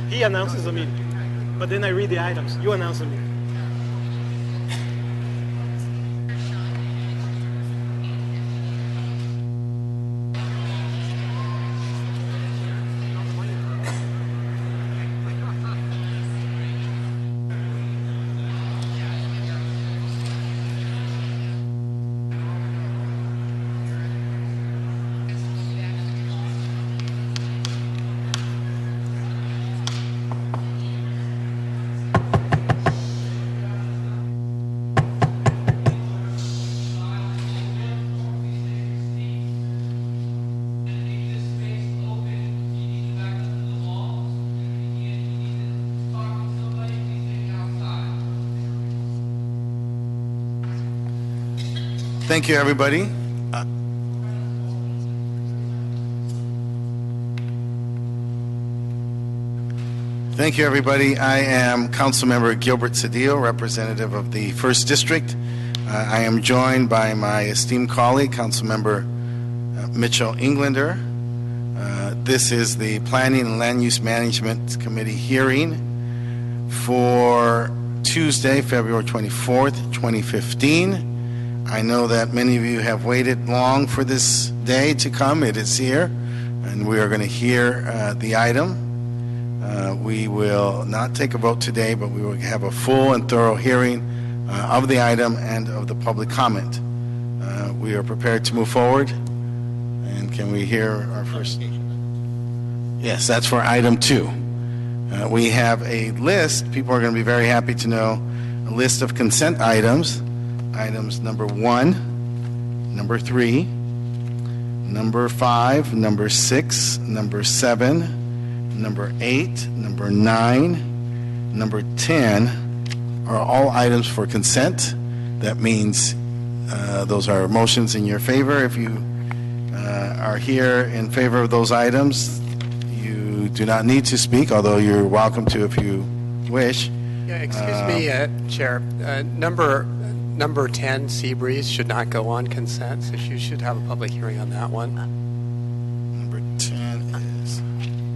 He announces the meeting, but then I read the items. You announce the meeting. Thank you, everybody. Thank you, everybody. I am Councilmember Gilbert Cedillo, representative of the 1st District. I am joined by my esteemed colleague, Councilmember Mitchell Englander. This is the Planning and Land Use Management Committee hearing for Tuesday, February 24th, 2015. I know that many of you have waited long for this day to come. It is here, and we are going to hear the item. We will not take a vote today, but we will have a full and thorough hearing of the item and of the public comment. We are prepared to move forward. And can we hear our first? Yes, that's for item 2. We have a list. People are going to be very happy to know a list of consent items. Items number 1, number 3, number 5, number 6, number 7, number 8, number 9, number 10 are all items for consent. That means those are motions in your favor. If you are here in favor of those items, you do not need to speak, although you're welcome to if you wish. Yeah, excuse me, Chair. Number 10, Seabreeze, should not go on consent, so you should have a public hearing on that one. Number 10 is...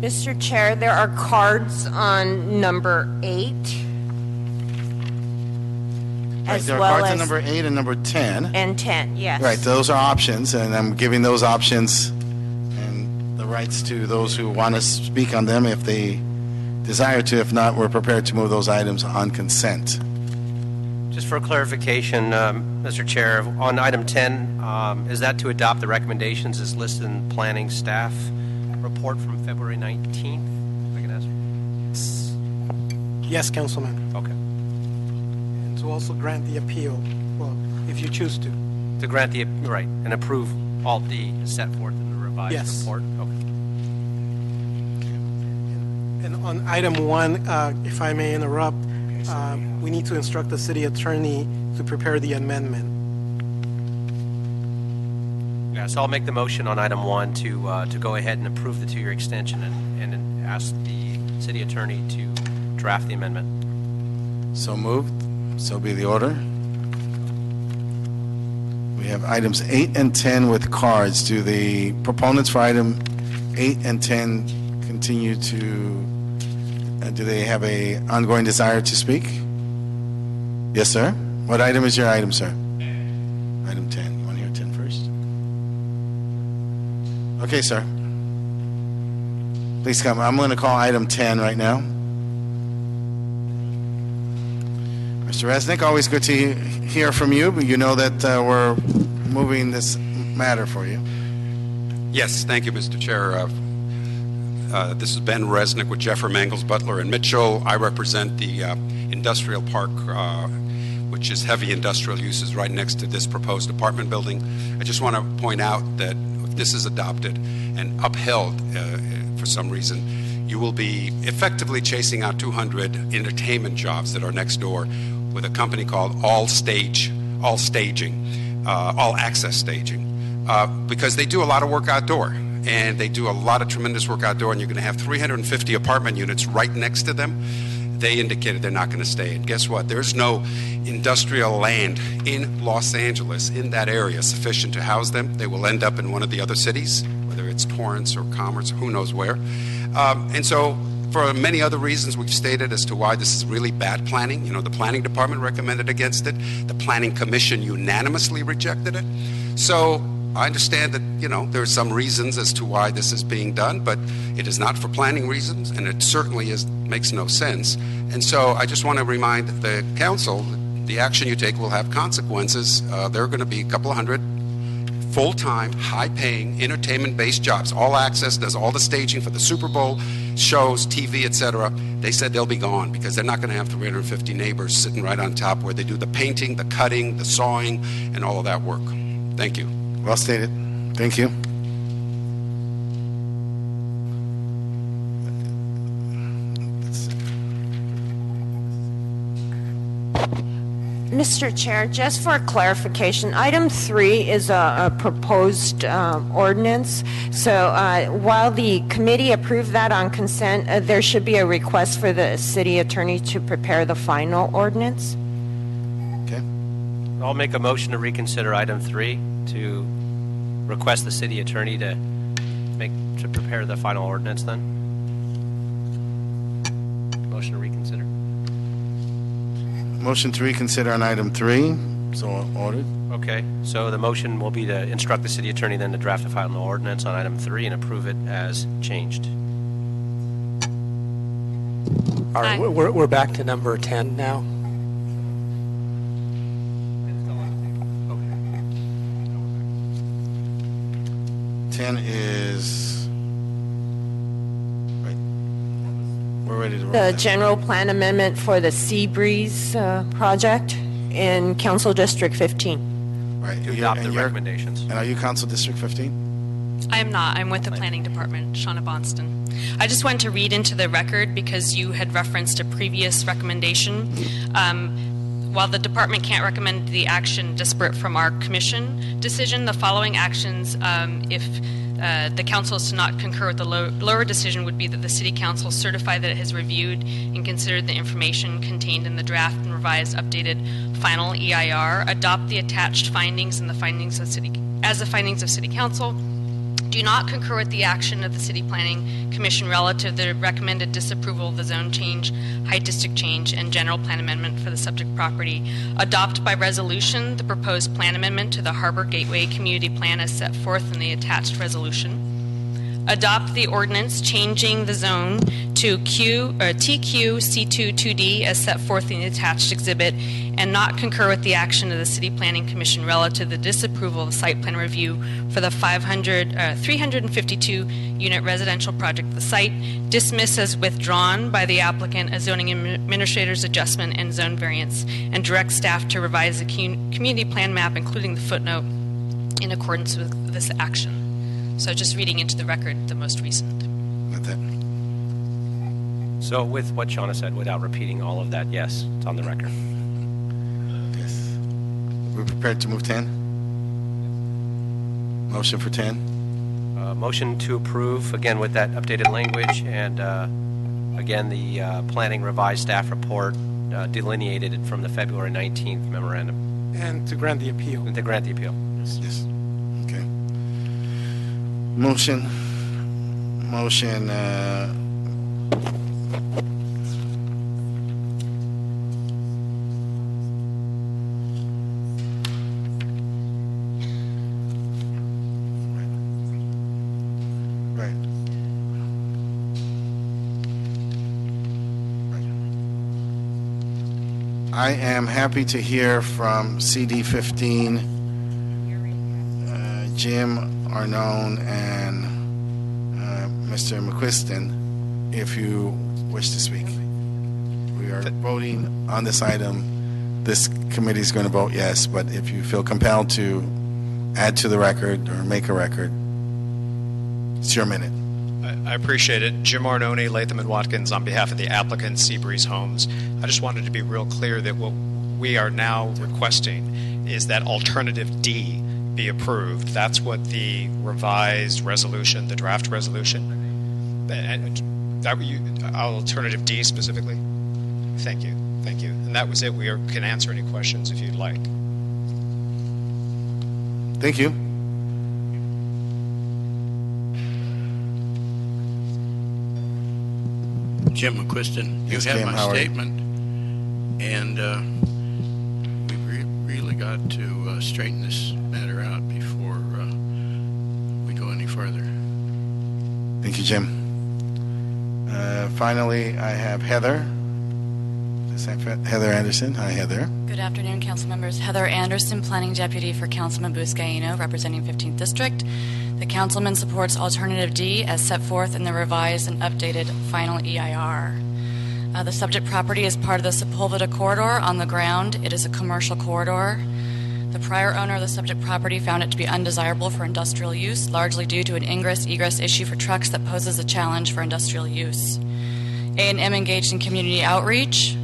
Mr. Chair, there are cards on number 8. Right, there are cards on number 8 and number 10. And 10, yes. Right, those are options, and I'm giving those options and the rights to those who want to speak on them if they desire to. If not, we're prepared to move those items on consent. Just for clarification, Mr. Chair, on item 10, is that to adopt the recommendations as listed in planning staff report from February 19th? If I can ask. Yes, Councilman. Okay. And to also grant the appeal, well, if you choose to. To grant the, right, and approve all D as set forth in the revised report? Okay. And on item 1, if I may interrupt, we need to instruct the city attorney to prepare the amendment. Yeah, so I'll make the motion on item 1 to go ahead and approve the 2-year extension and ask the city attorney to draft the amendment. So moved. So be the order. We have items 8 and 10 with cards. Do the proponents for item 8 and 10 continue to... do they have a ongoing desire to speak? Yes, sir. What item is your item, sir? Item 10. You want to hear 10 first? Okay, sir. Please come. I'm going to call item 10 right now. Mr. Resnick, always good to hear from you, but you know that we're moving this matter for you. Yes, thank you, Mr. Chair. This is Ben Resnick with Jeffer, Mangles, Butler, and Mitchell. I represent the industrial park, which is heavy industrial uses right next to this proposed apartment building. I just want to point out that if this is adopted and upheld for some reason, you will be effectively chasing out 200 entertainment jobs that are next door with a company called All Access Staging, because they do a lot of work outdoor. And they do a lot of tremendous work outdoor, and you're going to have 350 apartment units right next to them. They indicated they're not going to stay. And guess what? There's no industrial land in Los Angeles, in that area, sufficient to house them. They will end up in one of the other cities, whether it's Torrance or Commerce, who knows where. And so for many other reasons we've stated as to why this is really bad planning. You know, the planning department recommended against it. The planning commission unanimously rejected it. So I understand that, you know, there are some reasons as to why this is being done, but it is not for planning reasons, and it certainly makes no sense. And so I just want to remind the council that the action you take will have consequences. There are going to be a couple of hundred full-time, high-paying, entertainment-based jobs. All Access does all the staging for the Super Bowl, shows, TV, etc. They said they'll be gone because they're not going to have 350 neighbors sitting right on top where they do the painting, the cutting, the sawing, and all of that work. Thank you. Well stated. Thank you. Mr. Chair, just for clarification, item 3 is a proposed ordinance. So while the committee approved that on consent, there should be a request for the city attorney to prepare the final ordinance. Okay. I'll make a motion to reconsider item 3 to request the city attorney to prepare the final ordinance then. Motion to reconsider. Motion to reconsider on item 3. So ordered. Okay, so the motion will be to instruct the city attorney then to draft a final ordinance on item 3 and approve it as changed. All right, we're back to number 10 now. Okay. 10 is right. We're ready to roll. The general plan amendment for the Seabreeze project in Council District 15. Right. To adopt the recommendations. And are you Council District 15? I am not. I'm with the Planning Department, Shauna Bonston. I just wanted to read into the record because you had referenced a previous recommendation. While the department can't recommend the action disparate from our commission decision, the following actions, if the council is to not concur with the lower decision, would be that the city council certify that it has reviewed and considered the information contained in the draft and revised updated final EIR, adopt the attached findings and the findings of city council, do not concur with the action of the City Planning Commission relative to the recommended disapproval of the zone change, height district change, and general plan amendment for the subject property. Adopt by resolution the proposed plan amendment to the Harbor Gateway Community Plan as set forth in the attached resolution. Adopt the ordinance changing the zone to TQ C2 2D as set forth in the attached exhibit, and not concur with the action of the City Planning Commission relative to the disapproval of the site plan review for the 352 unit residential project at the site. Dismiss as withdrawn by the applicant a zoning administrator's adjustment and zone variance, and direct staff to revise the community plan map, including the footnote, in accordance with this action. So just reading into the record, the most recent. Not that. So with what Shauna said, without repeating all of that, yes, it's on the record. Yes. We're prepared to move 10? Motion for 10? Motion to approve, again, with that updated language, and again, the planning revised staff report delineated it from the February 19th memorandum. And to grant the appeal. To grant the appeal. Yes. Okay. Motion. Right. I am happy to hear from CD 15, Jim Arnone, and Mr. McQuiston, if you wish to speak. We are voting on this item. This committee is going to vote yes, but if you feel compelled to add to the record or make a record, it's your minute. I appreciate it. Jim Arnone, Latham & Watkins, on behalf of the applicant, Seabreeze Homes. I just wanted to be real clear that what we are now requesting is that alternative D be approved. That's what the revised resolution, the draft resolution, alternative D specifically. Thank you. And that was it. We can answer any questions if you'd like. Thank you. Jim McQuiston. You Yes, have Jim, my how are you? statement, and we've really got to straighten this matter out before we go any further. Thank you, Jim. Finally, I have Heather. Is that Heather Anderson? Hi, Heather. Good afternoon, council members. Heather Anderson, Planning Deputy for Councilman Buscaino, representing 15th District. The councilman supports Alternative D as set forth in the revised and updated final EIR. The subject property is part of the Sepulveda corridor on the ground. It is a commercial corridor. The prior owner of the subject property found it to be undesirable for industrial use, largely due to an ingress-egress issue for trucks that poses a challenge for industrial use. A&M engaged in community outreach.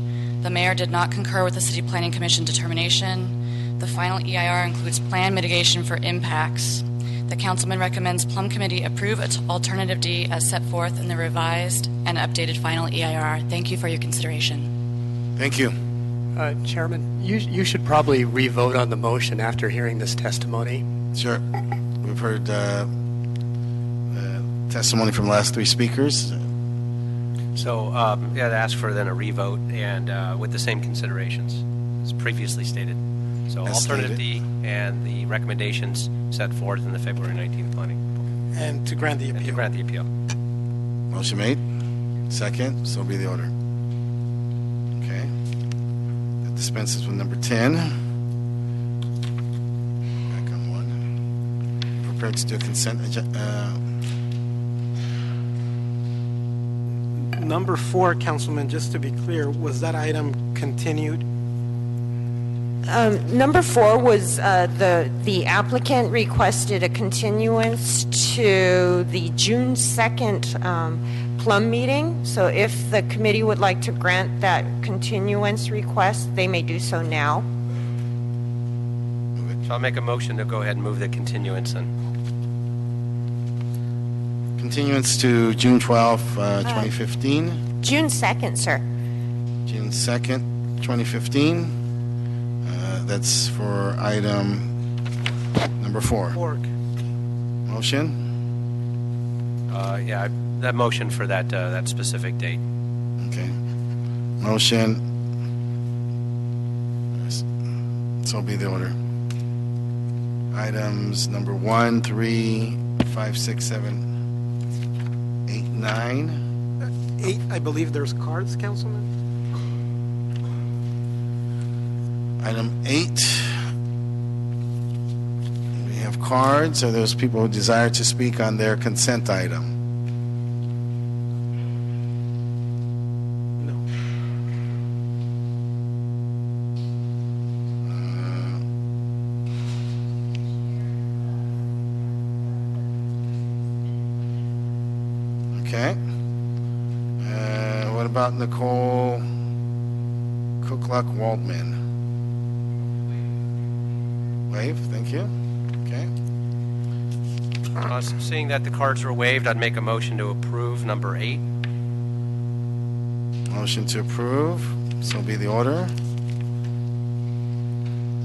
The mayor did not concur with the City Planning Commission determination. The final EIR includes plan mitigation for impacts. The councilman recommends Plum Committee approve Alternative D as set forth in the revised and updated final EIR. Thank you for your consideration. Thank you. Chairman, you should probably re-vote on the motion after hearing this testimony. Sure. We've heard testimony from the last three speakers. So, yeah, to ask for then a revote and with the same considerations as previously stated. So, As Alternative stated. D and the recommendations set forth in the February 19th planning. And to grant the And to appeal. grant the appeal. Motion made. Second. So be the order. Okay. That dispenses with number 10. Back on one. Prepared to do a consent Number 4, Councilman, just to be clear, was that item continued? Number 4 was the applicant requested a continuance to the June 2nd Plum meeting. So if the committee would like to grant that continuance request, they may do so now. So I'll make a motion to go ahead and move the continuance in. Continuance to June 12th, 2015. June 2nd, sir. June 2nd, 2015. That's for item number 4. Motion. Yeah, that motion for that that specific date. Okay. Motion. So be the order. Items number 1, 3, 5, 6, 7, 8, 9. 8, I believe there's cards, Councilman? Item 8. We have cards. Are those people who desire to speak on their consent item? No. Okay. What about Nicole Cookluck-Waldman? Waive, thank you. Okay. Seeing that the cards were waived, I'd make a motion to approve number 8. Motion to approve. So be the order.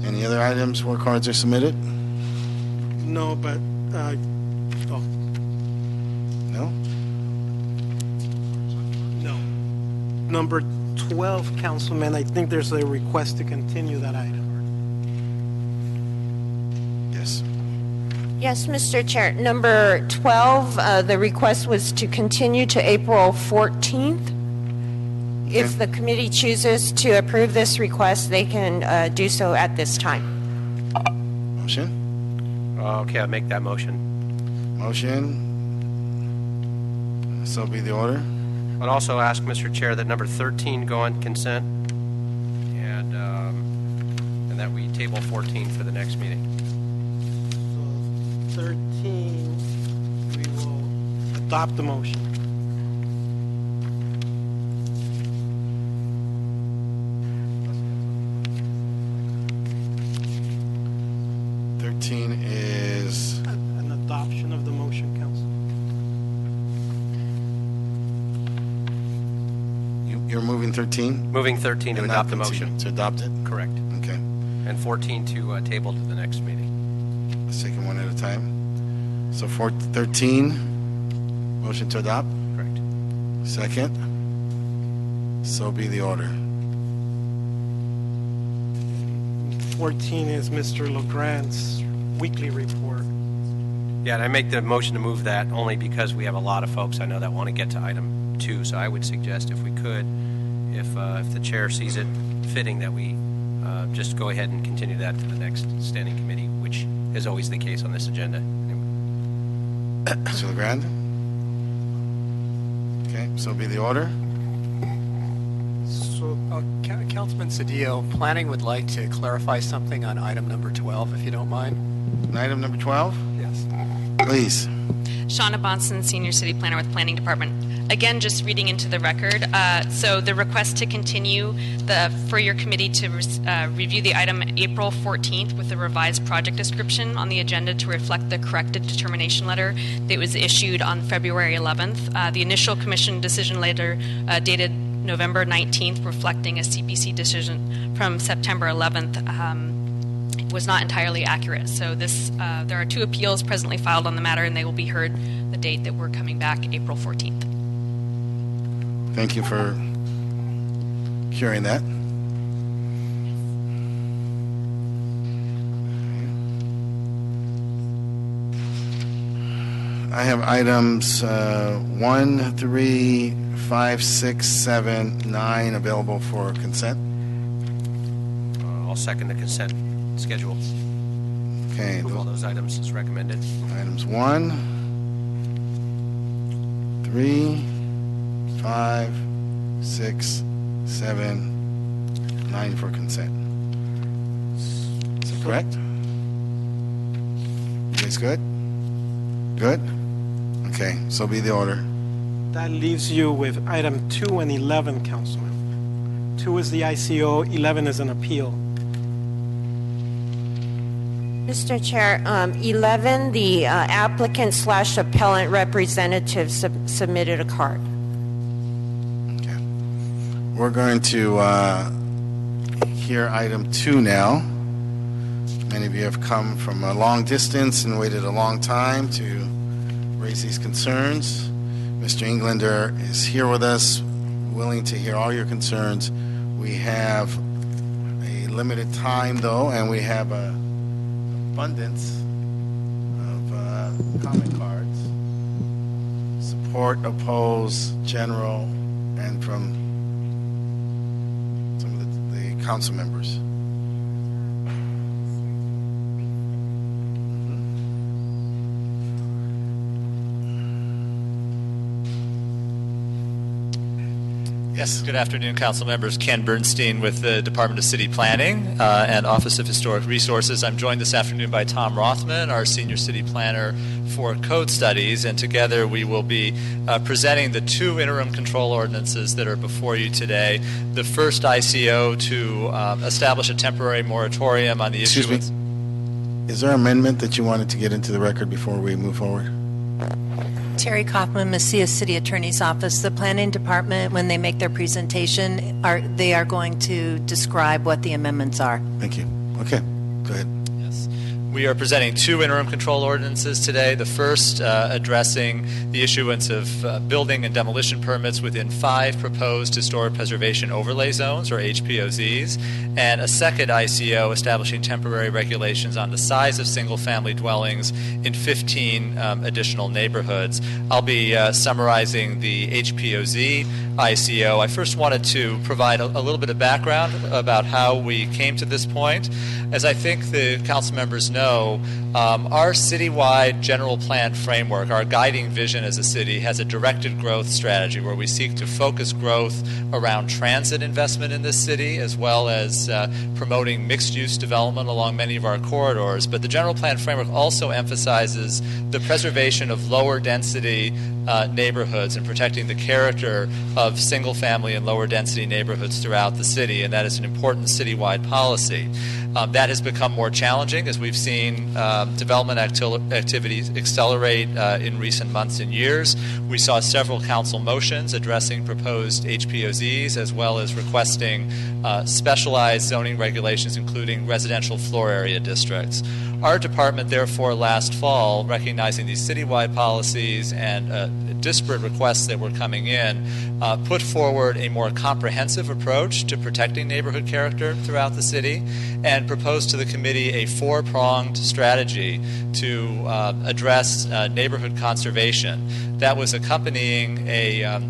Any other items where cards are submitted? No, but, oh, No? no. Number 12, Councilman, I think there's a request to continue that item. Yes. Yes, Mr. Chair. Number 12, the request was to continue to April 14th. If the committee chooses to approve this request, they can do so at this time. Motion? Okay, I'll make that motion. Motion. So be the order. I'd also ask, Mr. Chair, that number 13 go on consent and that we table 14 for the next meeting. So 13, we will adopt the motion. Is An adoption of the motion, Council. you're moving 13? Moving 13 to And not adopt the continue, motion. To adopt it? Correct. Okay. And 14 to table to the next meeting. Let's take them one at a time. So 13, motion to adopt. Correct. Second. So be the order. 14 is Mr. LeGrand's weekly report. Yeah, and I make the motion to move that only because we have a lot of folks I know that want to get to item 2. So I would suggest if we could, if the chair sees it fitting, that we just go ahead and continue that to the next standing committee, which is always the case on this agenda. Mr. LeGrand? Okay, so be the order. So, Councilman Cedillo, planning would like to clarify something on item number 12, if you don't mind. Item number 12? Yes. Please. Shauna Bonson, Senior City Planner with Planning Department. Again, just reading into the record. So the request to continue for your committee to review the item April 14th with the revised project description on the agenda to reflect the corrected determination letter that was issued on February 11th. The initial commission decision letter dated November 19th, reflecting a CPC decision from September 11th. Was not entirely accurate. So there are 2 appeals presently filed on the matter, and they will be heard the date that we're coming back, April 14th. Thank you for curing that. I have items 1, 3, 5, 6, 7, 9 available for consent. I'll second the consent schedule. Okay, Move all those items as recommended. items 1, 3, 5, 6, 7, 9 for consent. Is that correct? You guys good? Good? Okay, so be the order. that leaves you with item 2 and 11, Councilman. 2 is the ICO, 11 is an appeal. Mr. Chair, 11, the applicant/appellant representative submitted a card. Okay. We're going to hear item 2 now. Many of you have come from a long distance and waited a long time to raise these concerns. Mr. Englander is here with us, willing to hear all your concerns. We have a limited time, though, and we have an abundance of comment cards. Support, oppose, general, and from some of the council members. Yes, good afternoon, council members. Ken Bernstein with the Department of City Planning and Office of Historic Resources. I'm joined this afternoon by Tom Rothman, our Senior City Planner for Code Studies, and together we will be presenting the 2 interim control ordinances that are before you today. The first ICO to establish a temporary moratorium on the issuance. Excuse me. Is there an amendment that you wanted to get into the record before we move forward? Terry Kaufman, Macias City Attorney's Office. The Planning Department, when they make their presentation, they are going to describe what the amendments are. Thank you. Okay, go ahead. Yes. We are presenting 2 interim control ordinances today. The first addressing the issuance of building and demolition permits within 5 proposed historic preservation overlay zones, or HPOZs, and a second ICO establishing temporary regulations on the size of single-family dwellings in 15 additional neighborhoods. I'll be summarizing the HPOZ ICO. I first wanted to provide a little bit of background about how we came to this point. As I think the council members know, our citywide general plan framework, our guiding vision as a city, has a directed growth strategy where we seek to focus growth around transit investment in this city, as well as promoting mixed-use development along many of our corridors. But the general plan framework also emphasizes the preservation of lower density neighborhoods and protecting the character of single-family and lower-density neighborhoods throughout the city, and that is an important citywide policy. That has become more challenging as we've seen development activities accelerate in recent months and years. We saw several council motions addressing proposed HPOZs, as well as requesting specialized zoning regulations, including residential floor area districts. Our department, therefore, last fall, recognizing these citywide policies and disparate requests that were coming in, put forward a more comprehensive approach to protecting neighborhood character throughout the city and proposed to the committee a four-pronged strategy to address neighborhood conservation that was accompanying a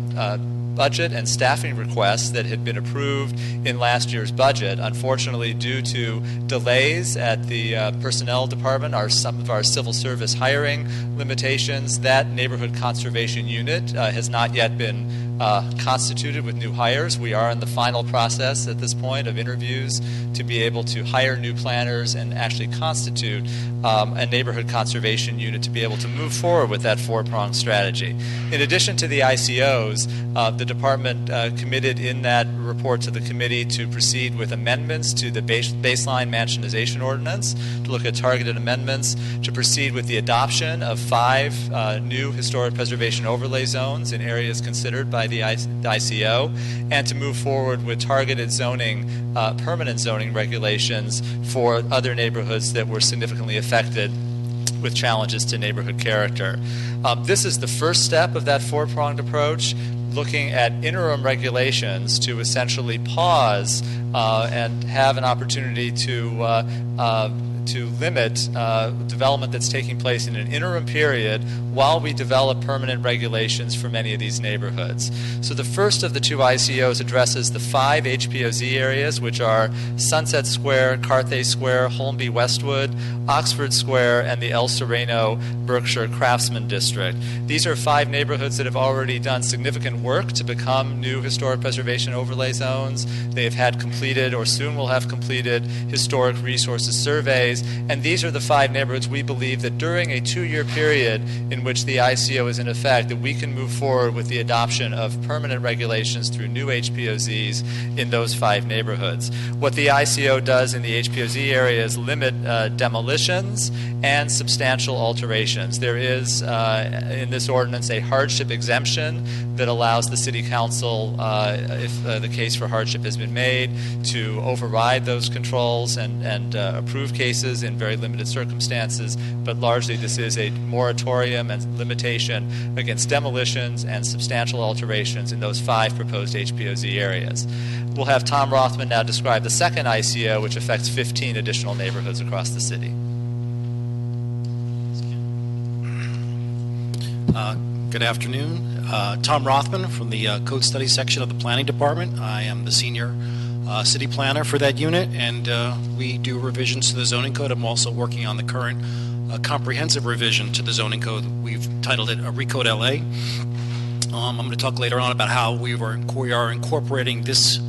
budget and staffing requests that had been approved in last year's budget. Unfortunately, due to delays at the personnel department, some of our civil service hiring limitations, that neighborhood conservation unit has not yet been constituted with new hires. We are in the final process at this point of interviews to be able to hire new planners and actually constitute a neighborhood conservation unit to be able to move forward with that four-pronged strategy. In addition to the ICOs, the department committed in that report to the committee to proceed with amendments to the baseline mansionization ordinance, to look at targeted amendments, to proceed with the adoption of 5 new historic preservation overlay zones in areas considered by the ICO, and to move forward with targeted zoning, permanent zoning regulations for other neighborhoods that were significantly affected with challenges to neighborhood character. This is the first step of that four-pronged approach, looking at interim regulations to essentially pause and have an opportunity to limit development that's taking place in an interim period while we develop permanent regulations for many of these neighborhoods. So the first of the 2 ICOs addresses the 5 HPOZ areas, which are Sunset Square, Carthay Square, Holmby Westwood, Oxford Square, and the El Sereno Berkshire Craftsman District. These are 5 neighborhoods that have already done significant work to become new historic preservation overlay zones. They have had completed or soon will have completed historic resources surveys, and these are the 5 neighborhoods we believe that during a 2-year period in which the ICO is in effect, that we can move forward with the adoption of permanent regulations through new HPOZs in those 5 neighborhoods. What the ICO does in the HPOZ area is limit demolitions and substantial alterations. There is in this ordinance a hardship exemption that allows the City Council, if the case for hardship has been made, to override those controls and approve cases in very limited circumstances, but largely this is a moratorium and limitation against demolitions and substantial alterations in those 5 proposed HPOZ areas. We'll have Tom Rothman now describe the second ICO, which affects 15 additional neighborhoods across the city. Good afternoon. Tom Rothman from the Code Studies section of the Planning Department. I am the senior city planner for that unit, and we do revisions to the zoning code. I'm also working on the current comprehensive revision to the zoning code. We've titled it Recode LA. I'm going to talk later on about how we are incorporating this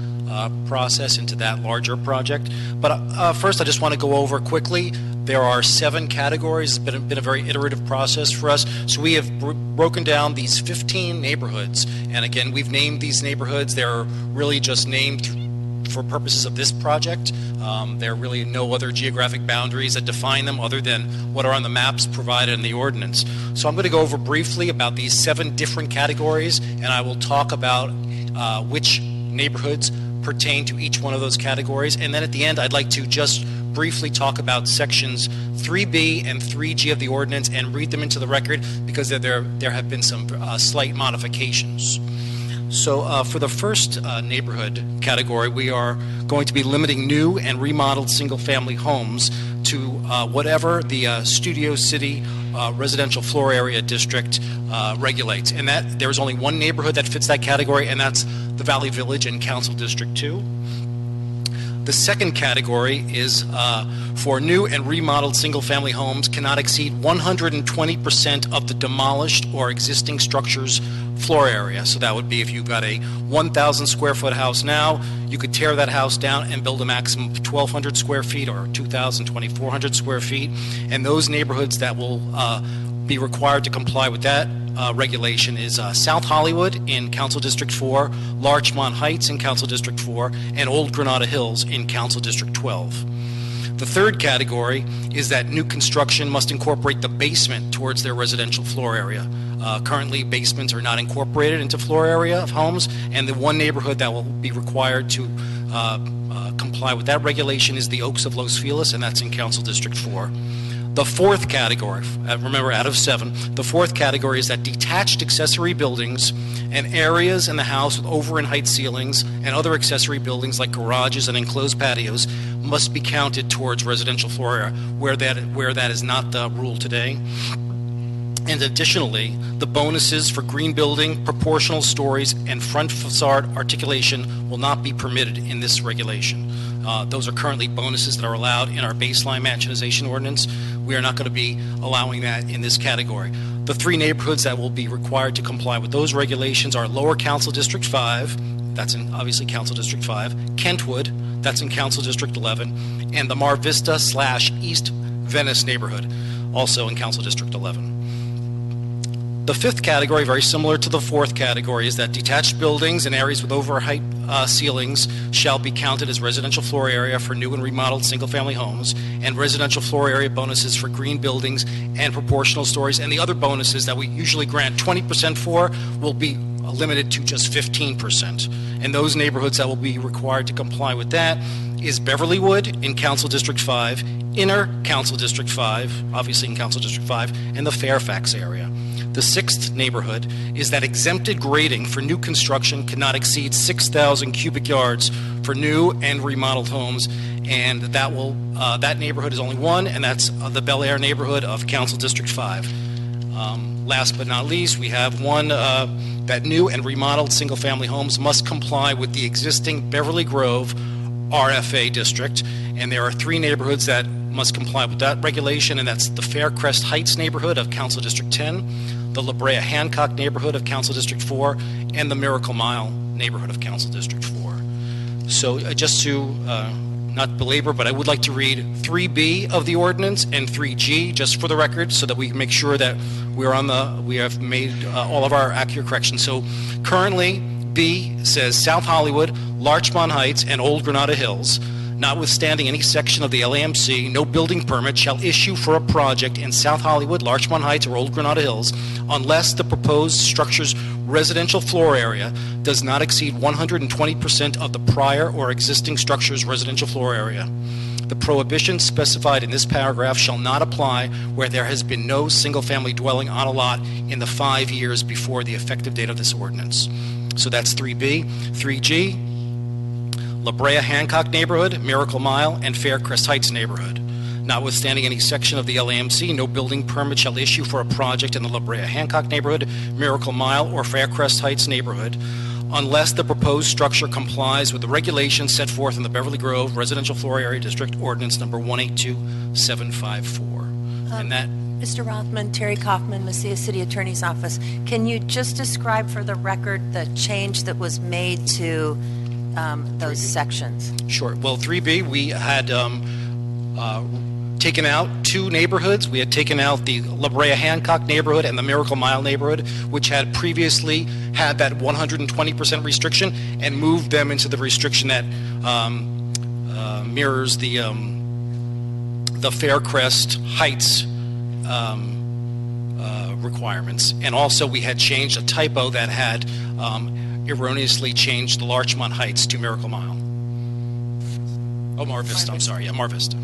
process into that larger project. But first, I just want to go over quickly. There are 7 categories. It's been a very iterative process for us. So we have broken down these 15 neighborhoods. And again, we've named these neighborhoods. They're really just named for purposes of this project. There are really no other geographic boundaries that define them other than what are on the maps provided in the ordinance. So I'm going to go over briefly about these 7 different categories, and I will talk about which neighborhoods pertain to each one of those categories. And then at the end, I'd like to just briefly talk about sections 3B and 3G of the ordinance and read them into the record because there have been some slight modifications. So for the first neighborhood category, we are going to be limiting new and remodeled single-family homes to whatever the Studio City residential floor area district regulates. And that there's only one neighborhood that fits that category, and that's the Valley Village in Council District 2. The second category is for new and remodeled single-family homes cannot exceed 120% of the demolished or existing structure's floor area. So that would be if you've got a 1,000 square foot house now, you could tear that house down and build a maximum of 1,200 square feet or 2,000, 2,400 square feet. And those neighborhoods that will be required to comply with that regulation is South Hollywood in Council District 4, Larchmont Heights in Council District 4, and Old Granada Hills in Council District 12. The third category is that new construction must incorporate the basement towards their residential floor area. Currently, basements are not incorporated into floor area of homes, and the one neighborhood that will be required to comply with that regulation is the Oaks of Los Feliz, and that's in Council District 4. The fourth category, remember out of 7, the fourth category is that detached accessory buildings and areas in the house with over and height ceilings and other accessory buildings like garages and enclosed patios must be counted towards residential floor area, where that is not the rule today. And additionally, the bonuses for green building, proportional stories, and front facade articulation will not be permitted in this regulation. Those are currently bonuses that are allowed in our baseline mansionization ordinance. We are not going to be allowing that in this category. The 3 neighborhoods that will be required to comply with those regulations are Lower Council District 5, that's in obviously Council District 5, Kentwood, that's in Council District 11, and the Mar Vista / East Venice neighborhood, also in Council District 11. The 5th category, very similar to the 4th category, is that detached buildings and areas with over height ceilings shall be counted as residential floor area for new and remodeled single-family homes, and residential floor area bonuses for green buildings and proportional stories, and the other bonuses that we usually grant 20% for will be limited to just 15%. And those neighborhoods that will be required to comply with that is Beverlywood in Council District 5, Inner Council District 5, obviously in Council District 5, and the Fairfax area. The 6th neighborhood is that exempted grading for new construction cannot exceed 6,000 cubic yards for new and remodeled homes, and that neighborhood is only one, and that's the Bel Air neighborhood of Council District 5. Last but not least, we have one that new and remodeled single-family homes must comply with the existing Beverly Grove Rfa district, and there are 3 neighborhoods that must comply with that regulation, and that's the Faircrest Heights neighborhood of Council District 10, the La Brea Hancock neighborhood of Council District 4, and the Miracle Mile neighborhood of Council District 4. So just to not belabor, but I would like to read 3B of the ordinance and 3G just for the record, so that we can make sure that we have made all of our accurate corrections. So currently, B says South Hollywood, Larchmont Heights, and Old Granada Hills, notwithstanding any section of the LAMC, no building permit shall issue for a project in South Hollywood, Larchmont Heights, or Old Granada Hills unless the proposed structure's residential floor area does not exceed 120% of the prior or existing structure's residential floor area. The prohibition specified in this paragraph shall not apply where there has been no single-family dwelling on a lot in the 5 years before the effective date of this ordinance. So that's 3B. 3G, La Brea Hancock neighborhood, Miracle Mile, and Faircrest Heights neighborhood. Notwithstanding any section of the LAMC, no building permit shall issue for a project in the La Brea Hancock neighborhood, Miracle Mile, or Faircrest Heights neighborhood unless the proposed structure complies with the regulations set forth in the Beverly Grove Residential Floor Area District Ordinance number 182754. And that Mr. Rothman, Terry Kaufman, Messiah City Attorney's Office. Can you just describe for the record the change that was made to those sections? Sure. Well, 3B, we had taken out 2 neighborhoods. We had taken out the La Brea Hancock neighborhood and the Miracle Mile neighborhood, which had previously had that 120% restriction, and moved them into the restriction that mirrors the Faircrest Heights requirements. And also we had changed a typo that had erroneously changed the Larchmont Heights to Miracle Mile. Oh, Mar Vista, I'm sorry. Yeah, Mar Vista.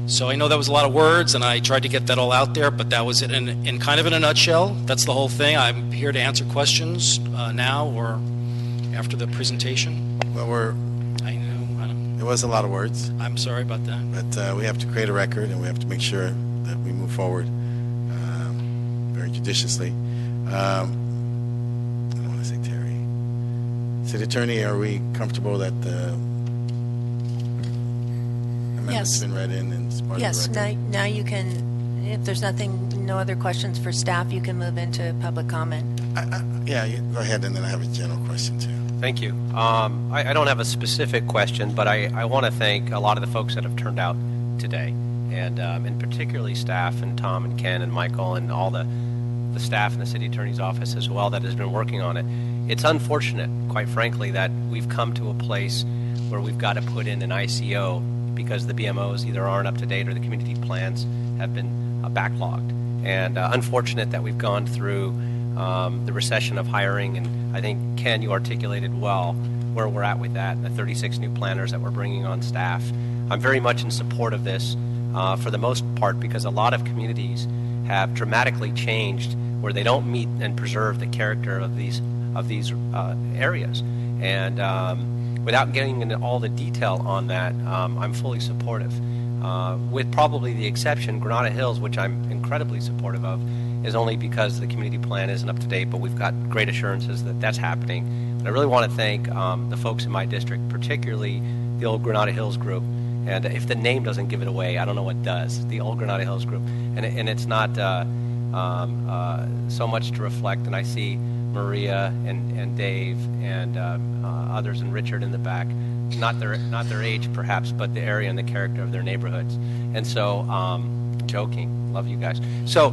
So I know that was a lot of words, and I tried to get that all out there, but that was it in kind of in a nutshell. That's the whole thing. I'm here to answer questions now or after the presentation. Well, I know. it was a lot of words. I'm sorry about that. But we have to create a record, and we have to make sure that we move forward very judiciously. I don't want to say Terry. City Attorney, are we comfortable that the amendment's been read in and it's part of the record? Now you can, if there's no other questions for staff, you can move into public comment. Yeah, go ahead, and then I have a general question too. Thank you. I don't have a specific question, but I want to thank a lot of the folks that have turned out today, and particularly staff and Tom and Ken and Michael and all the staff in the City Attorney's Office as well that has been working on it. It's unfortunate, quite frankly, that we've come to a place where we've got to put in an ICO because the BMOs either aren't up to date or the community plans have been backlogged. And unfortunate that we've gone through the recession of hiring, and I think, Ken, you articulated well where we're at with that, the 36 new planners that we're bringing on staff. I'm very much in support of this. for the most part, because a lot of communities have dramatically changed where they don't meet and preserve the character of these areas. And without getting into all the detail on that, I'm fully supportive. With probably the exception, Granada Hills, which I'm incredibly supportive of, is only because the community plan isn't up to date, but we've got great assurances that that's happening. And I really want to thank the folks in my district, particularly the old Granada Hills group. And if the name doesn't give it away, I don't know what does, the old Granada Hills group. And it's not so much to reflect, and I see Maria and Dave and others, and Richard in the back, not their age perhaps, but the area and the character of their neighborhoods. And so, joking, love you guys. So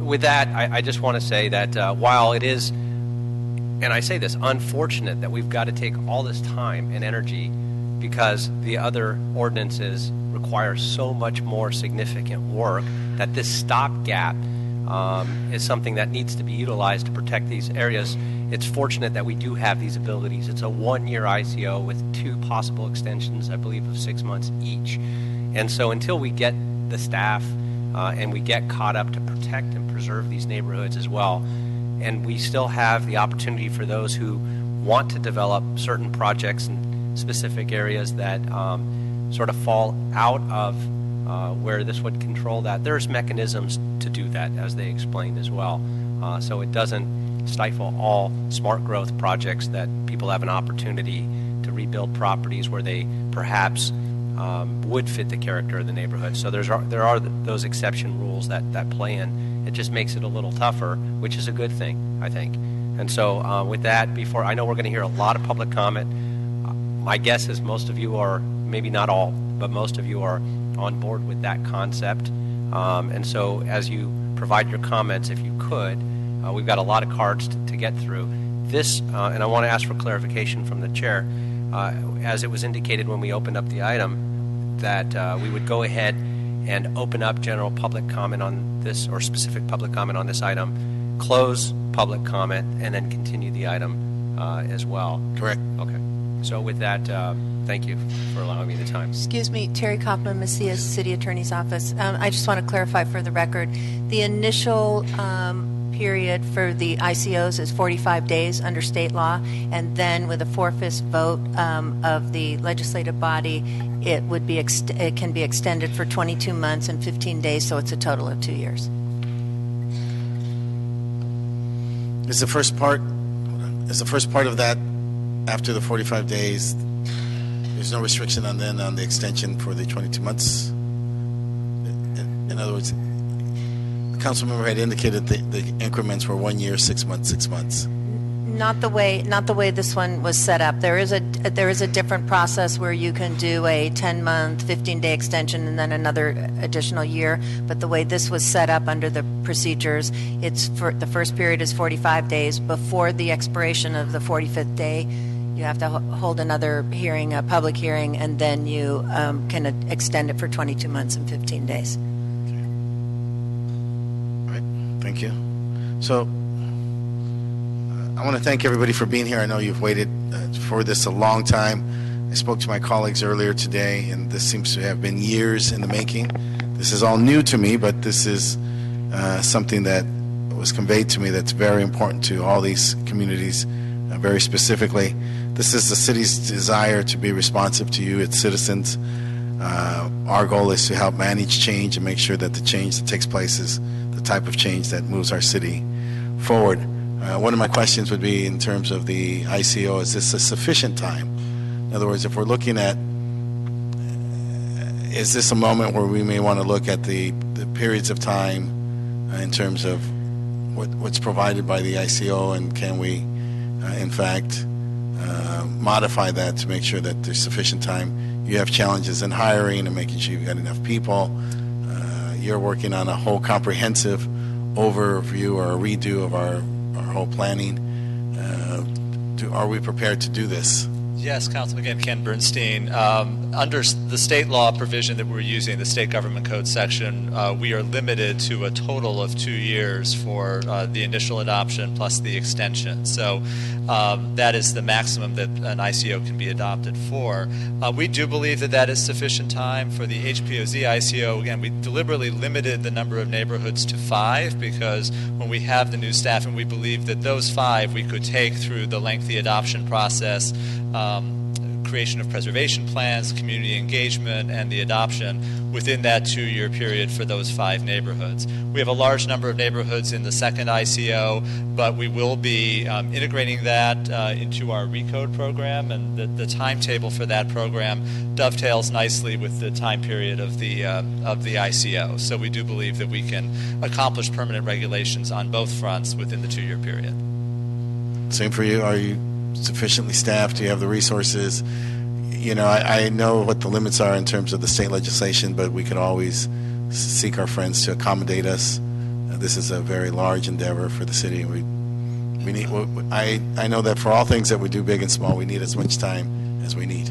with that, I just want to say that while it is, and I say this, unfortunate that we've got to take all this time and energy because the other ordinances require so much more significant work, that this stopgap is something that needs to be utilized to protect these areas. It's fortunate that we do have these abilities. It's a 1-year ICO with 2 possible extensions, I believe, of 6 months each. And so until we get the staff and we get caught up to protect and preserve these neighborhoods as well, and we still have the opportunity for those who want to develop certain projects in specific areas that sort of fall out of where this would control that. There's mechanisms to do that, as they explained as well. So it doesn't stifle all smart growth projects, that people have an opportunity to rebuild properties where they perhaps would fit the character of the neighborhood. So there are those exception rules that play in. It just makes it a little tougher, which is a good thing, I think. And so with that, before, I know we're going to hear a lot of public comment. My guess is most of you are, maybe not all, but most of you are on board with that concept. And so as you provide your comments, if you could, we've got a lot of cards to get through. This, and I want to ask for clarification from the chair, as it was indicated when we opened up the item, that we would go ahead and open up general public comment on this, or specific public comment on this item, close public comment, and then continue the item as well. Correct. Okay. So with that, thank you for allowing me the time. Excuse me, Terry Copeland, Macias, City Attorney's Office. I just want to clarify for the record, the initial period for the ICOs is 45 days under state law, and then with a 4/5 vote of the legislative body, it can be extended for 22 months and 15 days, so it's a total of 2 years. Is the first part of that after the 45 days? There's no restriction on the extension for the 22 months. In other words, the council member had indicated the increments were 1 year, 6 months, 6 months. Not the way this one was set up. There is a different process where you can do a 10-month, 15-day extension and then another additional year. But the way this was set up under the procedures, it's for the first period is 45 days. Before the expiration of the 45th day, you have to hold another hearing, a public hearing, and then you can extend it for 22 months and 15 days. All right. Thank you. So I want to thank everybody for being here. I know you've waited for this a long time. I spoke to my colleagues earlier today, and this seems to have been years in the making. This is all new to me, but this is something that was conveyed to me that's very important to all these communities, very specifically. This is the city's desire to be responsive to you, its citizens. Our goal is to help manage change and make sure that the change that takes place is the type of change that moves our city forward. One of my questions would be, in terms of the ICO, is this a sufficient time? In other words, if we're looking at, is this a moment where we may want to look at the periods of time in terms of what's provided by the ICO, and can we, in fact, modify that to make sure that there's sufficient time? You have challenges in hiring and making sure you've got enough people. You're working on a whole comprehensive overview or a redo of our whole planning. Are we prepared to do this? Yes, Councilman, again, Ken Bernstein. Under the state law provision that we're using, the state government code section, we are limited to a total of 2 years for the initial adoption plus the extension. So that is the maximum that an ICO can be adopted for. We do believe that that is sufficient time for the HPOZ ICO. Again, we deliberately limited the number of neighborhoods to 5 because when we have the new staff, and we believe that those 5 we could take through the lengthy adoption process, creation of preservation plans, community engagement, and the adoption within that 2-year period for those 5 neighborhoods. We have a large number of neighborhoods in the second ICO, but we will be integrating that into our RECODE program, and the timetable for that program dovetails nicely with the time period of the ICO. So we do believe that we can accomplish permanent regulations on both fronts within the 2-year period. Same for you. Are you sufficiently staffed? Do you have the resources? You know, I know what the limits are in terms of the state legislation, but we could always seek our friends to accommodate us. This is a very large endeavor for the city, and we need. I know that for all things that we do, big and small, we need as much time as we need.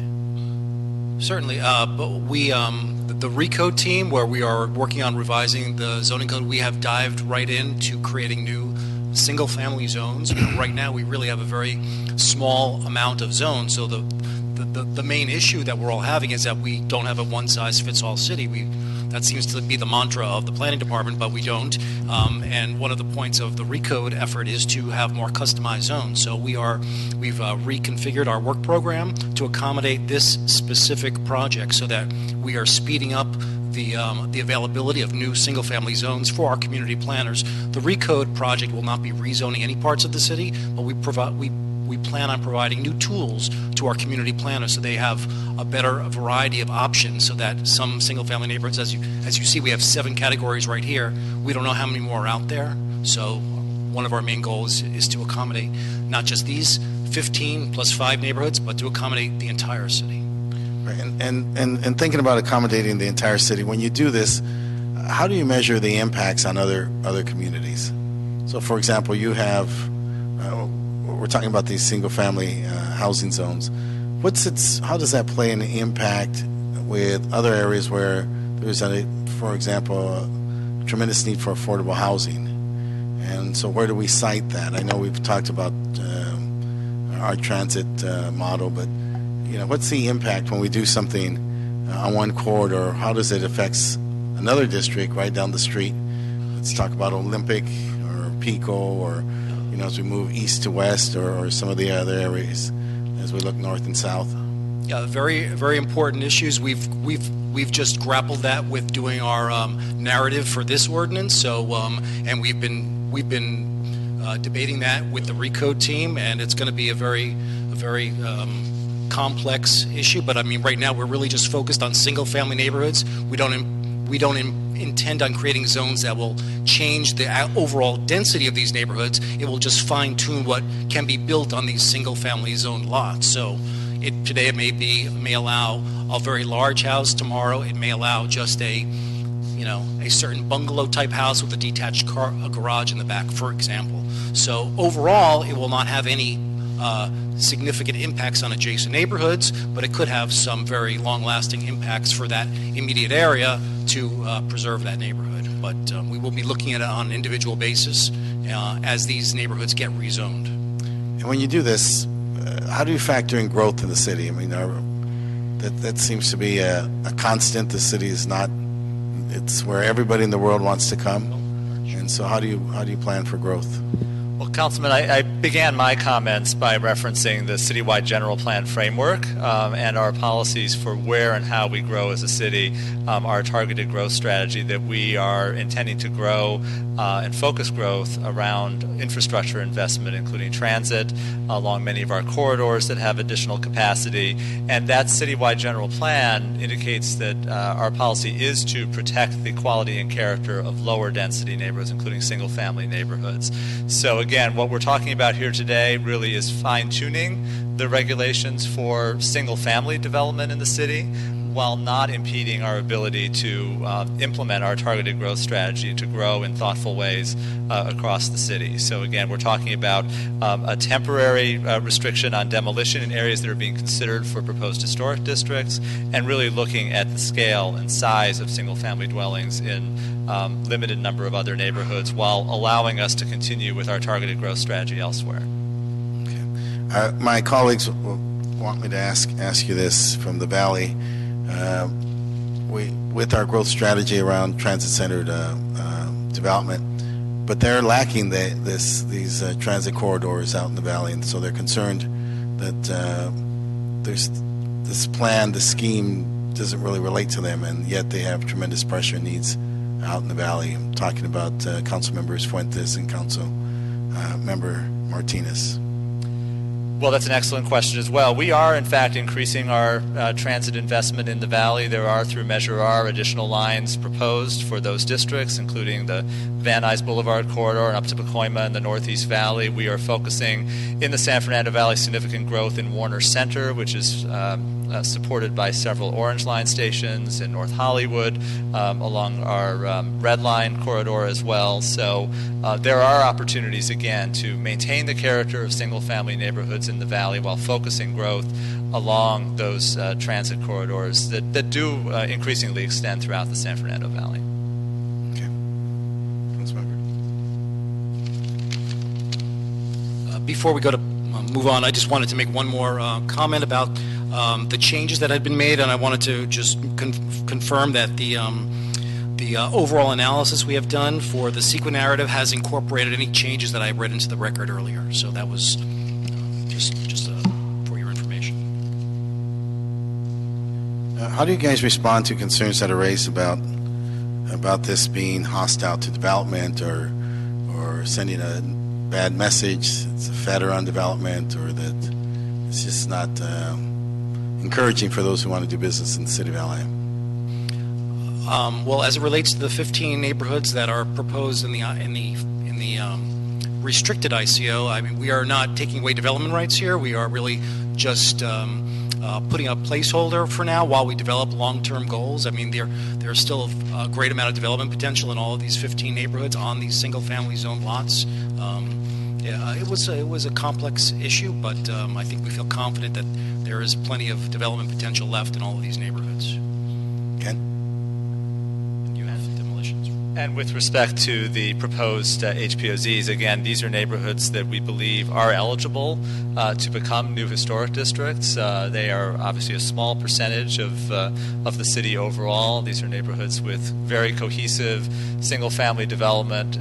Certainly, but we, the RECODE team, where we are working on revising the zoning code, we have dived right into creating new single-family zones. Right now, we really have a very small amount of zones. So the main issue that we're all having is that we don't have a one-size-fits-all city. That seems to be the mantra of the planning department, but we don't. And one of the points of the RECODE effort is to have more customized zones. So we've reconfigured our work program to accommodate this specific project so that we are speeding up the availability of new single-family zones for our community planners. The RECODE project will not be rezoning any parts of the city, but we plan on providing new tools to our community planners so they have a better variety of options, so that some single-family neighborhoods, as you see, we have 7 categories right here. We don't know how many more are out there. So one of our main goals is to accommodate not just these 15 plus 5 neighborhoods, but to accommodate the entire city. Right. And thinking about accommodating the entire city, when you do this, how do you measure the impacts on other communities? So, for example, you have, we're talking about these single-family housing zones. How does that play an impact with other areas where there's, for example, a tremendous need for affordable housing? And so where do we cite that? I know we've talked about our transit model, but what's the impact when we do something on one corridor? How does it affect another district right down the street? Let's talk about Olympic or Pico, or as we move east to west, or some of the other areas as we look north and south. Yeah, very, very important issues. We've just grappled that with doing our narrative for this ordinance. So and we've been debating that with the RECODE team, and it's going to be a very complex issue. But I mean, right now we're really just focused on single-family neighborhoods. We don't intend on creating zones that will change the overall density of these neighborhoods. It will just fine-tune what can be built on these single-family zone lots. So today it may allow a very large house. Tomorrow it may allow just a certain bungalow-type house with a detached garage in the back, for example. So overall, it will not have any significant impacts on adjacent neighborhoods, but it could have some very long-lasting impacts for that immediate area to preserve that neighborhood. But we will be looking at it on an individual basis as these neighborhoods get rezoned. And when you do this, how do you factor in growth in the city? I mean, that seems to be a constant. The city is not; it's where everybody in the world wants to come. And so, how do you plan for growth? Well, Councilman, I began my comments by referencing the Citywide General Plan framework and our policies for where and how we grow as a city, our targeted growth strategy that we are intending to grow and focus growth around infrastructure investment, including transit, along many of our corridors that have additional capacity. And that Citywide General Plan indicates that our policy is to protect the quality and character of lower density neighborhoods, including single-family neighborhoods. So again, what we're talking about here today really is fine-tuning the regulations for single-family development in the city. while not impeding our ability to implement our targeted growth strategy to grow in thoughtful ways across the city. So again, we're talking about a temporary restriction on demolition in areas that are being considered for proposed historic districts, and really looking at the scale and size of single-family dwellings in limited number of other neighborhoods, while allowing us to continue with our targeted growth strategy elsewhere. My colleagues want me to ask you this from the Valley. With our growth strategy around transit-centered development, but they're lacking these transit corridors out in the Valley, and so they're concerned that there's this plan, the scheme doesn't really relate to them, and yet they have tremendous pressure needs out in the Valley. I'm talking about Council Members Fuentes and Council Member Martinez. Well, that's an excellent question as well. We are, in fact, increasing our transit investment in the Valley. There are, through Measure R, additional lines proposed for those districts, including the Van Nuys Boulevard corridor and up to Pacoima in the Northeast Valley. We are focusing in the San Fernando Valley significant growth in Warner Center, which is supported by several Orange Line stations, in North Hollywood, along our Red Line corridor as well. So there are opportunities, again, to maintain the character of single-family neighborhoods in the Valley while focusing growth along those transit corridors that do increasingly extend throughout the San Fernando Valley. Okay. Before we go to move on, I just wanted to make one more comment about the changes that had been made, and I wanted to just confirm that the overall analysis we have done for the CEQA narrative has incorporated any changes that I read into the record earlier. So that was just for your information. How do you guys respond to concerns that are raised about this being hostile to development, or sending a bad message, it's a fatter on development, or that it's just not encouraging for those who want to do business in the City of LA? Well, as it relates to the 15 neighborhoods that are proposed in the restricted ICO, I mean, we are not taking away development rights here. We are really just putting a placeholder for now while we develop long-term goals. I mean, there's still a great amount of development potential in all of these 15 neighborhoods on these single-family zone lots. It was a complex issue, but I think we feel confident that there is plenty of development potential left in all of these neighborhoods. Ken? You have demolitions. And with respect to the proposed HPOZs, again, these are neighborhoods that we believe are eligible to become new historic districts. They are obviously a small percentage of the city overall. These are neighborhoods with very cohesive single-family development,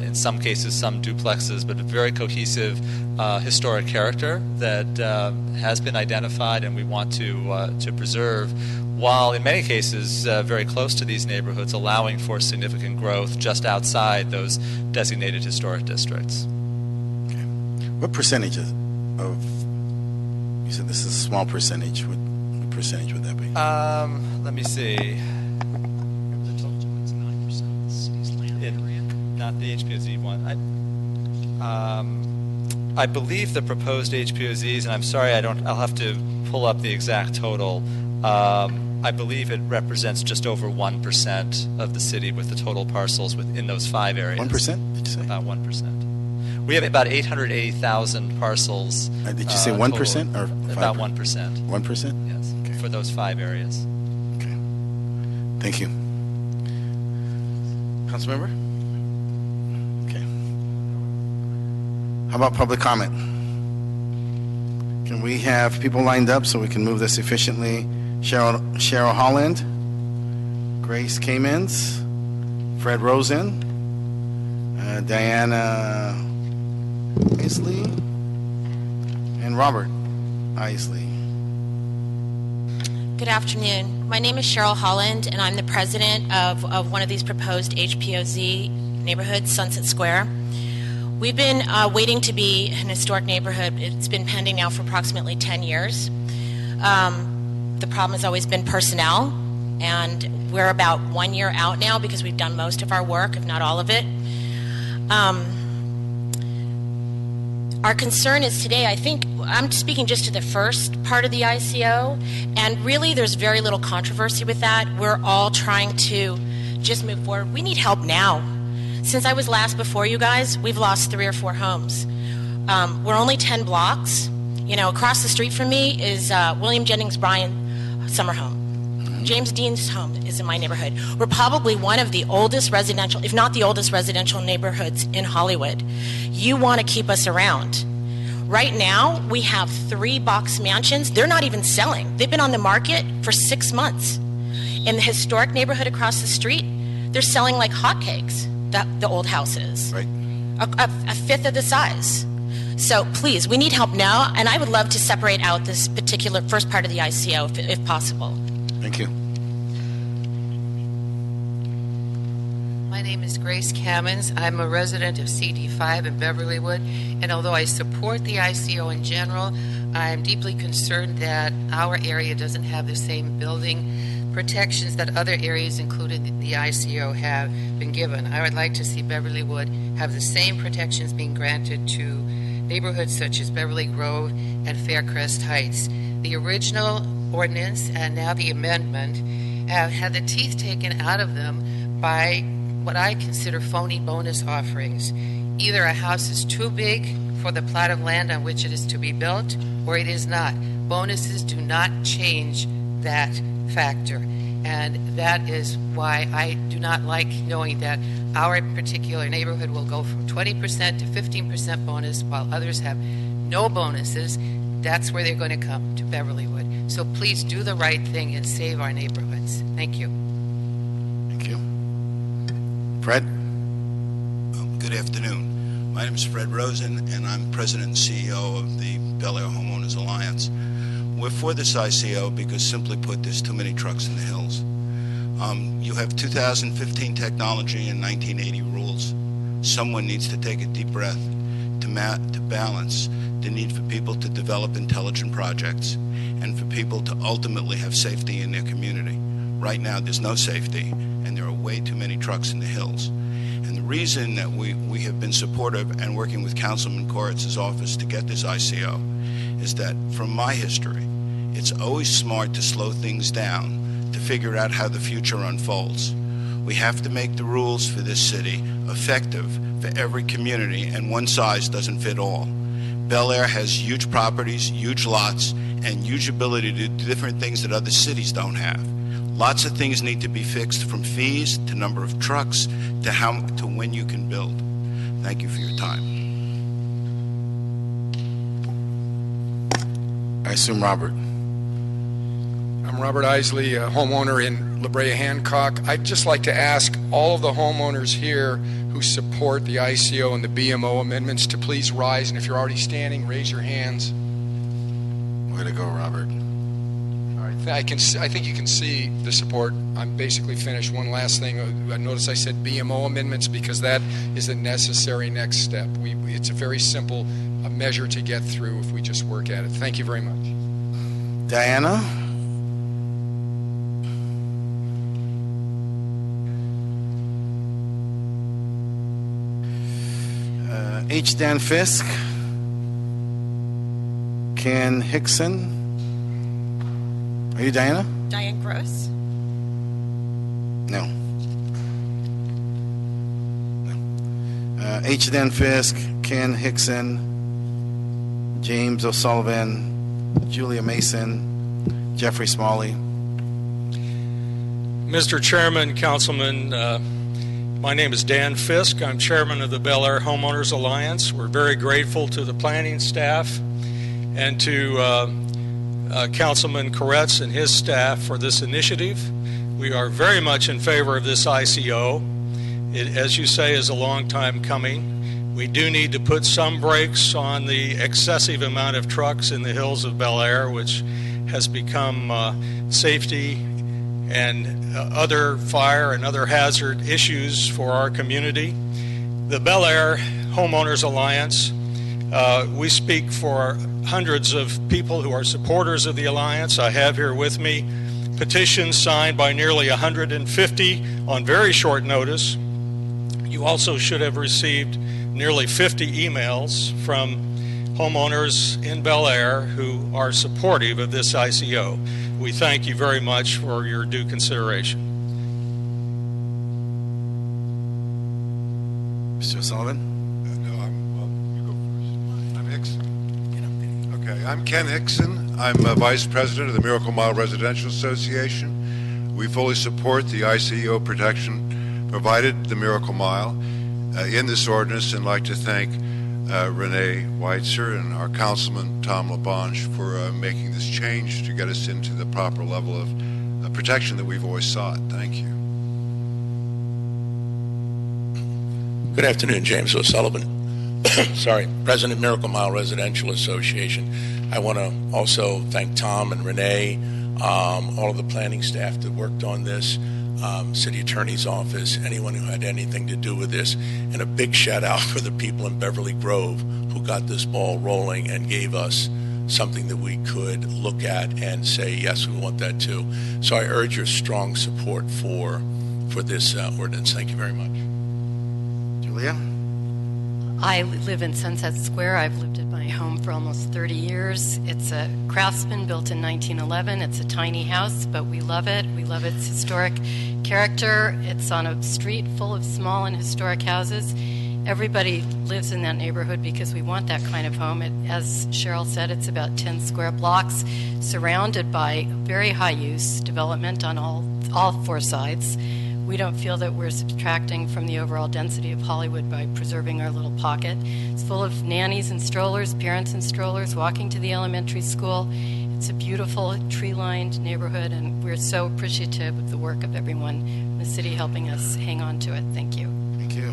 in some cases some duplexes, but a very cohesive historic character that has been identified and we want to preserve, while in many cases very close to these neighborhoods, allowing for significant growth just outside those designated historic districts. Okay. What percentage of, you said this is a small percentage, what percentage would that be? Let me see. Not the HPOZ one. I believe the proposed HPOZs, and I'm sorry, I'll have to pull up the exact total. I believe it represents just over 1% of the city with the total parcels within those 5 areas. 1%? Did you say? About 1%. We have about 880,000 parcels. Did you say 1% or 5%? About 1%. 1%? Yes, okay. For those 5 areas. Okay. Thank you. Councilmember? Okay. How about public comment? Can we have people lined up so we can move this efficiently? Cheryl Holland, Grace Kamens, Fred Rosen, Diana Isley, and Robert Isley. Good afternoon. My name is Cheryl Holland, and I'm the president of one of these proposed HPOZ neighborhoods, Sunset Square. We've been waiting to be an historic neighborhood. It's been pending now for approximately 10 years. The problem has always been personnel, and we're about 1 year out now because we've done most of our work, if not all of it. Our concern is today, I think, I'm speaking just to the first part of the ICO, and really there's very little controversy with that. We're all trying to just move forward. We need help now. Since I was last before you guys, we've lost 3 or 4 homes. We're only 10 blocks. You know, across the street from me is William Jennings Bryan summer home. James Dean's home is in my neighborhood. We're probably one of the oldest residential, if not the oldest residential neighborhoods in Hollywood. You want to keep us around. Right now, we have 3 box mansions. They're not even selling. They've been on the market for 6 months. In the historic neighborhood across the street, they're selling like hotcakes, the old houses. Right. A fifth of the size. So please, we need help now, and I would love to separate out this particular first part of the ICO if possible. Thank you. My name is Grace Cammons. I'm a resident of CD5 in Beverlywood, and although I support the ICO in general, I'm deeply concerned that our area doesn't have the same building protections that other areas, including the ICO, have been given. I would like to see Beverlywood have the same protections being granted to neighborhoods such as Beverly Grove and Faircrest Heights. The original ordinance and now the amendment have had the teeth taken out of them by what I consider phony bonus offerings. Either a house is too big for the plot of land on which it is to be built, or it is not. Bonuses do not change that factor. And that is why I do not like knowing that our particular neighborhood will go from 20% to 15% bonus while others have no bonuses. That's where they're going to come, to Beverlywood. So please do the right thing and save our neighborhoods. Thank you. Thank you. Fred? Good afternoon. My name is Fred Rosen, and I'm President and CEO of the Bel Air Homeowners Alliance. We're for this ICO because, simply put, there's too many trucks in the hills. You have 2015 technology and 1980 rules. Someone needs to take a deep breath to balance the need for people to develop intelligent projects and for people to ultimately have safety in their community. Right now, there's no safety, and there are way too many trucks in the hills. And the reason that we have been supportive and working with Councilman Koritz's office to get this ICO is that, from my history, it's always smart to slow things down to figure out how the future unfolds. We have to make the rules for this city effective for every community, and one size doesn't fit all. Bel Air has huge properties, huge lots, and huge ability to do different things that other cities don't have. Lots of things need to be fixed, from fees to number of trucks to when you can build. Thank you for your time. I assume Robert. I'm Robert Isley, a homeowner in La Brea, Hancock. I'd just like to ask all of the homeowners here who support the ICO and the BMO amendments to please rise, and if you're already standing, raise your hands. Way to go, Robert. All right, I think you can see the support. I'm basically finished. One last thing. Notice I said BMO amendments because that is a necessary next step. It's a very simple measure to get through if we just work at it. Thank you very much. Diana? H. Dan Fisk, Ken Hixson. Are you Diana? Diane Gross. No. H. Dan Fisk, Ken Hixson, James O'Sullivan, Julia Mason, Jeffrey Smalley. Mr. Chairman, Councilman, my name is Dan Fisk. I'm chairman of the Bel Air Homeowners Alliance. We're very grateful to the planning staff and to Councilman Koretz and his staff for this initiative. We are very much in favor of this ICO. It, as you say, is a long time coming. We do need to put some brakes on the excessive amount of trucks in the hills of Bel Air, which has become safety and other fire and other hazard issues for our community. The Bel Air Homeowners Alliance, we speak for hundreds of people who are supporters of the Alliance. I have here with me petitions signed by nearly 150 on very short notice. You also should have received nearly 50 emails from homeowners in Bel Air who are supportive of this ICO. We thank you very much for your due consideration. Mr. Sullivan? No, you go first. I'm Hixson. Okay, I'm Ken Hixson. I'm Vice President of the Miracle Mile Residential Association. We fully support the ICO protection provided the Miracle Mile in this ordinance, and like to thank Renee Weitzer and our Councilman Tom LaBonge for making this change to get us into the proper level of protection that we've always sought. Thank you. Good afternoon, James O'Sullivan. Sorry, President Miracle Mile Residential Association. I want to also thank Tom and Renee, all of the planning staff that worked on this, City Attorney's Office, anyone who had anything to do with this, and a big shout out for the people in Beverly Grove who got this ball rolling and gave us something that we could look at and say, yes, we want that too. So I urge your strong support for this ordinance. Thank you very much. Julia? I live in Sunset Square. I've lived at my home for almost 30 years. It's a Craftsman built in 1911. It's a tiny house, but we love it. We love its historic character. It's on a street full of small and historic houses. Everybody lives in that neighborhood because we want that kind of home. As Cheryl said, it's about 10 square blocks surrounded by very high use development on all four sides. We don't feel that we're subtracting from the overall density of Hollywood by preserving our little pocket. It's full of nannies and strollers, parents and strollers walking to the elementary school. It's a beautiful tree-lined neighborhood, and we're so appreciative of the work of everyone in the city helping us hang on to it. Thank you. Thank you.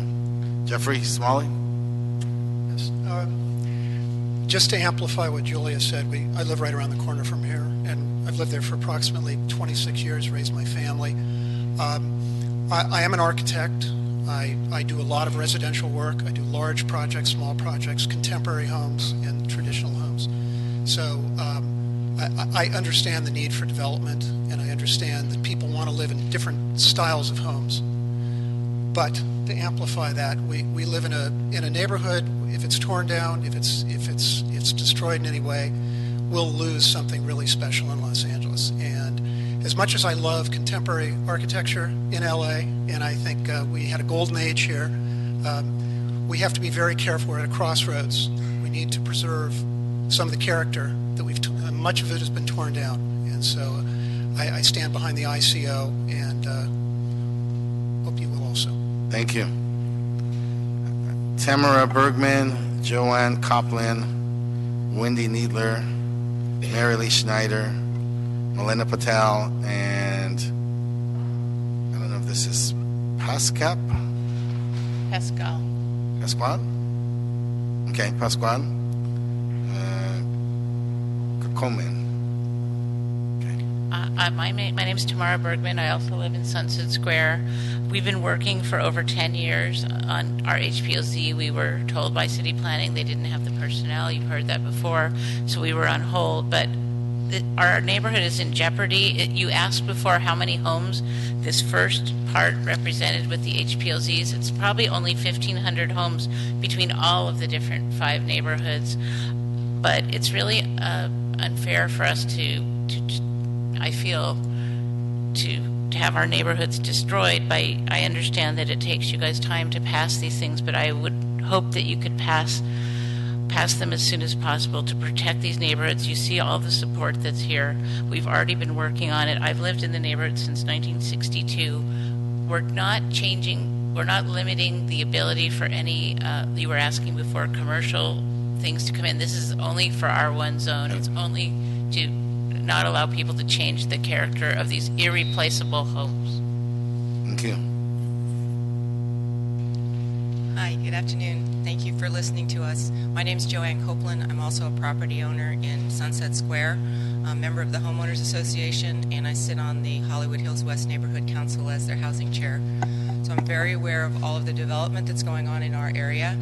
Jeffrey Smalley? Yes. Just to amplify what Julia said, I live right around the corner from here, and I've lived there for approximately 26 years, raised my family. I am an architect. I do a lot of residential work. I do large projects, small projects, contemporary homes, and traditional homes. So I understand the need for development, and I understand that people want to live in different styles of homes. But to amplify that, we live in a neighborhood. If it's torn down, if it's destroyed in any way, we'll lose something really special in Los Angeles. And as much as I love contemporary architecture in LA, and I think we had a golden age here, we have to be very careful. We're at a crossroads. We need to preserve some of the character that much of it has been torn down. And so I stand behind the ICO, and hope you will also. Thank you. Tamara Bergman, Joanne Copeland, Wendy Needler, Marilyn Lee Schneider, Melinda Patel, and I don't know if this is Pascal? Okay, Pascual. Coleman. My name is Tamara Bergman. I also live in Sunset Square. We've been working for over 10 years on our HPOZ. We were told by city planning they didn't have the personnel. You've heard that before, so we were on hold. But our neighborhood is in jeopardy. You asked before how many homes this first part represented with the HPOZs. It's probably only 1,500 homes between all of the different 5 neighborhoods. But it's really unfair for us I feel, to have our neighborhoods destroyed. I understand that it takes you guys time to pass these things, but I would hope that you could pass them as soon as possible to protect these neighborhoods. You see all the support that's here. We've already been working on it. I've lived in the neighborhood since 1962. We're not limiting the ability for any, you were asking before, commercial things to come in. This is only for R1 zone. It's only to not allow people to change the character of these irreplaceable homes. Thank you. Hi, good afternoon. Thank you for listening to us. My name is Joanne Copeland. I'm also a property owner in Sunset Square, a member of the Homeowners Association, and I sit on the Hollywood Hills West Neighborhood Council as their housing chair. So I'm very aware of all of the development that's going on in our area,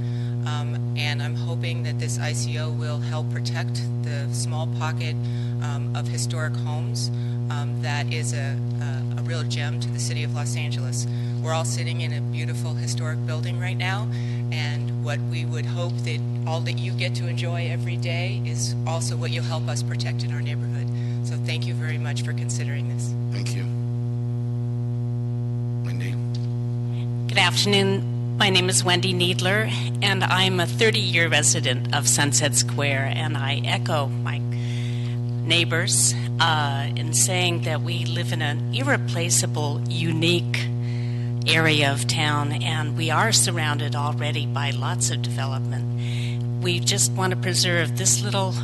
and I'm hoping that this ICO will help protect the small pocket of historic homes that is a real gem to the city of Los Angeles. We're all sitting in a beautiful historic building right now, and what we would hope that all that you get to enjoy every day is also what you'll help us protect in our neighborhood. So thank you very much for considering this. Thank you. Wendy. Good afternoon. My name is Wendy Needler, and I'm a 30-year resident of Sunset Square, and I echo my neighbors in saying that we live in an irreplaceable, unique area of town, and we are surrounded already by lots of development. We just want to preserve this little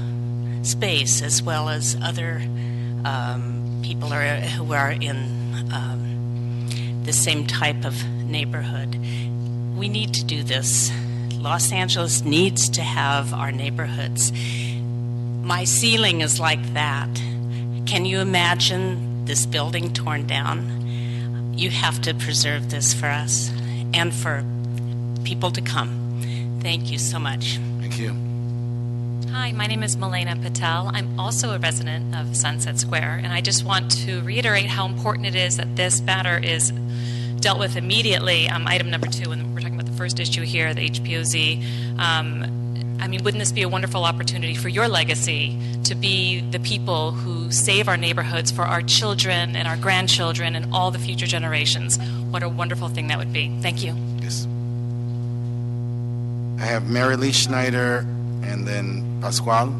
space as well as other people who are in the same type of neighborhood. We need to do this. Los Angeles needs to have our neighborhoods. My ceiling is like that. Can you imagine this building torn down? You have to preserve this for us and for people to come. Thank you so much. Thank you. Hi, my name is Milena Patel. I'm also a resident of Sunset Square, and I just want to reiterate how important it is that this matter is dealt with immediately. Item number 2, and we're talking about the first issue here, the HPOZ. Wouldn't this be a wonderful opportunity for your legacy to be the people who save our neighborhoods for our children and our grandchildren and all the future generations? What a wonderful thing that would be. Thank you. Yes. I have Marilyn Lee Schneider and then Pascual.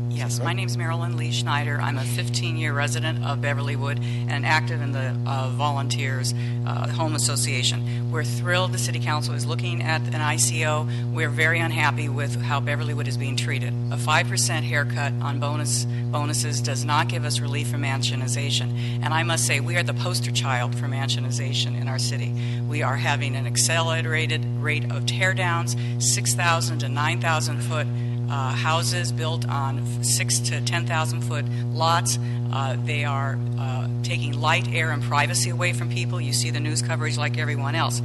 Yes, my name is Marilyn Lee Schneider. I'm a 15-year resident of Beverlywood and active in the Volunteers Home Association. We're thrilled the City Council is looking at an ICO. We're very unhappy with how Beverlywood is being treated. A 5% haircut on bonuses does not give us relief from mansionization. And I must say, we are the poster child for mansionization in our city. We are having an accelerated rate of teardowns, 6,000 to 9,000 foot houses built on 6 to 10,000 foot lots. They are taking light, air, and privacy away from people. You see the news coverage like everyone else.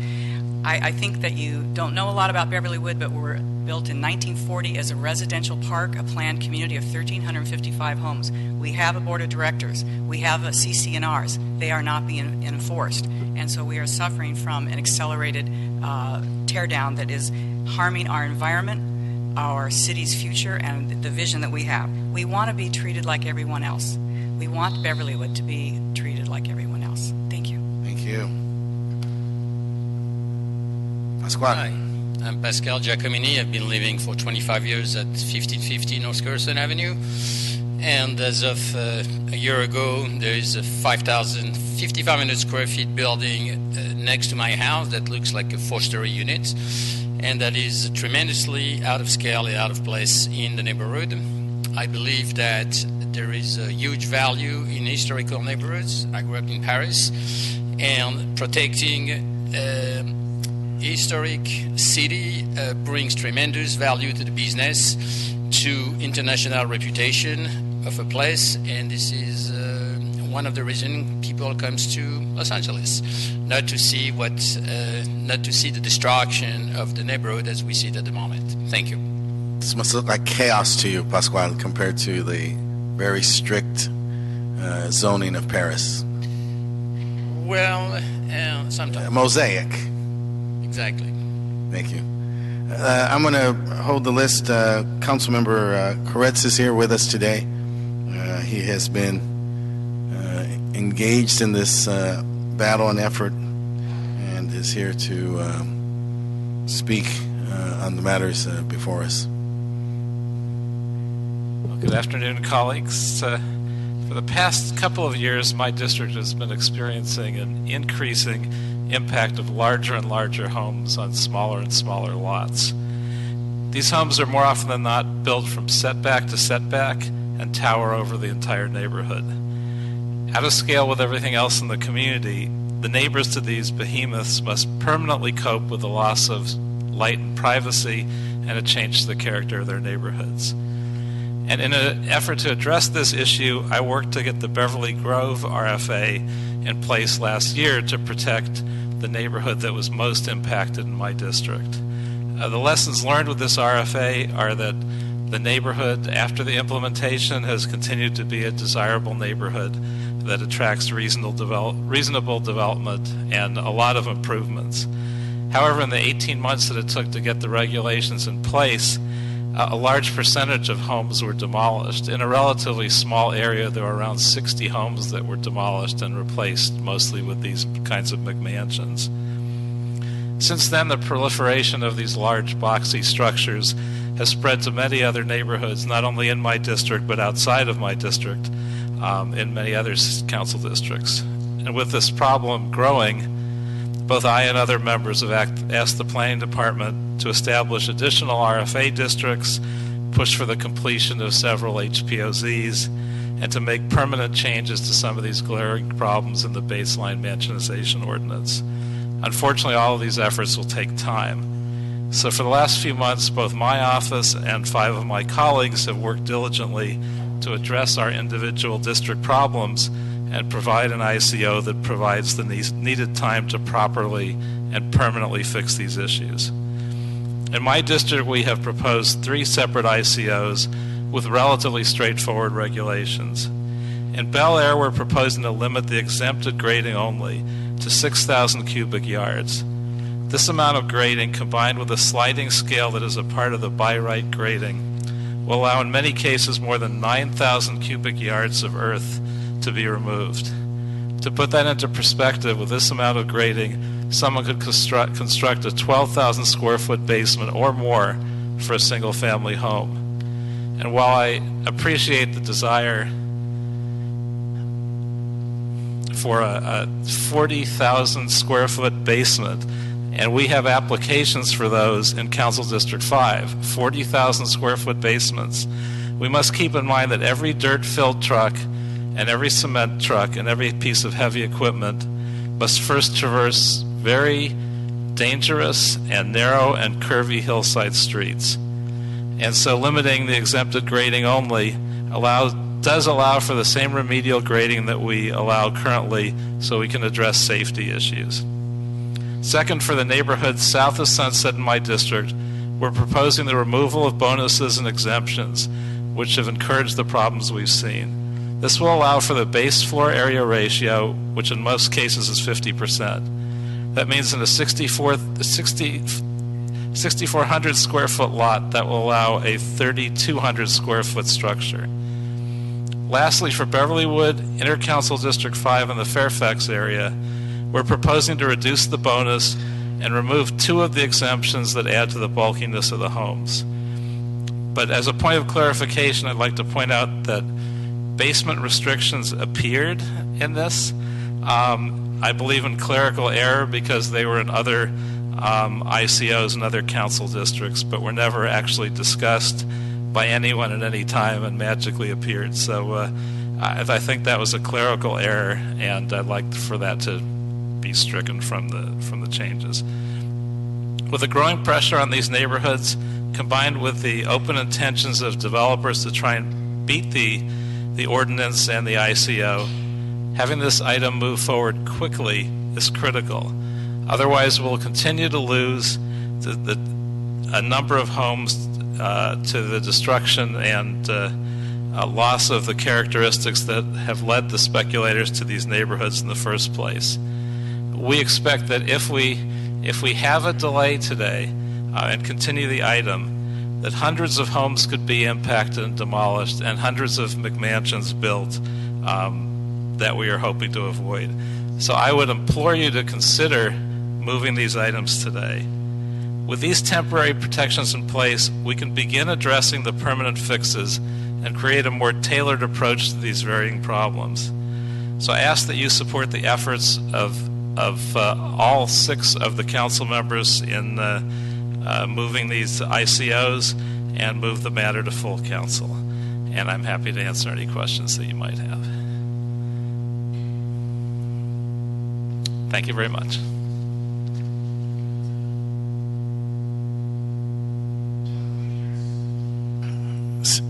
I think that you don't know a lot about Beverlywood, but we're built in 1940 as a residential park, a planned community of 1,355 homes. We have a board of directors. We have a CC&Rs. They are not being enforced. And so we are suffering from an accelerated teardown that is harming our environment, our city's future, and the vision that we have. We want to be treated like everyone else. We want Beverlywood to be treated like everyone else. Thank you. Thank you. Pasquale. Hi, I'm Pascal Giacomini. I've been living for 25 years at 1550 North Carson Avenue. And as of a year ago, there is a 5,500 square feet building next to my house that looks like a 4-story unit. And that is tremendously out of scale and out of place in the neighborhood. I believe that there is a huge value in historical neighborhoods. I grew up in Paris, and protecting historic city brings tremendous value to the business, to international reputation of a place, and this is one of the reasons people comes to Los Angeles, not to see the destruction of the neighborhood as we see it at the moment. Thank you. This must look like chaos to you, Pasquale, compared to the very strict zoning of Paris. Well, sometimes. Mosaic. Exactly. Thank you. I'm going to hold the list. Councilmember Koretz is here with us today. He has been engaged in this battle and effort and is here to speak on the matters before us. Well, good afternoon, colleagues. For the past couple of years, my district has been experiencing an increasing impact of larger and larger homes on smaller and smaller lots. These homes are more often than not built from setback to setback and tower over the entire neighborhood. Out of scale with everything else in the community, the neighbors to these behemoths must permanently cope with the loss of light and privacy and a change to the character of their neighborhoods. And in an effort to address this issue, I worked to get the Beverly Grove Rfa in place last year to protect the neighborhood that was most impacted in my district. The lessons learned with this RFA are that the neighborhood after the implementation has continued to be a desirable neighborhood that attracts reasonable development and a lot of improvements. However, in the 18 months that it took to get the regulations in place, a large percentage of homes were demolished. In a relatively small area, there were around 60 homes that were demolished and replaced, mostly with these kinds of McMansions. Since then, the proliferation of these large boxy structures has spread to many other neighborhoods, not only in my district, but outside of my district, in many other council districts. And with this problem growing, both I and other members have asked the planning department to establish additional RFA districts, push for the completion of several HPOZs, and to make permanent changes to some of these glaring problems in the baseline mansionization ordinance. Unfortunately, all of these efforts will take time. So for the last few months, both my office and 5 of my colleagues have worked diligently to address our individual district problems and provide an ICO that provides the needed time to properly and permanently fix these issues. In my district, we have proposed 3 separate ICOs with relatively straightforward regulations. In Bel Air, we're proposing to limit the exempted grading only to 6,000 cubic yards. This amount of grading, combined with a sliding scale that is a part of the by right grading, will allow in many cases more than 9,000 cubic yards of earth to be removed. To put that into perspective, with this amount of grading, someone could construct a 12,000 square foot basement or more for a single family home. And while I appreciate the desire for a 40,000 square foot basement, and we have applications for those in Council District 5, 40,000 square foot basements, we must keep in mind that every dirt-filled truck and every cement truck and every piece of heavy equipment must first traverse very dangerous and narrow and curvy hillside streets. And so limiting the exempted grading only does allow for the same remedial grading that we allow currently, so we can address safety issues. Second, for the neighborhoods south of Sunset in my district, we're proposing the removal of bonuses and exemptions, which have encouraged the problems we've seen. This will allow for the base floor area ratio, which in most cases is 50%. That means in a 6,400 square foot lot, that will allow a 3,200 square foot structure. Lastly, for Beverlywood, Intercouncil District 5 in the Fairfax area, we're proposing to reduce the bonus and remove 2 of the exemptions that add to the bulkiness of the homes. But as a point of clarification, I'd like to point out that basement restrictions appeared in this. I believe in clerical error because they were in other ICOs and other council districts, but were never actually discussed by anyone at any time and magically appeared. So I think that was a clerical error, and I'd like for that to be stricken from the changes. With the growing pressure on these neighborhoods, combined with the open intentions of developers to try and beat the ordinance and the ICO, having this item move forward quickly is critical. Otherwise, we'll continue to lose a number of homes to the destruction and loss of the characteristics that have led the speculators to these neighborhoods in the first place. We expect that if we have a delay today and continue the item, that hundreds of homes could be impacted and demolished, and hundreds of McMansions built that we are hoping to avoid. So I would implore you to consider moving these items today. With these temporary protections in place, we can begin addressing the permanent fixes and create a more tailored approach to these varying problems. So I ask that you support the efforts of all 6 of the council members in moving these ICOs and move the matter to full council. And I'm happy to answer any questions that you might have. Thank you very much.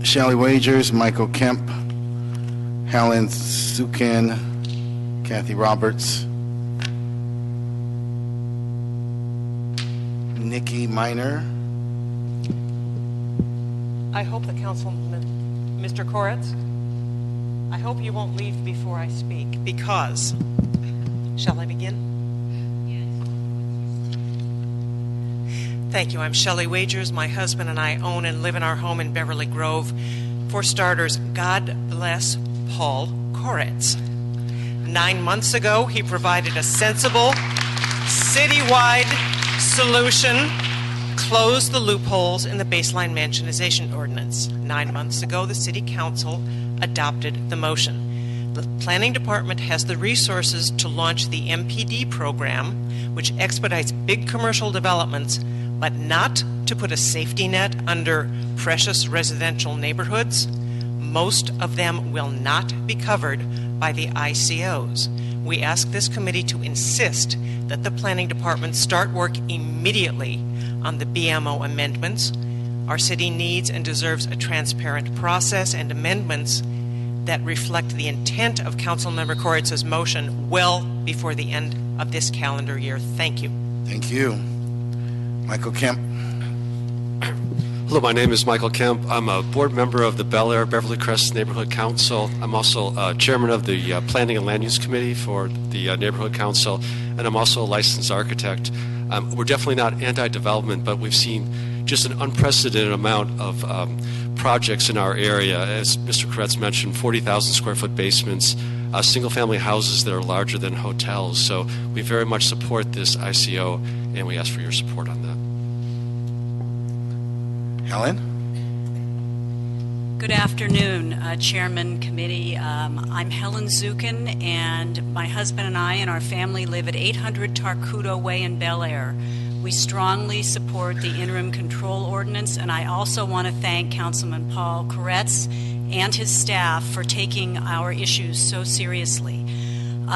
Shelley Wagers, Michael Kemp, Helen Sukin, Kathy Roberts, Nikki Miner. I hope the councilman, Mr. Koretz, I hope you won't leave before I speak, because, shall I begin? Thank you. I'm Shelley Wagers. My husband and I own and live in our home in Beverly Grove. For starters, God bless Paul Koretz. 9 months ago, he provided a sensible, citywide solution, closed the loopholes in the baseline mansionization ordinance. 9 months ago, the City Council adopted the motion. The Planning Department has the resources to launch the MPD program, which expedites big commercial developments, but not to put a safety net under precious residential neighborhoods. Most of them will not be covered by the ICOs. We ask this committee to insist that the Planning Department start work immediately on the BMO amendments. Our city needs and deserves a transparent process and amendments that reflect the intent of Councilmember Koretz's motion well before the end of this calendar year. Thank you. Thank you. Michael Kemp. Hello, my name is Michael Kemp. I'm a board member of the Bel Air Beverly Crest Neighborhood Council. I'm also chairman of the Planning and Land Use Committee for the Neighborhood Council, and I'm also a licensed architect. We're definitely not anti-development, but we've seen just an unprecedented amount of projects in our area. As Mr. Koretz mentioned, 40,000 square foot basements, single-family houses that are larger than hotels. So we very much support this ICO, and we ask for your support on that. Helen? Good afternoon, Chairman Committee. I'm Helen Zukin, and my husband and I and our family live at 800 Tarcudo Way in Bel Air. We strongly support the interim control ordinance, and I also want to thank Councilman Paul Koretz and his staff for taking our issues so seriously.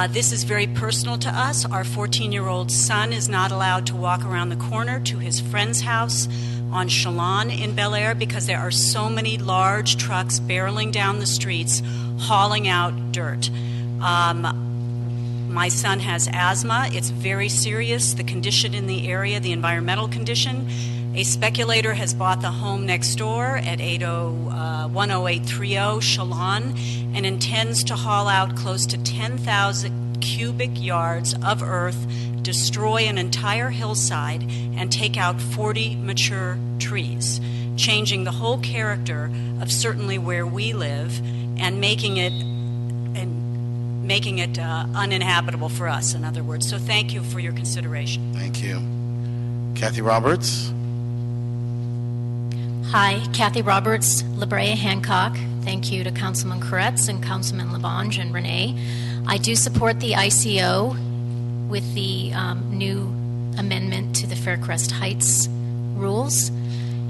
This is very personal to us. Our 14-year-old son is not allowed to walk around the corner to his friend's house on Chelan in Bel Air because there are so many large trucks barreling down the streets hauling out dirt. My son has asthma. It's very serious, the condition in the area, the environmental condition. A speculator has bought the home next door at 10830 Chelan and intends to haul out close to 10,000 cubic yards of earth, destroy an entire hillside, and take out 40 mature trees, changing the whole character of certainly where we live and making it uninhabitable for us, in other words. So thank you for your consideration. Thank you. Kathy Roberts. Hi, Kathy Roberts, Brea, Hancock. Thank you to Councilman Koretz and Councilman Labange and Renee. I do support the ICO with the new amendment to the Faircrest Heights rules,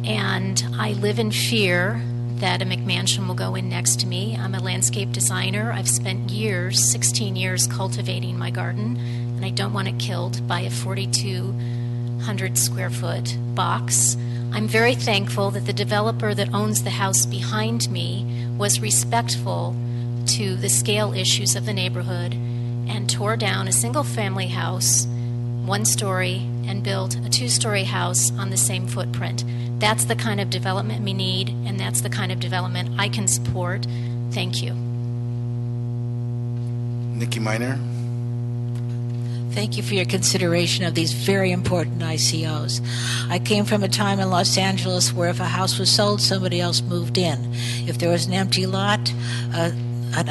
and I live in fear that a McMansion will go in next to me. I'm a landscape designer. I've spent years, 16 years, cultivating my garden, and I don't want it killed by a 4,200 square foot box. I'm very thankful that the developer that owns the house behind me was respectful to the scale issues of the neighborhood and tore down a single-family house, 1 story, and built a 2-story house on the same footprint. That's the kind of development we need, and that's the kind of development I can support. Thank you. Nikki Miner. Thank you for your consideration of these very important ICOs. I came from a time in Los Angeles where if a house was sold, somebody else moved in. If there was an empty lot, a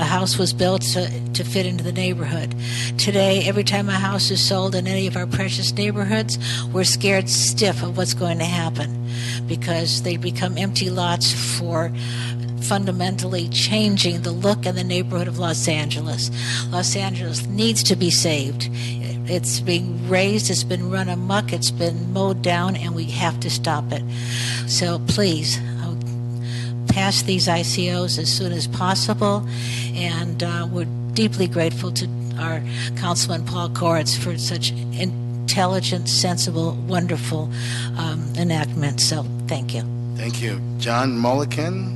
house was built to fit into the neighborhood. Today, every time a house is sold in any of our precious neighborhoods, we're scared stiff of what's going to happen because they become empty lots for fundamentally changing the look and the neighborhood of Los Angeles. Los Angeles needs to be saved. It's being raised, it's been run amok, it's been mowed down, and we have to stop it. So please, pass these ICOs as soon as possible, and we're deeply grateful to our Councilman Paul Koretz for such intelligent, sensible, wonderful enactment. So thank you. Thank you. John Mulliken.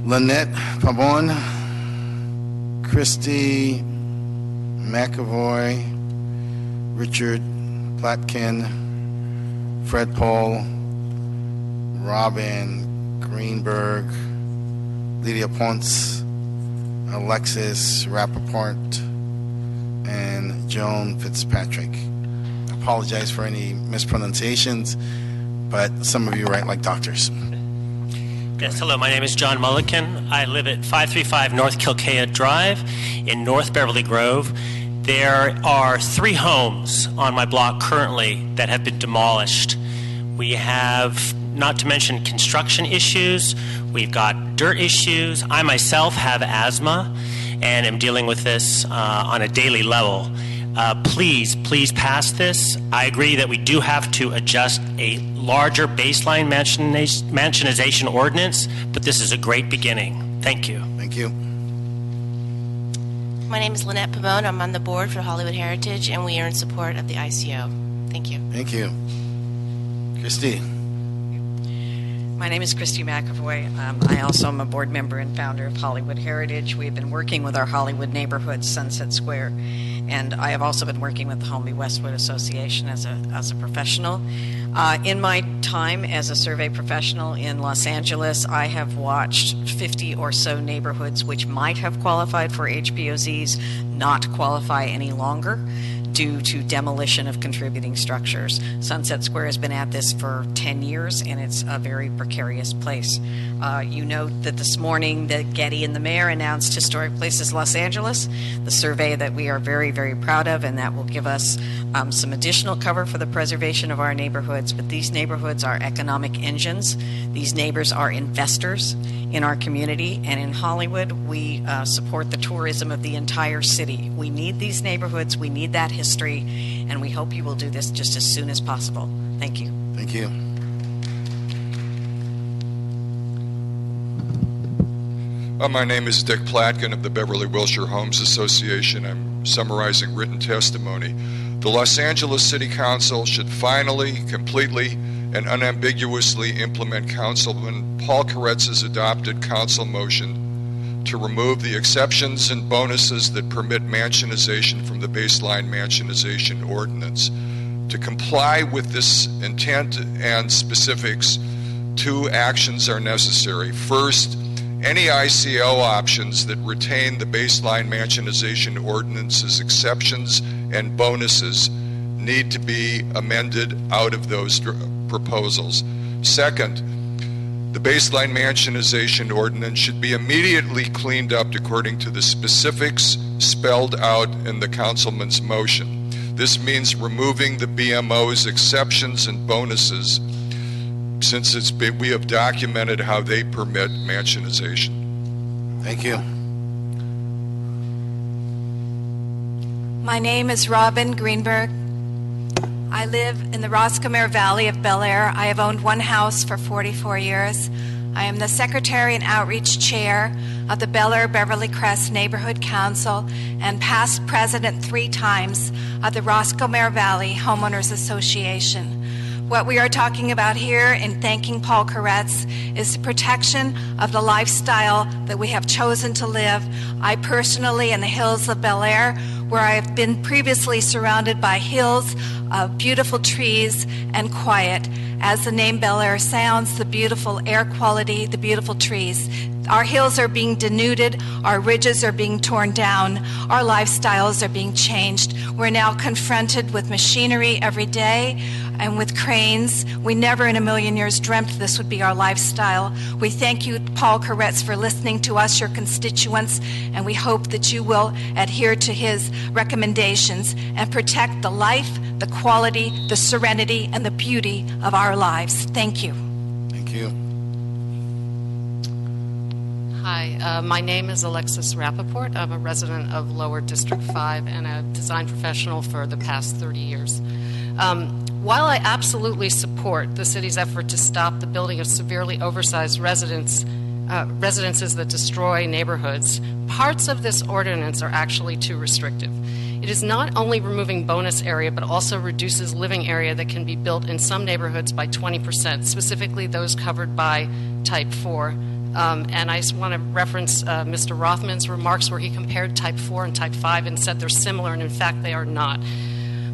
Lynette Pabon. Christy McAvoy. Richard Platkin. Fred Paul. Robin Greenberg, Lydia Ponce, Alexis Rappaport, and Joan Fitzpatrick. apologize for any mispronunciations, but some of you write like doctors. Yes, hello, my name is John Mulliken. I live at 535 North Kilkea Drive in North Beverly Grove. There are 3 homes on my block currently that have been demolished. We have, not to mention construction issues, we've got dirt issues. I myself have asthma and am dealing with this on a daily level. Please pass this. I agree that we do have to adjust a larger baseline mansionization ordinance, but this is a great beginning. Thank you. Thank you. My name is Lynette Pamone. I'm on the board for Hollywood Heritage, and we are in support of the ICO. Thank you. Thank you. Christy. My name is Christy McAvoy. I also am a board member and founder of Hollywood Heritage. We've been working with our Hollywood neighborhood, Sunset Square, and I have also been working with the Homeby Westwood Association as a professional. In my time as a survey professional in Los Angeles, I have watched 50 or so neighborhoods which might have qualified for HPOZs not qualify any longer due to demolition of contributing structures. Sunset Square has been at this for 10 years, and it's a very precarious place. You know that this morning that Getty and the mayor announced Historic Places Los Angeles, the survey that we are very, very proud of, and that will give us some additional cover for the preservation of our neighborhoods. But these neighborhoods are economic engines. These neighbors are investors in our community, and in Hollywood, we support the tourism of the entire city. We need these neighborhoods, we need that history, and we hope you will do this just as soon as possible. Thank you. Thank you. My name is Dick Platkin of the Beverly Wilshire Homes Association. I'm summarizing written testimony. The Los Angeles City Council should finally, completely, and unambiguously implement Councilman Paul Koretz's adopted council motion to remove the exceptions and bonuses that permit mansionization from the baseline mansionization ordinance. To comply with this intent and specifics, 2 actions are necessary. First, any ICO options that retain the baseline mansionization ordinance's exceptions and bonuses need to be amended out of those proposals. Second, the baseline mansionization ordinance should be immediately cleaned up according to the specifics spelled out in the councilman's motion. This means removing the BMO's exceptions and bonuses, since we have documented how they permit mansionization. Thank you. My name is Robin Greenberg. I live in the Roscommare Valley of Bel Air. I have owned one house for 44 years. I am the Secretary and Outreach Chair of the Bel Air Beverly Crest Neighborhood Council and past president 3 times of the Roscommare Valley Homeowners Association. What we are talking about here in thanking Paul Koretz is the protection of the lifestyle that we have chosen to live. I personally, in the hills of Bel Air, where I have been previously surrounded by hills of beautiful trees and quiet. As the name Bel Air sounds, the beautiful air quality, the beautiful trees. Our hills are being denuded, our ridges are being torn down, our lifestyles are being changed. We're now confronted with machinery every day and with cranes. We never in a million years dreamt this would be our lifestyle. We thank you, Paul Koretz, for listening to us, your constituents, and we hope that you will adhere to his recommendations and protect the life, the quality, the serenity, and the beauty of our lives. Thank you. Thank you. Hi, my name is Alexis Rappaport. I'm a resident of Lower District 5 and a design professional for the past 30 years. While I absolutely support the city's effort to stop the building of severely oversized residences that destroy neighborhoods, parts of this ordinance are actually too restrictive. It is not only removing bonus area, but also reduces living area that can be built in some neighborhoods by 20%, specifically those covered by Type 4. And I just want to reference Mr. Rothman's remarks where he compared Type 4 and Type 5 and said they're similar, and in fact they are not.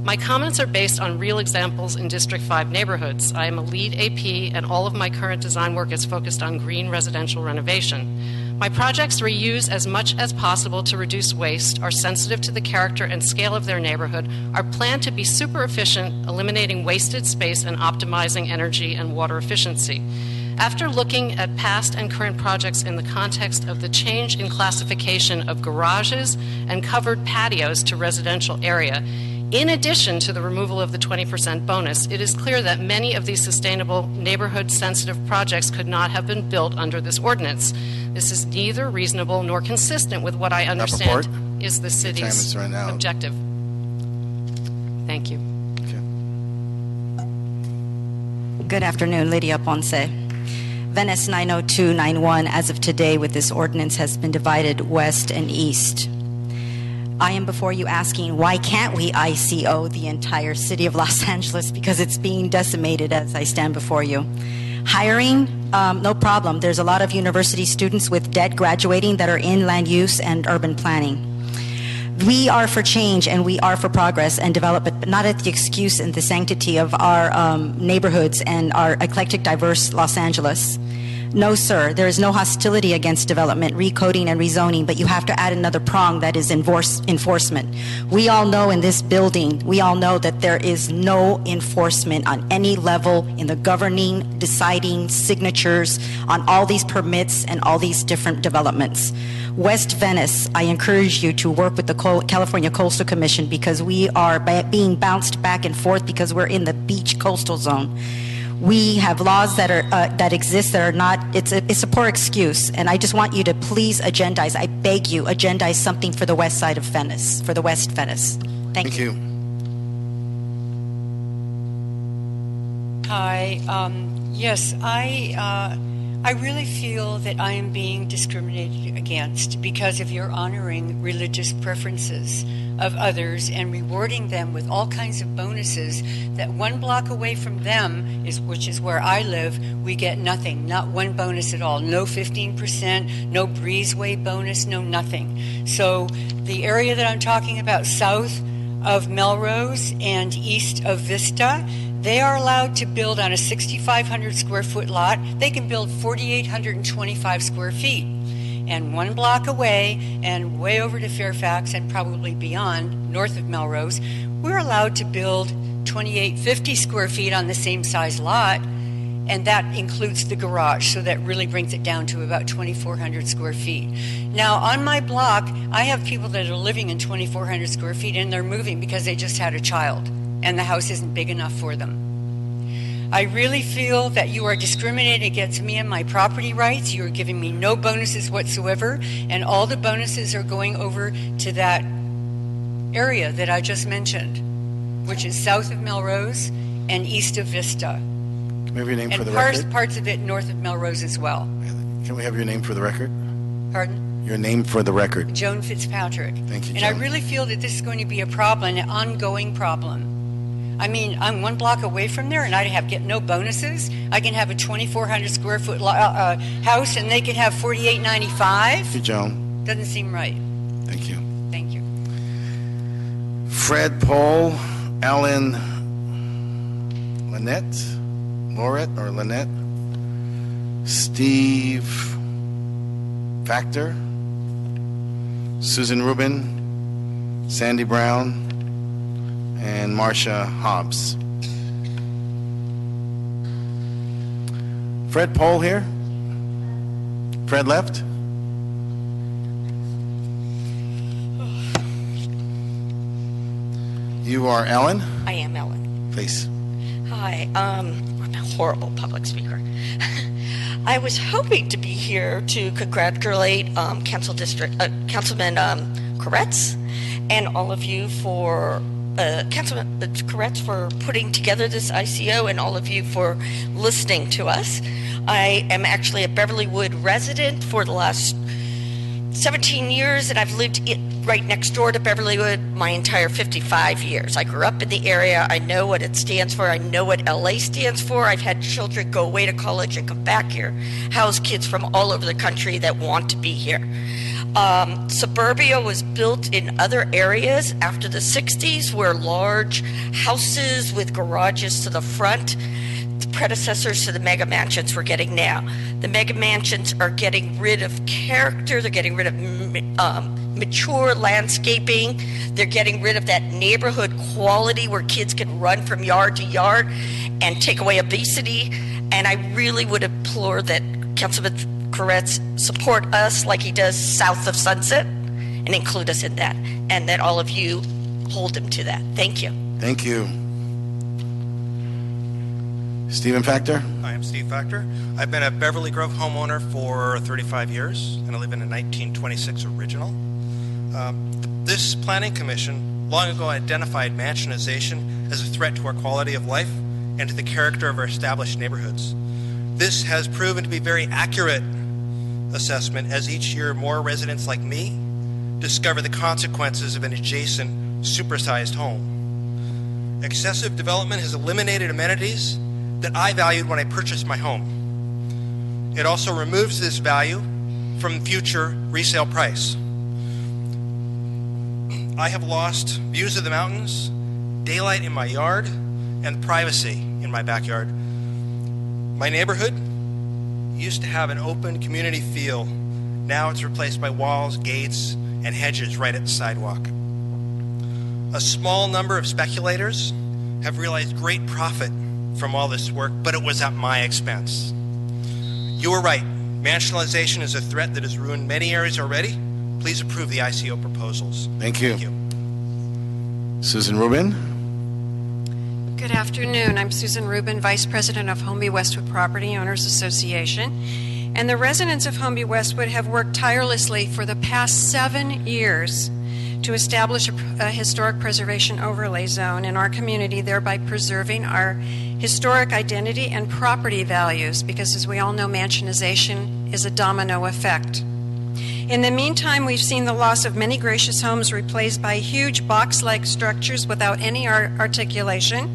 My comments are based on real examples in District 5 neighborhoods. I am a lead AP, and all of my current design work is focused on green residential renovation. My projects reuse as much as possible to reduce waste, are sensitive to the character and scale of their neighborhood, are planned to be super efficient, eliminating wasted space and optimizing energy and water efficiency. After looking at past and current projects in the context of the change in classification of garages and covered patios to residential area, in addition to the removal of the 20% bonus, it is clear that many of these sustainable neighborhood-sensitive projects could not have been built under this ordinance. This is neither reasonable nor consistent with what I understand is the city's objective. Thank you. Good afternoon, Lydia Ponce. Venice 90291, as of today with this ordinance, has been divided west and east. I am before you asking, why can't we ICO the entire city of Los Angeles? Because it's being decimated as I stand before you. Hiring, no problem. There's a lot of university students with debt graduating that are in land use and urban planning. We are for change and we are for progress and development, but not at the excuse and the sanctity of our neighborhoods and our eclectic, diverse Los Angeles. No, sir, there is no hostility against development, recoding, and rezoning, but you have to add another prong that is enforcement. We all know in this building, we all know that there is no enforcement on any level in the governing, deciding, signatures on all these permits and all these different developments. West Venice, I encourage you to work with the California Coastal Commission because we are being bounced back and forth because we're in the beach coastal zone. We have laws that are that exist that are not. It's a poor excuse, and I just want you to please agendize. I beg you, agendize something for the west side of Venice, for the West Venice. Thank you. Hi. Yes, I really feel that I am being discriminated against because of your honoring religious preferences of others and rewarding them with all kinds of bonuses that 1 block away from them, which is where I live, we get nothing, not one bonus at all, no 15%, no breezeway bonus, no nothing. So the area that I'm talking about south of Melrose and east of Vista, they are allowed to build on a 6,500 square foot lot. They can build 4,825 square feet. And 1 block away and way over to Fairfax and probably beyond, north of Melrose, we're allowed to build 2,850 square feet on the same size lot. And that includes the garage, so that really brings it down to about 2,400 square feet. Now, on my block, I have people that are living in 2,400 square feet and they're moving because they just had a child and the house isn't big enough for them. I really feel that you are discriminating against me and my property rights. You are giving me no bonuses whatsoever, and all the bonuses are going over to that area that I just mentioned, which is south of Melrose and east of Vista. Can we have your name for the record? And parts of it north of Melrose as well. Can we have your name for the record? Pardon? Your name for the record. Joan Fitzpatrick. Thank you, And Joan. I really feel that this is going to be a problem, an ongoing problem. I mean, I'm 1 block away from there, and I get no bonuses. I can have a 2,400 square foot house, and they can have 4,895. Thank you, Joan. Doesn't seem right. Thank you. Thank you. Fred Pohl, Ellen Lynette, Steve Factor, Susan Rubin, Sandy Brown, and Marcia Hobbs. Fred Pohl here? Fred left? You are Ellen? I am Ellen. Please. Hi, I'm a horrible public speaker. I was hoping to be here to congratulate Councilman Koretz and all of you for Councilman Koretz for putting together this ICO and all of you for listening to us. I am actually a Beverlywood resident for the last 17 years, and I've lived right next door to Beverlywood my entire 55 years. I grew up in the area. I know what it stands for. I know what LA stands for. I've had children go away to college and come back here, house kids from all over the country that want to be here. Suburbia was built in other areas after the 60s where large houses with garages to the front. The predecessors to the mega mansions we're getting now. The mega mansions are getting rid of character, they're getting rid of mature landscaping, they're getting rid of that neighborhood quality where kids can run from yard to yard and take away obesity. And I really would implore that Councilman Koretz support us like he does south of Sunset and include us in that, and that all of you hold him to that. Thank you. Thank you. Stephen Factor? Hi, I'm Steve Factor. I've been a Beverly Grove homeowner for 35 years, and I live in a 1926 original. This planning commission long ago identified mansionization as a threat to our quality of life and to the character of our established neighborhoods. This has proven to be very accurate assessment, as each year more residents like me discover the consequences of an adjacent supersized home. Excessive development has eliminated amenities that I valued when I purchased my home. It also removes this value from future resale price. I have lost views of the mountains, daylight in my yard, and privacy in my backyard. My neighborhood used to have an open community feel. Now it's replaced by walls, gates, and hedges right at the sidewalk. A small number of speculators have realized great profit from all this work, but it was at my expense. You were right. Mansionalization is a threat that has ruined many areas already. Please approve the ICO proposals. Thank you. Susan Rubin? Good afternoon. I'm Susan Rubin, Vice President of Homeby Westwood Property Owners Association. And the residents of Homeby Westwood have worked tirelessly for the past 7 years to establish a historic preservation overlay zone in our community, thereby preserving our historic identity and property values, because as we all know, mansionization is a domino effect. In the meantime, we've seen the loss of many gracious homes replaced by huge box-like structures without any articulation,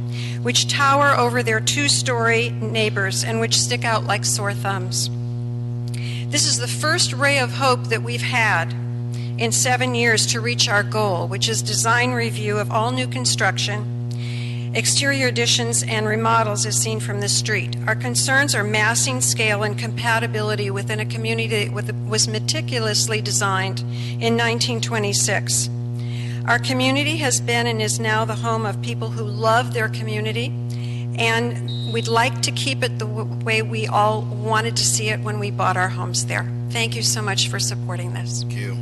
which tower over their two-story neighbors and which stick out like sore thumbs. This is the first ray of hope that we've had in 7 years to reach our goal, which is design review of all new construction, exterior additions, and remodels as seen from the street. Our concerns are massing, scale, and compatibility within a community that was meticulously designed in 1926. Our community has been and is now the home of people who love their community, and we'd like to keep it the way we all wanted to see it when we bought our homes there. Thank you so much for supporting this. Thank you.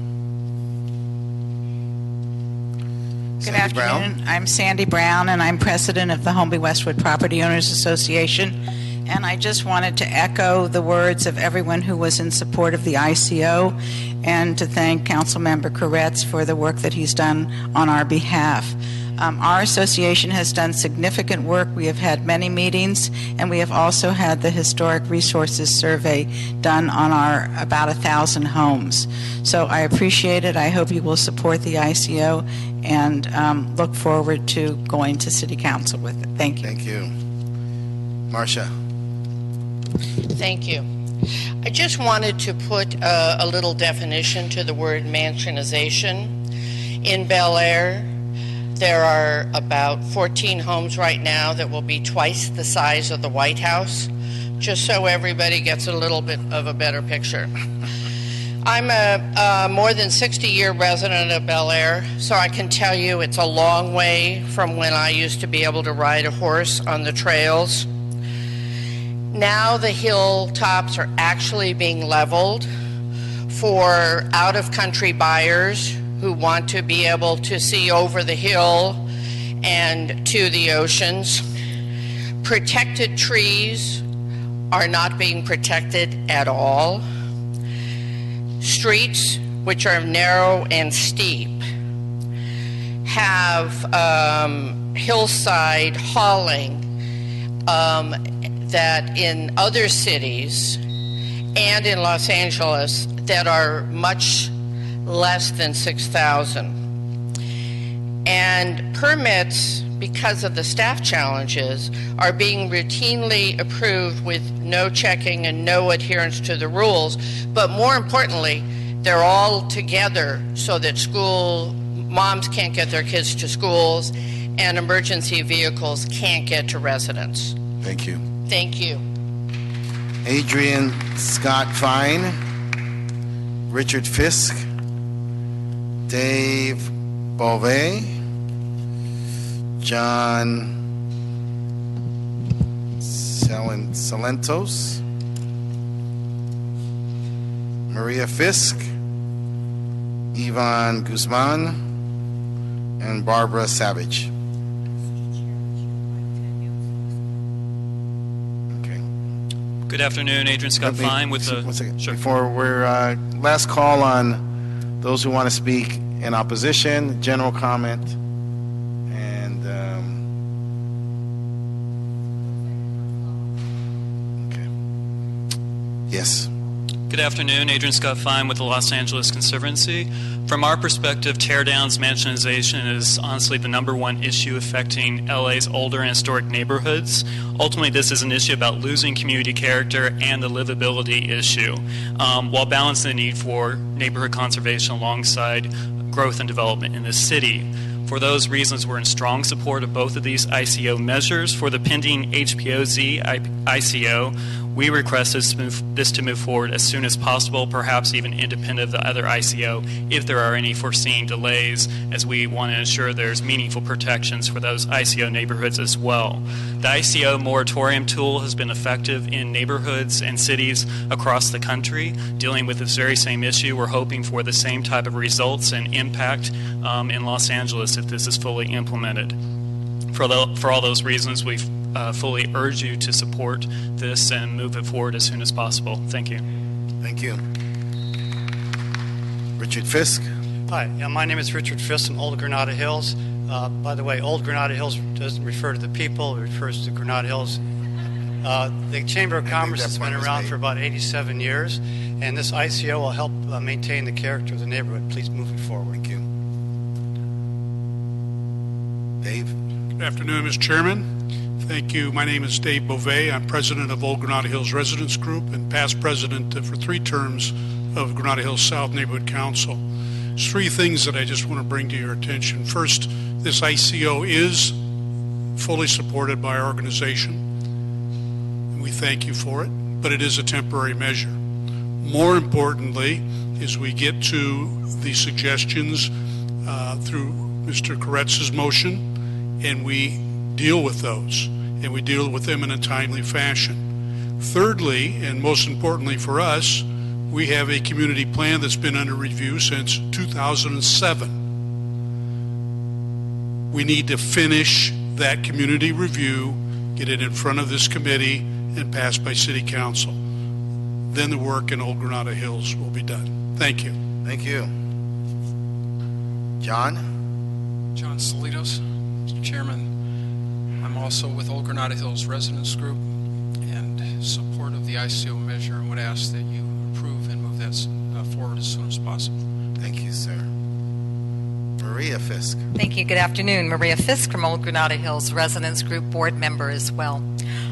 Good afternoon. I'm Sandy Brown, and I'm president of the Homeby Westwood Property Owners Association. And I just wanted to echo the words of everyone who was in support of the ICO, and to thank Councilmember Koretz for the work that he's done on our behalf. Our association has done significant work. We have had many meetings, and we have also had the Historic Resources Survey done on our about 1,000 homes. So I appreciate it. I hope you will support the ICO, and look forward to going to City Council with it. Thank you. Thank you. Marcia. Thank you. I just wanted to put a little definition to the word mansionization. In Bel Air, there are about 14 homes right now that will be twice the size of the White House, just so everybody gets a little bit of a better picture. I'm a more than 60-year resident of Bel Air, so I can tell you it's a long way from when I used to be able to ride a horse on the trails. Now the hilltops are actually being leveled for out-of-country buyers who want to be able to see over the hill and to the oceans. Protected trees are not being protected at all. Streets, which are narrow and steep, have hillside hauling that in other cities and in Los Angeles that are much less than 6,000. And permits, because of the staff challenges, are being routinely approved with no checking and no adherence to the rules. But more importantly, they're all together so that moms can't get their kids to schools and emergency vehicles can't get to residents. Thank you. Thank you. Adrian Scott Fine, Richard Fisk, Dave Beauvais, John Salentos, Maria Fisk, Yvonne Guzman, and Barbara Savage. Good afternoon, Adrian Scott Fine with the... One second. Sure. Before we're last call on those who want to speak in opposition, general comment, and okay. Yes. Good afternoon, Adrian Scott Fine with the Los Angeles Conservancy. From our perspective, teardowns, mansionization is honestly the number one issue affecting LA's older and historic neighborhoods. Ultimately, this is an issue about losing community character and the livability issue, while balancing the need for neighborhood conservation alongside growth and development in the city. For those reasons, we're in strong support of both of these ICO measures. For the pending HPOZ ICO, we request this to move forward as soon as possible, perhaps even independent of the other ICO, if there are any foreseen delays, as we want to ensure there's meaningful protections for those ICO neighborhoods as well. The ICO moratorium tool has been effective in neighborhoods and cities across the country, dealing with this very same issue. We're hoping for the same type of results and impact in Los Angeles if this is fully implemented. For all those reasons, we fully urge you to support this and move it forward as soon as possible. Thank you. Thank you. Richard Fisk. Hi, my name is Richard Fisk from Old Granada Hills. By the way, Old Granada Hills doesn't refer to the people, it refers to Granada Hills. The Chamber of Commerce has been around for about 87 years, and this ICO will help maintain the character of the neighborhood. Please move it forward. Thank you. Dave. Good afternoon, Mr. Chairman. Thank you. My name is Dave Beauvais. I'm president of Old Granada Hills Residents Group and past president for 3 terms of Granada Hills South Neighborhood Council. There's 3 things that I just want to bring to your attention. First, this ICO is fully supported by our organization, and we thank you for it, but it is a temporary measure. More importantly, as we get to the suggestions through Mr. Koretz's motion, and we deal with those, and we deal with them in a timely fashion. Thirdly, and most importantly for us, we have a community plan that's been under review since 2007. We need to finish that community review, get it in front of this committee, and passed by City Council. Then the work in Old Granada Hills will be done. Thank you. Thank you. John Salitos, Mr. Chairman. I'm also with Old Granada Hills Residents Group and support of the ICO measure, and would ask that you approve and move that forward as soon as possible. Thank you, sir. Maria Fisk. Thank you. Good afternoon. Maria Fisk from Old Granada Hills Residents Group, board member as well.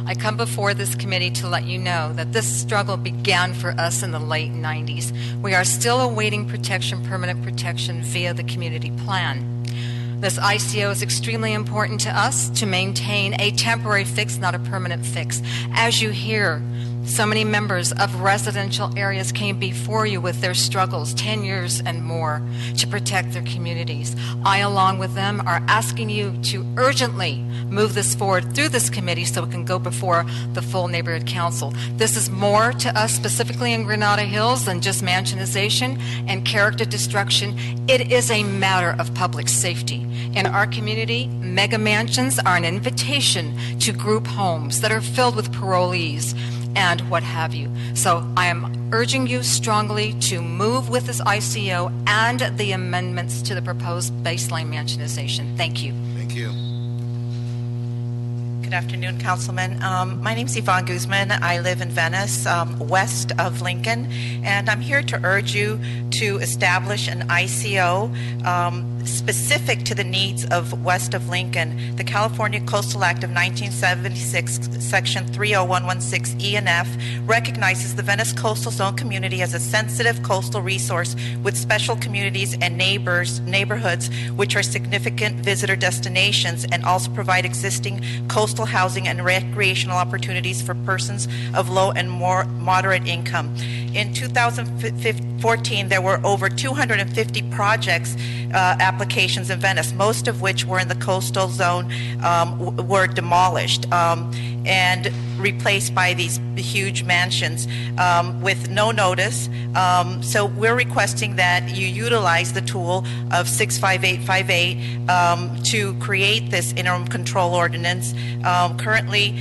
I come before this committee to let you know that this struggle began for us in the late 90s. We are still awaiting protection, permanent protection via the community plan. This ICO is extremely important to us to maintain a temporary fix, not a permanent fix. As you hear, so many members of residential areas came before you with their struggles, 10 years and more, to protect their communities. I, along with them, are asking you to urgently move this forward through this committee so it can go before the full neighborhood council. This is more to us specifically in Granada Hills than just mansionization and character destruction. It is a matter of public safety. In our community, mega mansions are an invitation to group homes that are filled with parolees and what have you. So I am urging you strongly to move with this ICO and the amendments to the proposed baseline mansionization. Thank you. Thank you. Good afternoon, Councilman. My name's Yvonne Guzman. I live in Venice, west of Lincoln, and I'm here to urge you to establish an ICO specific to the needs of west of Lincoln. The California Coastal Act of 1976, Section 30116 E and F, recognizes the Venice Coastal Zone community as a sensitive coastal resource with special communities and neighborhoods which are significant visitor destinations, and also provide existing coastal housing and recreational opportunities for persons of low and more moderate income. In 2014, there were over 250 projects, applications in Venice, most of which were in the coastal zone, were demolished and replaced by these huge mansions with no notice. So we're requesting that you utilize the tool of 65858 to create this interim control ordinance. Currently,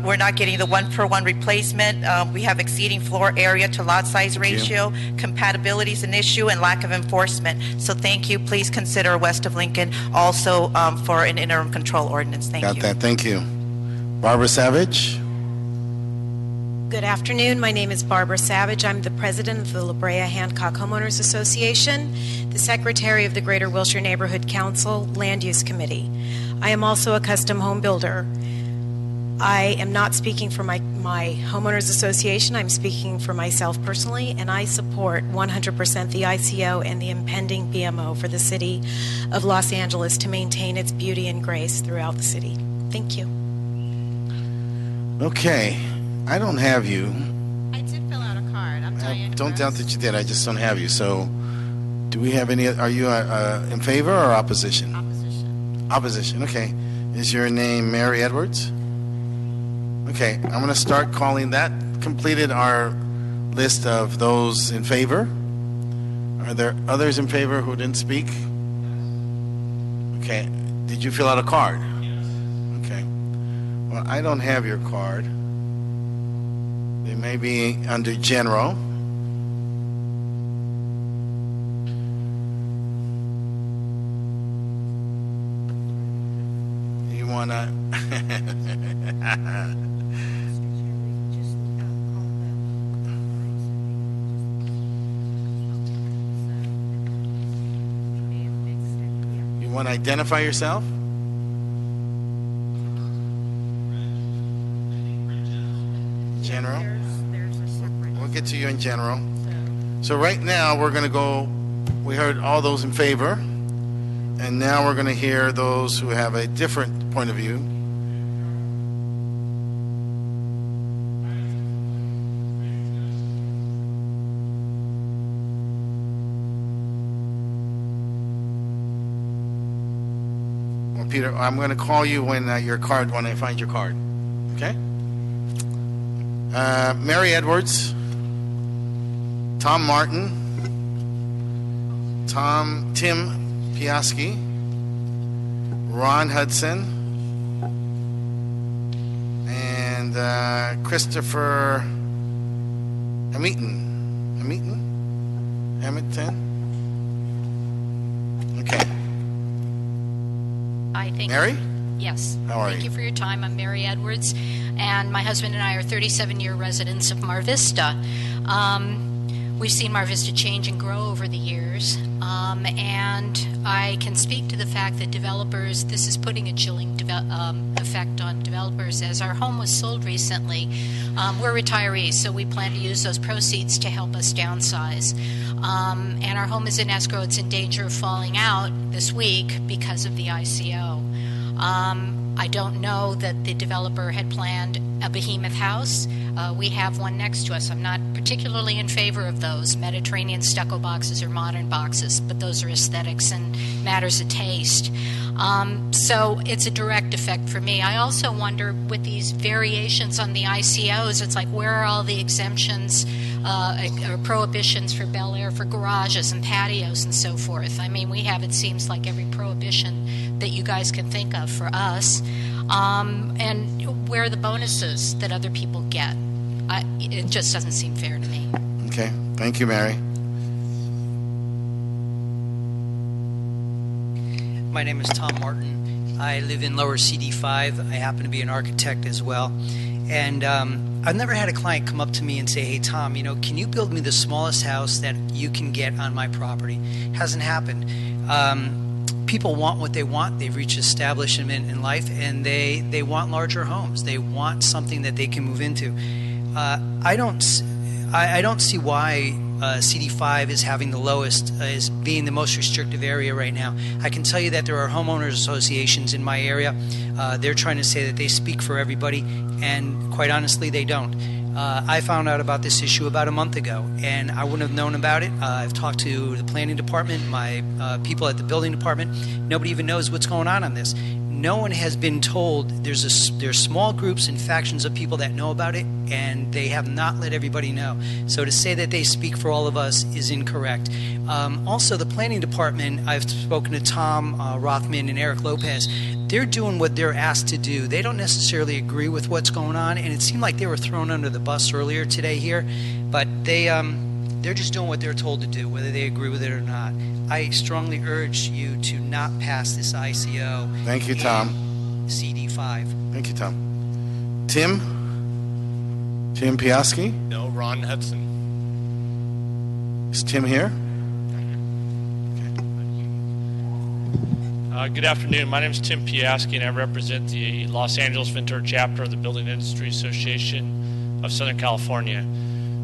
we're not getting the one-for-one replacement. We have exceeding floor area to lot size ratio. Compatibility is an issue, and lack of enforcement. So thank you. Please consider west of Lincoln also for an interim control ordinance. Thank you. Got that. Thank you. Barbara Savage. Good afternoon. My name is Barbara Savage. I'm the president of the La Brea Hancock Homeowners Association, the secretary of the Greater Wilshire Neighborhood Council Land Use Committee. I am also a custom home builder. I am not speaking for my homeowners association. I'm speaking for myself personally, and I support 100% the ICO and the impending BMO for the city of Los Angeles to maintain its beauty and grace throughout the city. Thank you. Okay. I don't have you. I did fill out a card. I'm Diane. Don't doubt that you did. I just don't have you. So, do we have any? Are you in favor or opposition? Opposition. Opposition. Okay. Is your name Mary Edwards? Okay. I'm going to start calling that. Completed our list of those in favor. Are there others in favor who didn't speak? Okay. Did you fill out a card? Yes. Okay. Well, I don't have your card. They may be under general. You want to... You want to identify yourself? General? We'll get to you in general. So right now we're going to go, we heard all those in favor, and now we're going to hear those who have a different point of view. Well, Peter, I'm going to call you when your card, when I find your card. Okay? Mary Edwards, Tom Martin, Tim Piaski, Ron Hudson, and Christopher Hamilton. Okay. Hi, thank Mary? you. Yes. How are Thank you? you for your time. I'm Mary Edwards, and my husband and I are 37-year residents of Mar Vista. We've seen Mar Vista change and grow over the years, and I can speak to the fact that developers, this is putting a chilling effect on developers. As our home was sold recently, we're retirees, so we plan to use those proceeds to help us downsize. And our home is in escrow. It's in danger of falling out this week because of the ICO. I don't know that the developer had planned a behemoth house. We have one next to us. I'm not particularly in favor of those Mediterranean stucco boxes or modern boxes, but those are aesthetics and matters of taste. So it's a direct effect for me. I also wonder, with these variations on the ICOs, it's like, where are all the exemptions or prohibitions for Bel Air for garages and patios and so forth? I mean, we have, it seems like, every prohibition that you guys can think of for us. And where are the bonuses that other people get? It just doesn't seem fair to me. Okay. Thank you, Mary. My name is Tom Martin. I live in Lower CD5. I happen to be an architect as well. And I've never had a client come up to me and say, hey, Tom, can you build me the smallest house that you can get on my property? Hasn't happened. People want what they want. They've reached establishment in life, and they want larger homes. They want something that they can move into. I don't see why CD5 is having the lowest, is being the most restrictive area right now. I can tell you that there are homeowners associations in my area. They're trying to say that they speak for everybody, and quite honestly, they don't. I found out about this issue about a month ago, and I wouldn't have known about it. I've talked to the planning department, my people at the building department. Nobody even knows what's going on this. No one has been told. There's small groups and factions of people that know about it, and they have not let everybody know. So to say that they speak for all of us is incorrect. Also, the planning department, I've spoken to Tom Rothman and Eric Lopez. They're doing what they're asked to do. They don't necessarily agree with what's going on, and it seemed like they were thrown under the bus earlier today here, but they're just doing what they're told to do, whether they agree with it or not. I strongly urge you to not pass this ICO. Thank you, Tom. CD5. Thank you, Tom. Tim Piaski? No, Ron Hudson. Is Tim here? Good afternoon. My name is Tim Piaski, and I represent the Los Angeles Ventura chapter of the Building Industry Association of Southern California.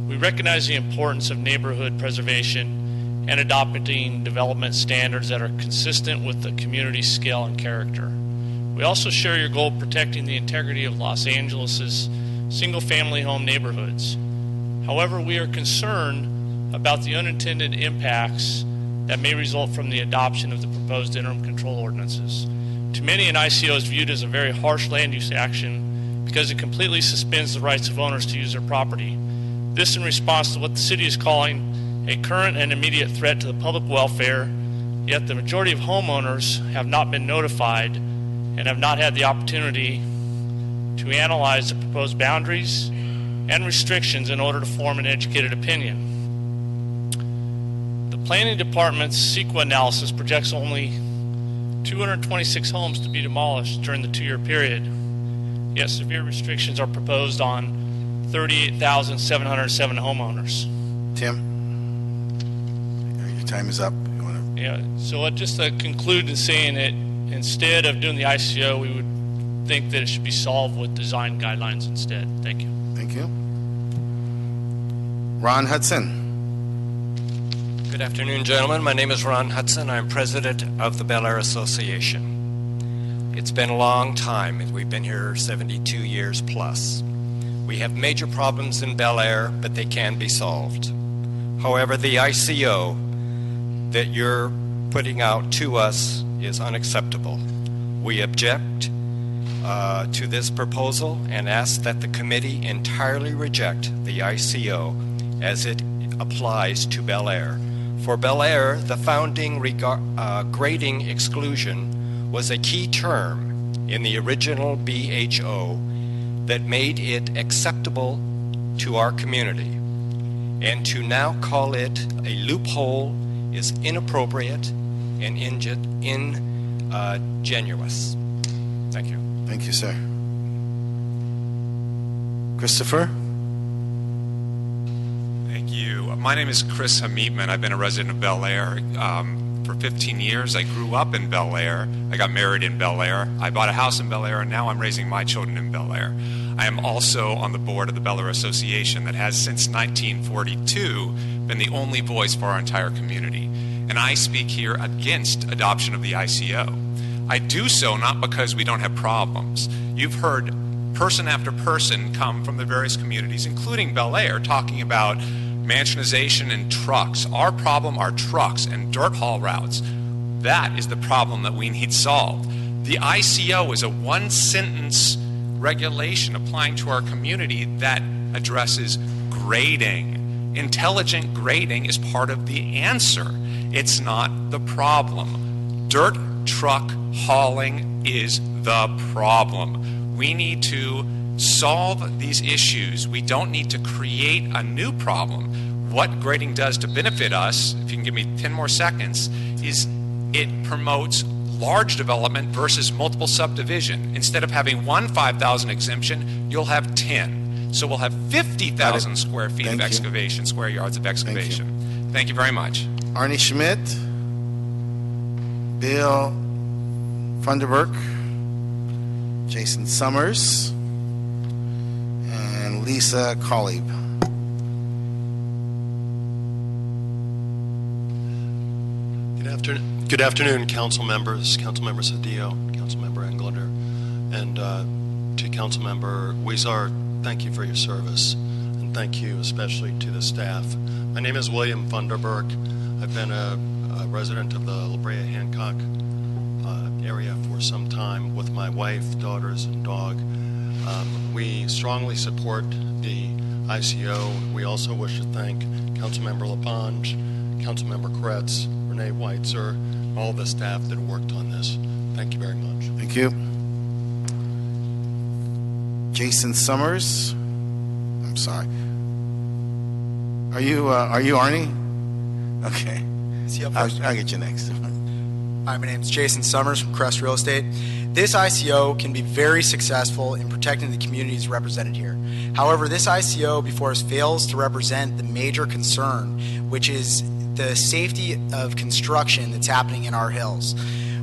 We recognize the importance of neighborhood preservation and adopting development standards that are consistent with the community's scale and character. We also share your goal of protecting the integrity of Los Angeles's single-family home neighborhoods. However, we are concerned about the unintended impacts that may result from the adoption of the proposed interim control ordinances. To many, an ICO is viewed as a very harsh land use action because it completely suspends the rights of owners to use their property. This in response to what the city is calling a current and immediate threat to the public welfare, yet the majority of homeowners have not been notified and have not had the opportunity to analyze the proposed boundaries and restrictions in order to form an educated opinion. The planning department's CEQA analysis projects only 226 homes to be demolished during the 2-year period, yet severe restrictions are proposed on 38,707 homeowners. Tim, your time is up. You want to? Yeah. So just to conclude in saying that instead of doing the ICO, we would think that it should be solved with design guidelines instead. Thank you. Thank you. Ron Hudson. Good afternoon, gentlemen. My name is Ron Hudson. I'm president of the Bel Air Association. It's been a long time. We've been here 72 years plus. We have major problems in Bel Air, but they can be solved. However, the ICO that you're putting out to us is unacceptable. We object to this proposal and ask that the committee entirely reject the ICO as it applies to Bel Air. For Bel Air, the founding grading exclusion was a key term in the original BHO that made it acceptable to our community. And to now call it a loophole is inappropriate and ingenuous. Thank you. Thank you, sir. Christopher? Thank you. My name is Chris Hameetman. I've been a resident of Bel Air for 15 years. I grew up in Bel Air. I got married in Bel Air. I bought a house in Bel Air, and now I'm raising my children in Bel Air. I am also on the board of the Bel Air Association that has since 1942 been the only voice for our entire community. And I speak here against adoption of the ICO. I do so not because we don't have problems. You've heard person after person come from the various communities, including Bel Air, talking about mansionization and trucks. Our problem are trucks and dirt haul routes. That is the problem that we need solved. The ICO is a one-sentence regulation applying to our community that addresses grading. Intelligent grading is part of the answer. It's not the problem. Dirt truck hauling is the problem. We need to solve these issues. We don't need to create a new problem. What grading does to benefit us, if you can give me 10 more seconds, is it promotes large development versus multiple subdivision. Instead of having one 5,000 exemption, you'll have 10. So we'll have 50,000 square feet of excavation, square yards of excavation. Thank you very much. Arnie Schmidt, Bill Funderburk, Jason Summers, and Lisa Colley. Good afternoon, council members, Councilmember Cedillo, Councilmember Englander, and to Councilmember Weezar, thank you for your service, and thank you especially to the staff. My name is William Funderburk. I've been a resident of the La Brea Hancock area for some time with my wife, daughters, and dog. We strongly support the ICO. We also wish to thank Councilmember LaPonge, Councilmember Kretz, Renee Weitzer, all the staff that worked on this. Thank you very much. Thank you. Jason Summers. I'm sorry. Are you Arnie? Okay. I'll get you next. Hi, my name is Jason Summers from Crest Real Estate. This ICO can be very successful in protecting the communities represented here. However, this ICO before us fails to represent the major concern, which is the safety of construction that's happening in our hills.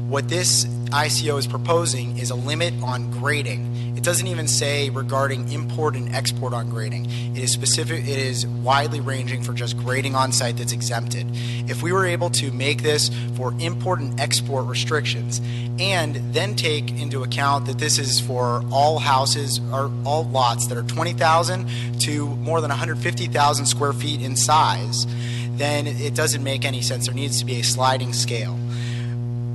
What this ICO is proposing is a limit on grading. It doesn't even say regarding import and export on grading. It is specific. It is widely ranging for just grading on site that's exempted. If we were able to make this for import and export restrictions, and then take into account that this is for all houses or all lots that are 20,000 to more than 150,000 square feet in size, then it doesn't make any sense. There needs to be a sliding scale.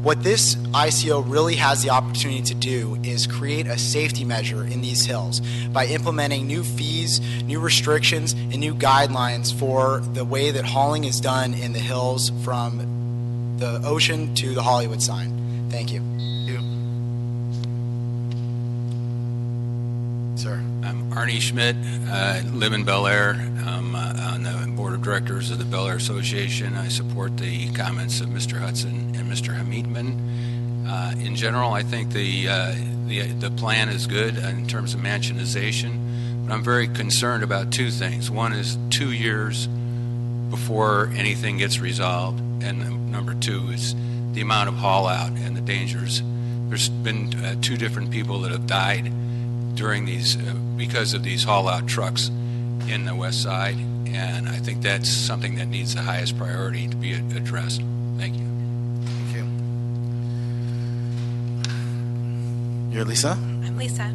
What this ICO really has the opportunity to do is create a safety measure in these hills by implementing new fees, new restrictions, and new guidelines for the way that hauling is done in the hills from the ocean to the Hollywood sign. Thank you. Sir. I'm Arnie Schmidt. I live in Bel Air. I'm on the board of directors of the Bel Air Association. I support the comments of Mr. Hudson and Mr. Hamidman. In general, I think the plan is good in terms of mansionization, but I'm very concerned about two things. One is 2 years before anything gets resolved, and number two is the amount of haul out and the dangers. There's been 2 different people that have died during these because of these haul out trucks in the west side, and I think that's something that needs the highest priority to be addressed. Thank you. Thank you. You're Lisa? I'm Lisa.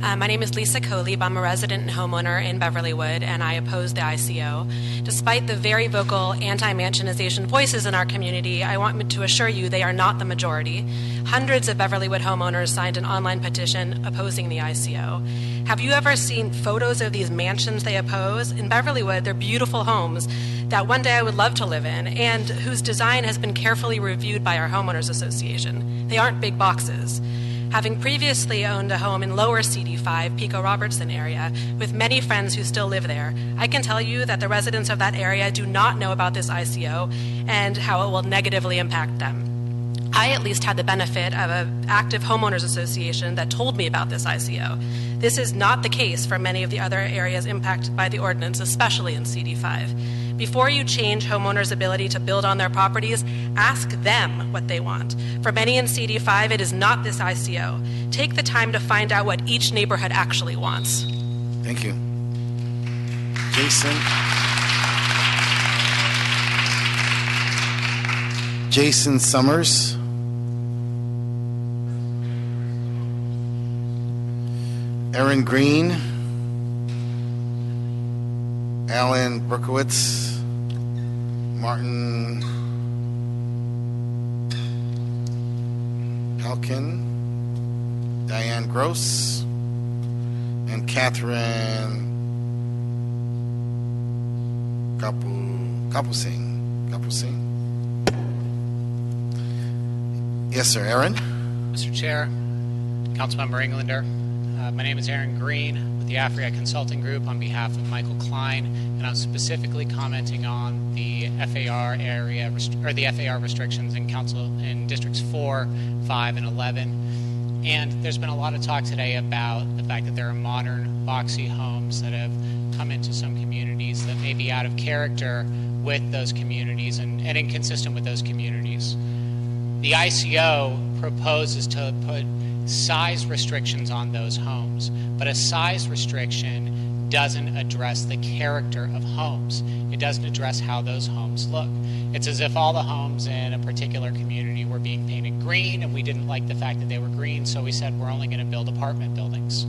My name is Lisa Coleb. I'm a resident and homeowner in Beverlywood, and I oppose the ICO. Despite the very vocal anti-mansionization voices in our community, I want to assure you they are not the majority. Hundreds of Beverlywood homeowners signed an online petition opposing the ICO. Have you ever seen photos of these mansions they oppose? In Beverlywood, they're beautiful homes that one day I would love to live in, and whose design has been carefully reviewed by our homeowners association. They aren't big boxes. Having previously owned a home in lower CD5, Pico Robertson area, with many friends who still live there, I can tell you that the residents of that area do not know about this ICO and how it will negatively impact them. I at least had the benefit of an active homeowners association that told me about this ICO. This is not the case for many of the other areas impacted by the ordinance, especially in CD5. Before you change homeowners' ability to build on their properties, ask them what they want. For many in CD5, it is not this ICO. Take the time to find out what each neighborhood actually wants. Thank you. Jason. Jason Summers. Aaron Green. Alan Berkowitz. Martin Platkin. Diane Gross. And Catherine Kapusing. Yes, sir. Aaron? Mr. Chair, Councilmember Englander, my name is Aaron Green with the AFRIA Consulting Group on behalf of Michael Klein, and I'm specifically commenting on the FAR area, or the FAR restrictions in Districts 4, 5, and 11. And there's been a lot of talk today about the fact that there are modern, boxy homes that have come into some communities that may be out of character with those communities and inconsistent with those communities. The ICO proposes to put size restrictions on those homes, but a size restriction doesn't address the character of homes. It doesn't address how those homes look. It's as if all the homes in a particular community were being painted green, and we didn't like the fact that they were green, so we said we're only going to build apartment buildings.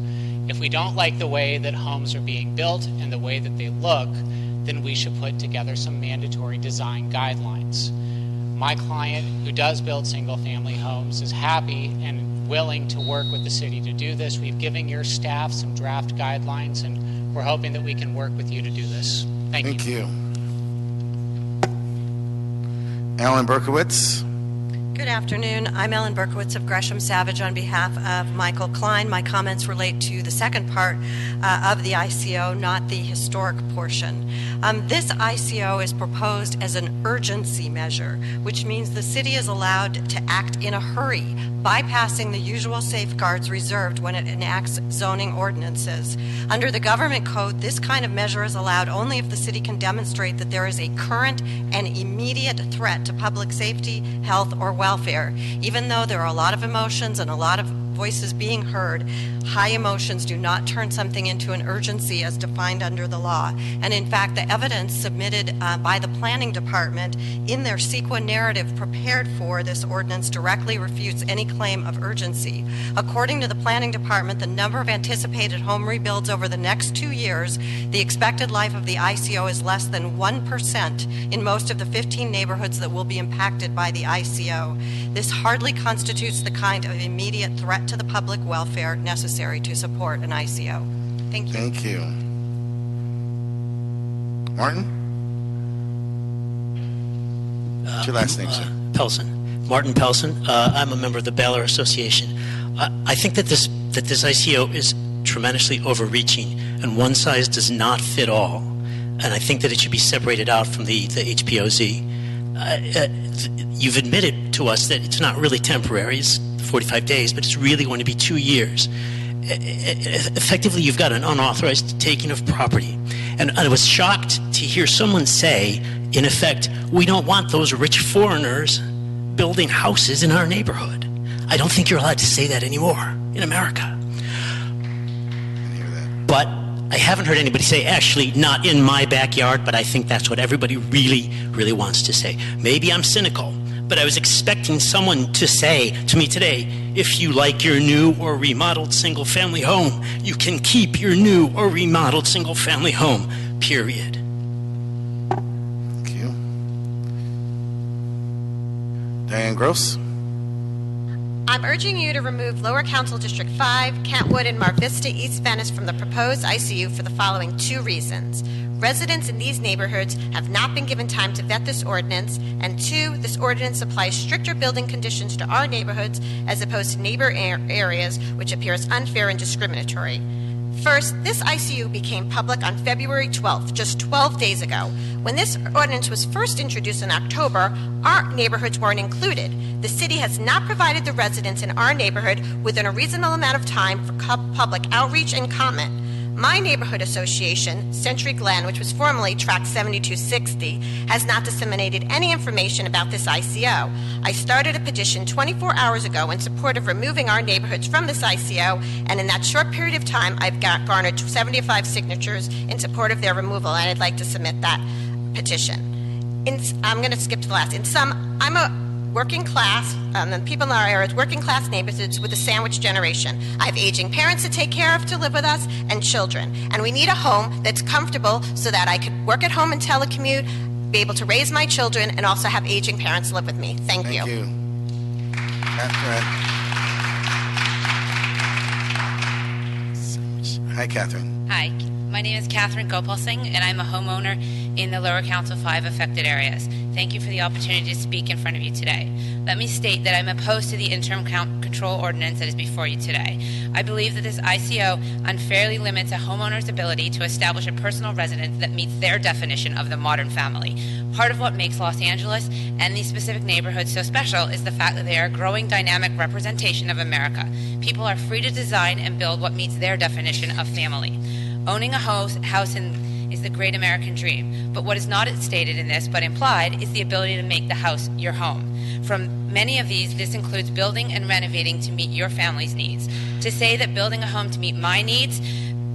If we don't like the way that homes are being built and the way that they look, then we should put together some mandatory design guidelines. My client, who does build single-family homes, is happy and willing to work with the city to do this. We've given your staff some draft guidelines, and we're hoping that we can work with you to do this. Thank you. Alan Berkowitz. Good afternoon. I'm Ellen Berkowitz of Gresham Savage on behalf of Michael Klein. My comments relate to the second part of the ICO, not the historic portion. This ICO is proposed as an urgency measure, which means the city is allowed to act in a hurry, bypassing the usual safeguards reserved when it enacts zoning ordinances. Under the government code, this kind of measure is allowed only if the city can demonstrate that there is a current and immediate threat to public safety, health, or welfare. Even though there are a lot of emotions and a lot of voices being heard, high emotions do not turn something into an urgency as defined under the law. And in fact, the evidence submitted by the planning department in their CEQA narrative prepared for this ordinance directly refutes any claim of urgency. According to the planning department, the number of anticipated home rebuilds over the next 2 years, the expected life of the ICO is less than 1% in most of the 15 neighborhoods that will be impacted by the ICO. This hardly constitutes the kind of immediate threat to the public welfare necessary to support an ICO. Thank you. Thank you. Martin? What's your last name, sir? Pelson. Martin Pelson. I'm a member of the Bel Air Association. I think that this ICO is tremendously overreaching, and one size does not fit all. And I think that it should be separated out from the HPOZ. You've admitted to us that it's not really temporary. It's 45 days, but it's really going to be 2 years. Effectively, you've got an unauthorized taking of property. And I was shocked to hear someone say, in effect, we don't want those rich foreigners building houses in our neighborhood. I don't think you're allowed to say that anymore in America. But I haven't heard anybody say, actually, not in my backyard, but I think that's what everybody really, really wants to say. Maybe I'm cynical, but I was expecting someone to say to me today, if you like your new or remodeled single-family home, you can keep your new or remodeled single-family home, period. Thank you. Diane Gross. I'm urging you to remove Lower Council District 5, Kentwood, and Mar Vista East Venice from the proposed ICU for the following 2 reasons. Residents in these neighborhoods have not been given time to vet this ordinance, and 2, this ordinance applies stricter building conditions to our neighborhoods as opposed to neighbor areas, which appears unfair and discriminatory. First, this ICU became public on February 12th, just 12 days ago. When this ordinance was first introduced in October, our neighborhoods weren't included. The city has not provided the residents in our neighborhood within a reasonable amount of time for public outreach and comment. My neighborhood association, Century Glen, which was formerly Tract 7260, has not disseminated any information about this ICO. I started a petition 24 hours ago in support of removing our neighborhoods from this ICO, and in that short period of time, I've garnered 75 signatures in support of their removal, and I'd like to submit that petition. I'm going to skip to the last. In sum, I'm a working class, the people in our area is working class neighborhoods with a sandwich generation. I have aging parents to take care of to live with us and children. And we need a home that's comfortable so that I could work at home and telecommute, be able to raise my children, and also have aging parents live with me. Thank you. Thank you. Hi, Catherine. Hi, my name is Catherine Gopal-Singh, and I'm a homeowner in the Lower Council 5 affected areas. Thank you for the opportunity to speak in front of you today. Let me state that I'm opposed to the interim control ordinance that is before you today. I believe that this ICO unfairly limits a homeowner's ability to establish a personal residence that meets their definition of the modern family. Part of what makes Los Angeles and these specific neighborhoods so special is the fact that they are a growing dynamic representation of America. People are free to design and build what meets their definition of family. Owning a house is the great American dream, but what is not stated in this but implied is the ability to make the house your home. From many of these, this includes building and renovating to meet your family's needs. To say that building a home to meet my needs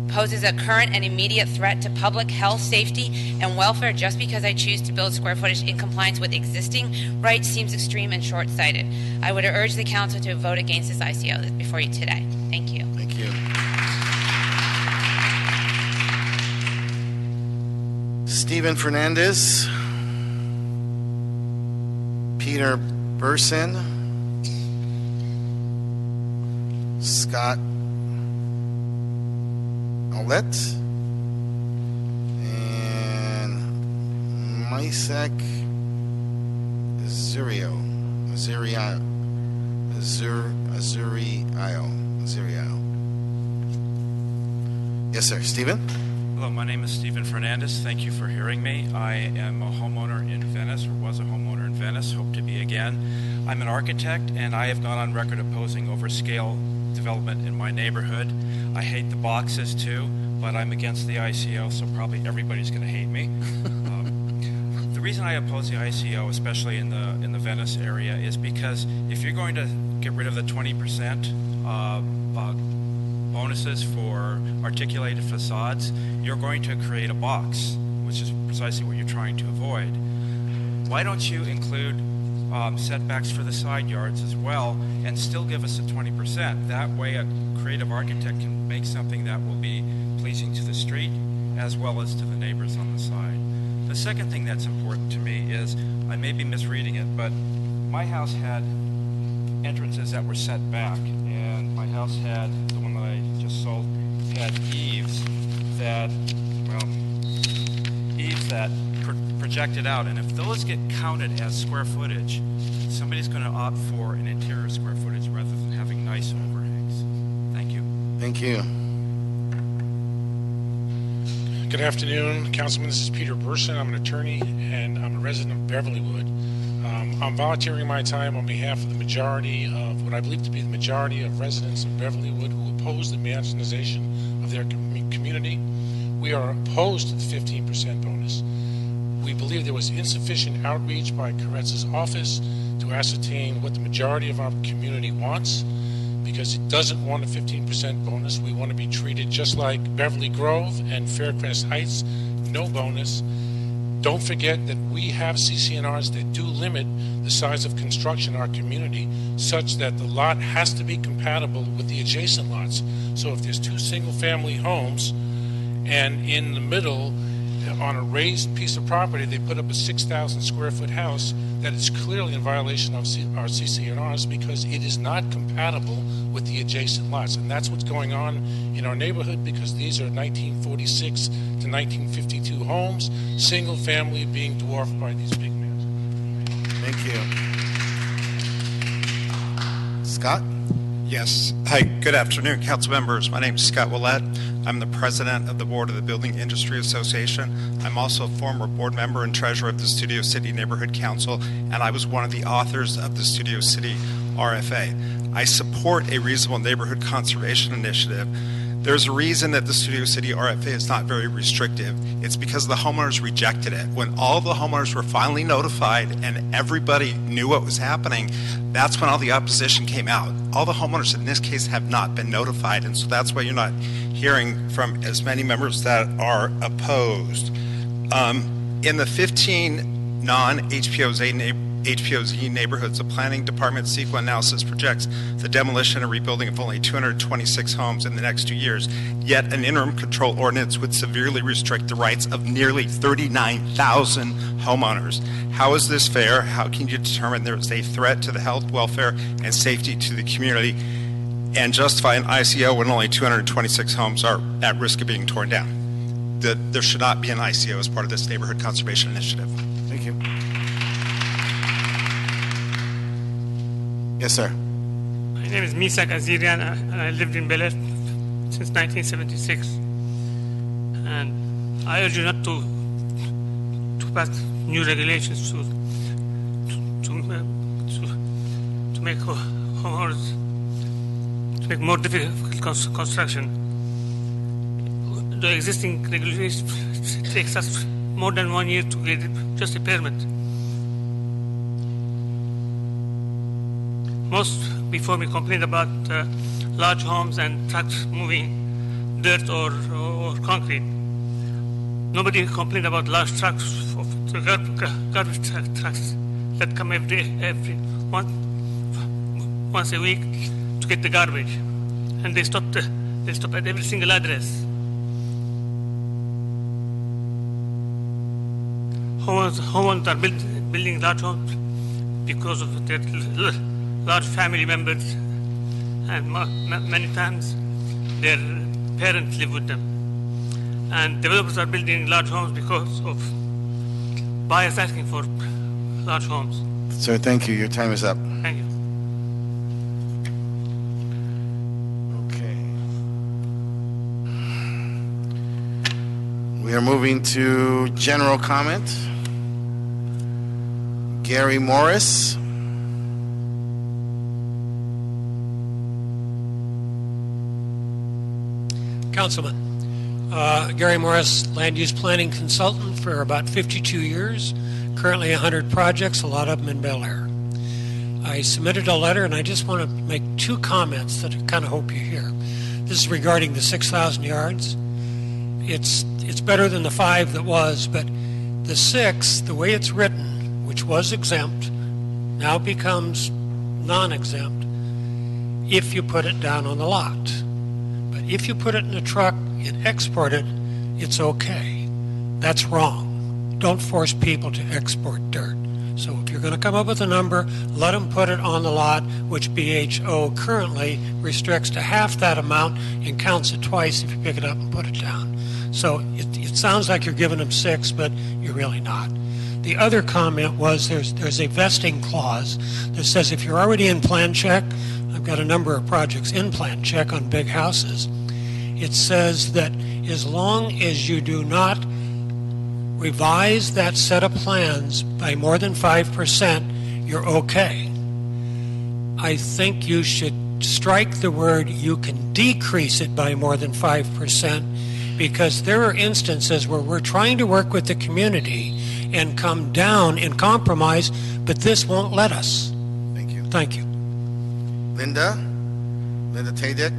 poses a current and immediate threat to public health, safety, and welfare just because I choose to build square footage in compliance with existing rights seems extreme and short-sighted. I would urge the council to vote against this ICO before you today. Thank you. Thank you. Stephen Fernandez, Peter Burson, Scott Olet, and Misek Azurio. Yes, sir. Stephen? Hello, my name is Stephen Fernandez. Thank you for hearing me. I am a homeowner in Venice, or was a homeowner in Venice, hope to be again. I'm an architect, and I have gone on record opposing overscale development in my neighborhood. I hate the boxes too, but I'm against the ICO, so probably everybody's going to hate me. The reason I oppose the ICO, especially in the Venice area, is because if you're going to get rid of the 20% bonuses for articulated facades, you're going to create a box, which is precisely what you're trying to avoid. Why don't you include setbacks for the side yards as well and still give us a 20%? That way a creative architect can make something that will be pleasing to the street as well as to the neighbors on the side. The second thing that's important to me is, I may be misreading it, but my house had entrances that were set back, and my house had, the one that I just sold, had eaves that projected out, and if those get counted as square footage, somebody's going to opt for an interior square footage rather than having nice overhangs. Thank you. Thank you. Good afternoon, Councilman. This is Peter Burson. I'm an attorney, and I'm a resident of Beverlywood. I'm volunteering my time on behalf of the majority of what I believe to be the majority of residents of Beverlywood who oppose the marginalization of their community. We are opposed to the 15% bonus. We believe there was insufficient outreach by Koretz's office to ascertain what the majority of our community wants, because it doesn't want a 15% bonus. We want to be treated just like Beverly Grove and Faircrest Heights, no bonus. Don't forget that we have CCNRs that do limit the size of construction in our community such that the lot has to be compatible with the adjacent lots. So if there's two single-family homes and in the middle on a raised piece of property they put up a 6,000 square foot house, that is clearly in violation of our CCNRs because it is not compatible with the adjacent lots. And that's what's going on in our neighborhood, because these are 1946 to 1952 homes, single family, being dwarfed by these big mansions. Thank you. Scott? Yes. Hi, good afternoon, council members. My name is Scott Willett. I'm the president of the board of the Building Industry Association. I'm also a former board member and treasurer of the Studio City Neighborhood Council, and I was one of the authors of the Studio City RFA. I support a reasonable neighborhood conservation initiative. There's a reason that the Studio City RFA is not very restrictive. It's because the homeowners rejected it. When all the homeowners were finally notified and everybody knew what was happening, that's when all the opposition came out. All the homeowners in this case have not been notified, and so that's why you're not hearing from as many members that are opposed. In the 15 non-HPOZ neighborhoods, the planning department CEQA analysis projects the demolition and rebuilding of only 226 homes in the next 2 years, yet an interim control ordinance would severely restrict the rights of nearly 39,000 homeowners. How is this fair? How can you determine there is a threat to the health, welfare, and safety to the community and justify an ICO when only 226 homes are at risk of being torn down? There should not be an ICO as part of this neighborhood conservation initiative. Thank you. Yes, sir. My name is Misak Azirian, and I lived in Bel Air since 1976. And I urge you not to pass new regulations to make homeowners to make more difficult construction. The existing regulations takes us more than 1 year to get just a permit. Most before we complained about large homes and trucks moving dirt or concrete. Nobody complained about large trucks, garbage trucks that come once a week to get the garbage, and they stop at every single address. Homeowners are building large homes because of their large family members, and many times their parents live with them. And developers are building large homes because of buyers asking for large homes. Sir, thank you. Your time is up. Thank you. Okay. We are moving to general comment. Gary Morris. Councilman. Gary Morris, land use planning consultant for about 52 years, currently 100 projects, a lot of them in Bel Air. I submitted a letter, and I just want to make two comments that I kind of hope you hear. This is regarding the 6,000 yards. It's better than the 5 that was, but the 6, the way it's written, which was exempt, now becomes non-exempt if you put it down on the lot. But if you put it in a truck and export it, it's okay. That's wrong. Don't force people to export dirt. So if you're going to come up with a number, let them put it on the lot, which BHO currently restricts to half that amount and counts it twice if you pick it up and put it down. So it sounds like you're giving them 6, but you're really not. The other comment was there's a vesting clause that says if you're already in plan check, I've got a number of projects in plan check on big houses. It says that as long as you do not revise that set of plans by more than 5%, you're okay. I think you should strike the word you can decrease it by more than 5%, because there are instances where we're trying to work with the community and come down and compromise, but this won't let us. Thank you. Thank you. Linda Tadek,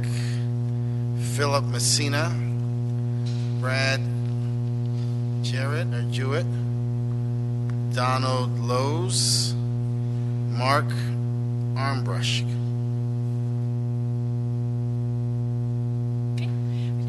Philip Messina, Brad Jewett, Donald Lowe's, Mark Armbrush.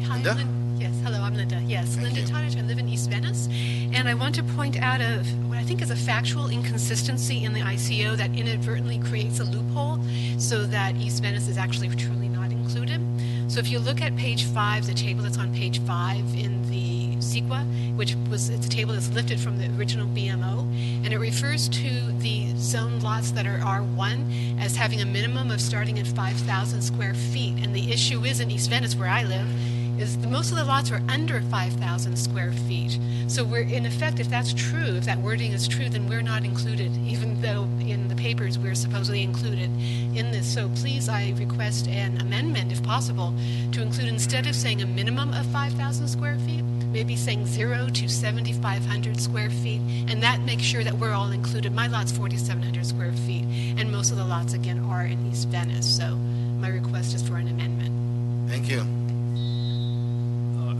Linda? Yes, hello, I'm Linda. Yes, Linda Tadek. I live in East Venice, and I want to point out what I think is a factual inconsistency in the ICO that inadvertently creates a loophole so that East Venice is actually truly not included. So if you look at page 5, the table that's on page 5 in the CEQA, it's a table that's lifted from the original BMO, and it refers to the zone lots that are R1 as having a minimum of starting at 5,000 square feet. And the issue is in East Venice, where I live, is most of the lots are under 5,000 square feet. So we're, in effect, if that's true, if that wording is true, then we're not included, even though in the papers we're supposedly included in this. So please, I request an amendment, if possible, to include, instead of saying a minimum of 5,000 square feet, maybe saying 0 to 7,500 square feet, and that makes sure that we're all included. My lot's 4,700 square feet, and most of the lots, again, are in East Venice. So my request is for an amendment. Thank you.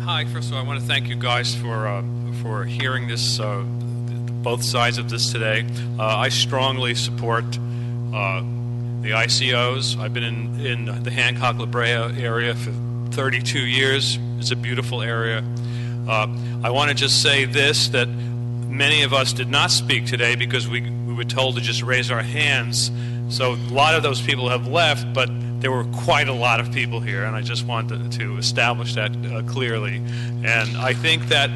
Hi, first of all, I want to thank you guys for hearing this, both sides of this today. I strongly support the ICOs. I've been in the Hancock, La Brea area for 32 years. It's a beautiful area. I want to just say this, that many of us did not speak today because we were told to just raise our hands. So a lot of those people have left, but there were quite a lot of people here, and I just wanted to establish that clearly. And I think that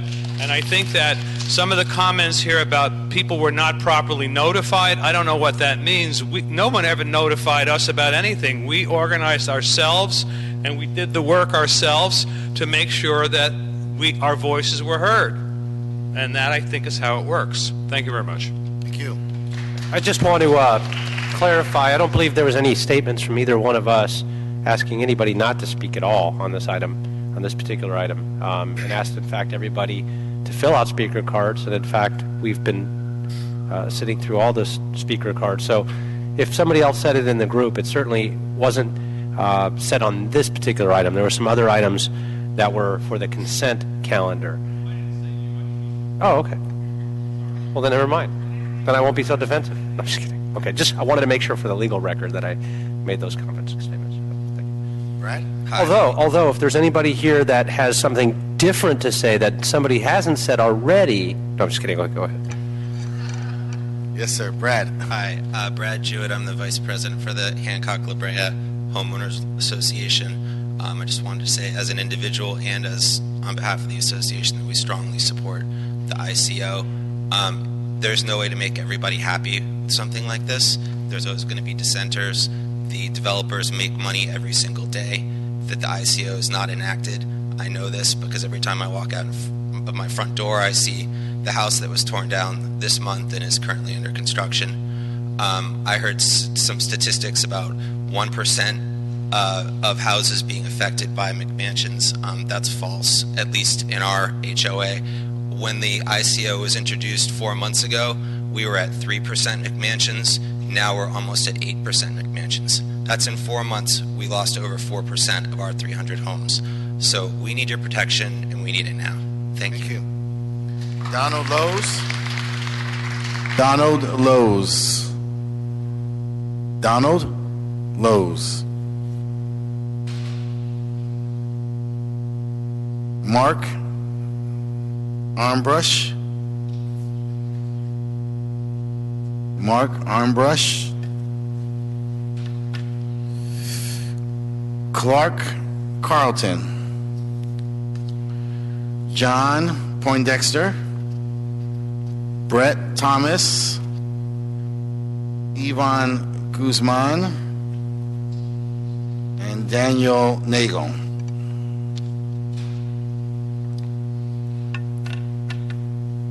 some of the comments here about people were not properly notified, I don't know what that means. No one ever notified us about anything. We organized ourselves, and we did the work ourselves to make sure that our voices were heard. And that, I think, is how it works. Thank you very much. Thank you. I just want to clarify, I don't believe there was any statements from either one of us asking anybody not to speak at all on this item, on this particular item, and asked, in fact, everybody to fill out speaker cards. And in fact, we've been sitting through all this speaker cards. So if somebody else said it in the group, it certainly wasn't said on this particular item. There were some other items that were for the consent calendar. Oh, okay. Well, then never mind. Then I won't be so defensive. No, I'm just kidding. Okay, I wanted to make sure for the legal record that I made those comments and statements. Thank you. Brad? Although, if there's anybody here that has something different to say that somebody hasn't said already, no, I'm just kidding. Go ahead. Yes, sir. Brad. Hi, Brad Jewett. I'm the Vice President for the Hancock Brea Homeowners Association. I just wanted to say, as an individual and as on behalf of the association, that we strongly support the ICO. There's no way to make everybody happy with something like this. There's always going to be dissenters. The developers make money every single day that the ICO is not enacted. I know this because every time I walk out of my front door, I see the house that was torn down this month and is currently under construction. I heard some statistics about 1% of houses being affected by McMansions. That's false, at least in our HOA. When the ICO was introduced 4 months ago, we were at 3% McMansions. Now we're almost at 8% McMansions. That's in 4 months. We lost over 4% of our 300 homes. So we need your protection, and we need it now. Thank you. Donald Lowe's. Donald Lowe's. Donald Lowe's. Mark Armbrush. Mark Armbrush. Clark Carlton. John Poindexter. Brett Thomas. Yvonne Guzman. And Daniel Nagel.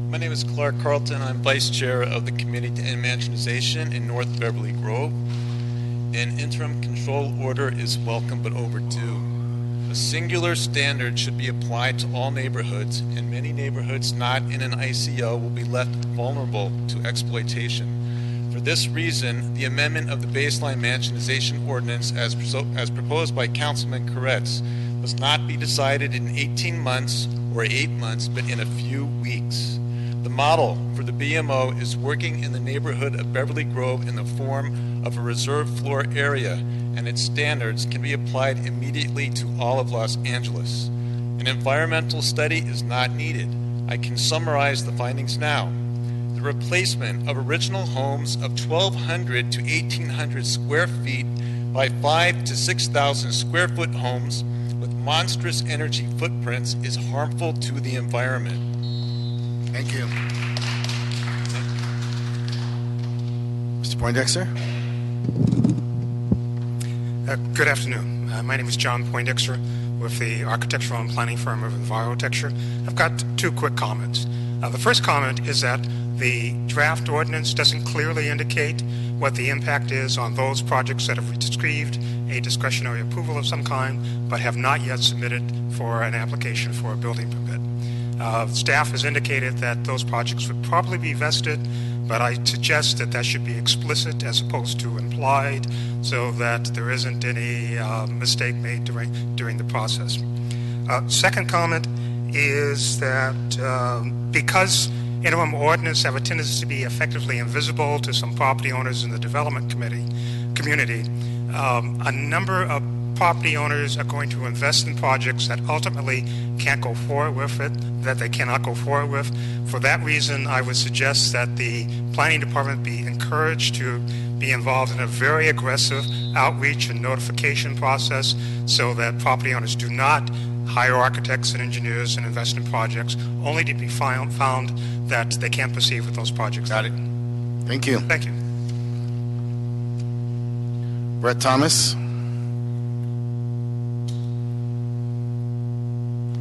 My name is Clark Carlton. I'm Vice Chair of the Committee to End Mansionization in North Beverly Grove. An interim control order is welcome but overdue. A singular standard should be applied to all neighborhoods, and many neighborhoods not in an ICO will be left vulnerable to exploitation. For this reason, the amendment of the baseline mansionization ordinance as proposed by Councilman Koretz must not be decided in 18 months or 8 months, but in a few weeks. The model for the BMO is working in the neighborhood of Beverly Grove in the form of a reserved floor area, and its standards can be applied immediately to all of Los Angeles. An environmental study is not needed. I can summarize the findings now. The replacement of original homes of 1,200 to 1,800 square feet by 5,000 to 6,000 square foot homes with monstrous energy footprints is harmful to the environment. Thank you. Mr. Poindexter? Good afternoon. My name is John Poindexter with the architectural and planning firm of Envirotecture. I've got two quick comments. The first comment is that the draft ordinance doesn't clearly indicate what the impact is on those projects that have received a discretionary approval of some kind but have not yet submitted for an application for a building permit. Staff has indicated that those projects would probably be vested, but I suggest that that should be explicit as opposed to implied so that there isn't any mistake made during the process. Second comment is that because interim ordinance have a tendency to be effectively invisible to some property owners in the development community, a number of property owners are going to invest in projects that ultimately can't go forward with it, that they cannot go forward with. For that reason, I would suggest that the planning department be encouraged to be involved in a very aggressive outreach and notification process so that property owners do not hire architects and engineers and invest in projects only to be found that they can't proceed with those projects. Got it. Thank you. Thank you. Brett Thomas.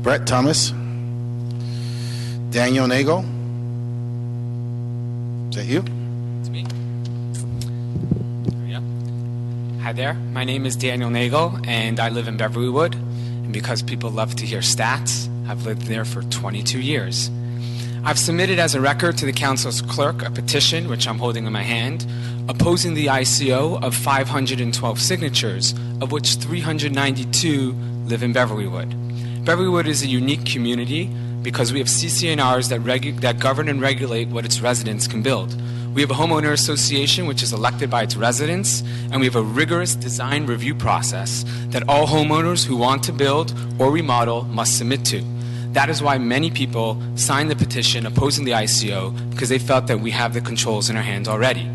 Brett Thomas. Daniel Nagel. Is that you? It's me. Yep. Hi there. My name is Daniel Nagel, and I live in Beverlywood. And because people love to hear stats, I've lived there for 22 years. I've submitted as a record to the council's clerk a petition, which I'm holding in my hand, opposing the ICO of 512 signatures, of which 392 live in Beverlywood. Beverlywood is a unique community because we have CCNRs that govern and regulate what its residents can build. We have a homeowner association which is elected by its residents, and we have a rigorous design review process that all homeowners who want to build or remodel must submit to. That is why many people signed the petition opposing the ICO, because they felt that we have the controls in our hands already.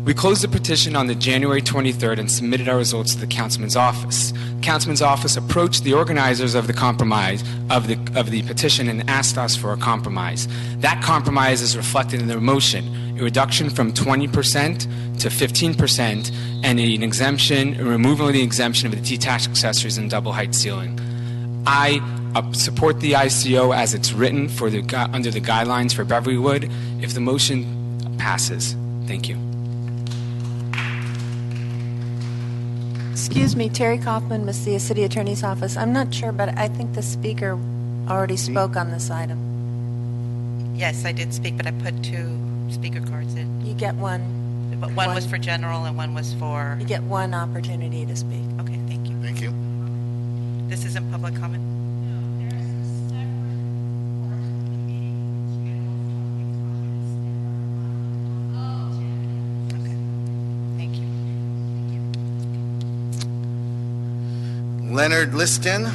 We closed the petition on the January 23rd and submitted our results to the councilman's office. The councilman's office approached the organizers of the compromise of the petition and asked us for a compromise. That compromise is reflected in their motion: a reduction from 20% to 15%, and an exemption, a removal of the exemption of the detached accessories and double height ceiling. I support the ICO as it's written under the guidelines for Beverlywood if the motion passes. Thank you. Excuse me, Terry Kaufman, Miss the City Attorney's Office. I'm not sure, but I think the speaker already spoke on this item. Yes, I did speak, but I put 2 speaker cards in. You get one. But one was for general and one was for... You get one opportunity to speak. Okay, thank you. Thank you. This isn't public comment? Leonard Liston.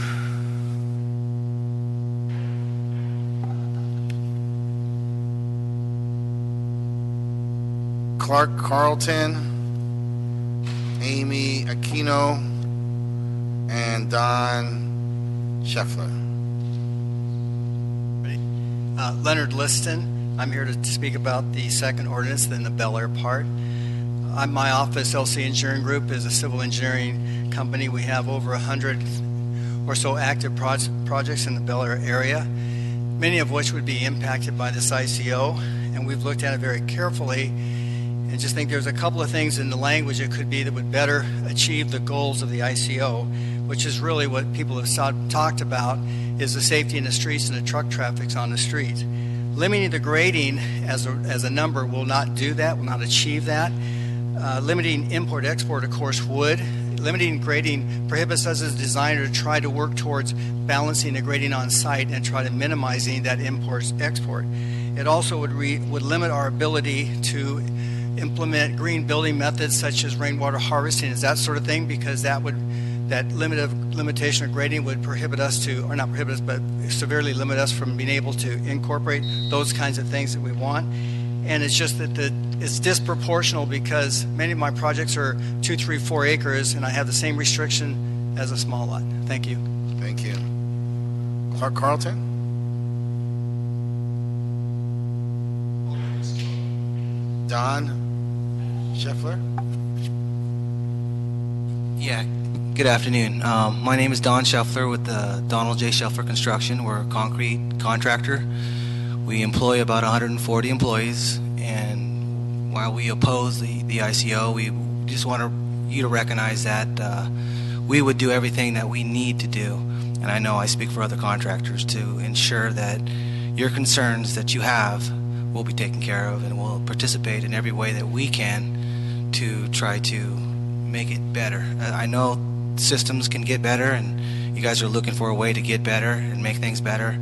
Clark Carlton, Amy Aquino, and Don Scheffler. Leonard Liston. I'm here to speak about the second ordinance, then the Bel Air part. My office, LC Engineering Group, is a civil engineering company. We have over 100 or so active projects in the Bel Air area, many of which would be impacted by this ICO, and we've looked at it very carefully and just think there's a couple of things in the language it could be that would better achieve the goals of the ICO, which is really what people have talked about, is the safety in the streets and the truck traffic on the street. Limiting the grading as a number will not do that, will not achieve that. Limiting import-export, of course, would. Limiting grading prohibits us as a designer to try to work towards balancing the grading on site and try to minimizing that import-export. It also would limit our ability to implement green building methods such as rainwater harvesting, that sort of thing, because that limitation of grading would prohibit us to, or not prohibit us, but severely limit us from being able to incorporate those kinds of things that we want. And it's just that it's disproportional because many of my projects are 2, 3, 4 acres, and I have the same restriction as a small lot. Thank you. Thank you. Clark Carlton? Don Scheffler? Yeah, good afternoon. My name is Don Scheffler with Donald J. Scheffler Construction. We're a concrete contractor. We employ about 140 employees, and while we oppose the ICO, we just want you to recognize that we would do everything that we need to do, and I know I speak for other contractors, to ensure that your concerns that you have will be taken care of, and we'll participate in every way that we can to try to make it better. I know systems can get better, and you guys are looking for a way to get better and make things better.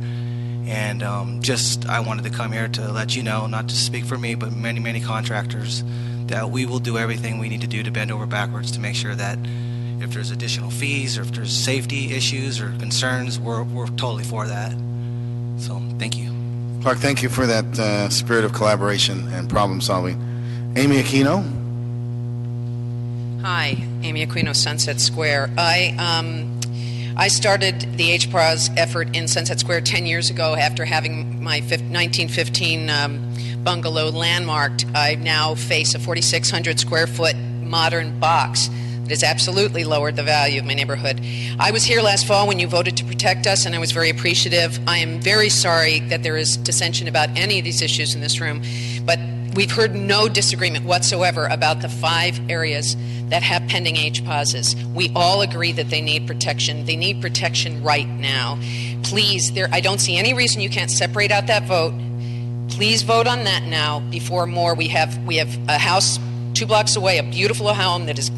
And I wanted to come here to let you know, not to speak for me, but many, many contractors, that we will do everything we need to do to bend over backwards to make sure that if there's additional fees or if there's safety issues or concerns, we're totally for that. So, thank you. Clark, thank you for that spirit of collaboration and problem solving. Amy Aquino? Hi, Amy Aquino, Sunset Square. I started the HPRA's effort in Sunset Square 10 years ago after having my 1915 bungalow landmarked. I now face a 4,600 square foot modern box It has absolutely lowered the value of my neighborhood. I was here last fall when you voted to protect us, and I was very appreciative. I am very sorry that there is dissension about any of these issues in this room, but we've heard no disagreement whatsoever about the 5 areas that have pending H pauses. We all agree that they need protection. They need protection right now. Please, I don't see any reason you can't separate out that vote. Please vote on that now before more. We have a house 2 blocks away, a beautiful home that is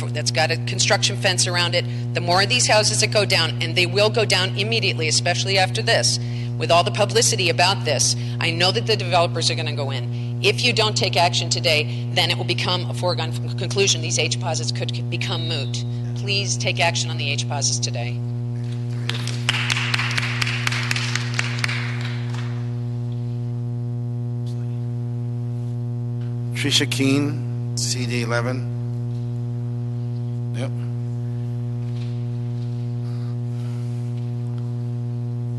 that's got a construction fence around it. The more of these houses that go down, and they will go down immediately, especially after this, with all the publicity about this, I know that the developers are going to go in. If you don't take action today, then it will become a foregone conclusion. These H pauses could become moot. Please take action on the H pauses today. Tricia Keene, CD 11. Yep.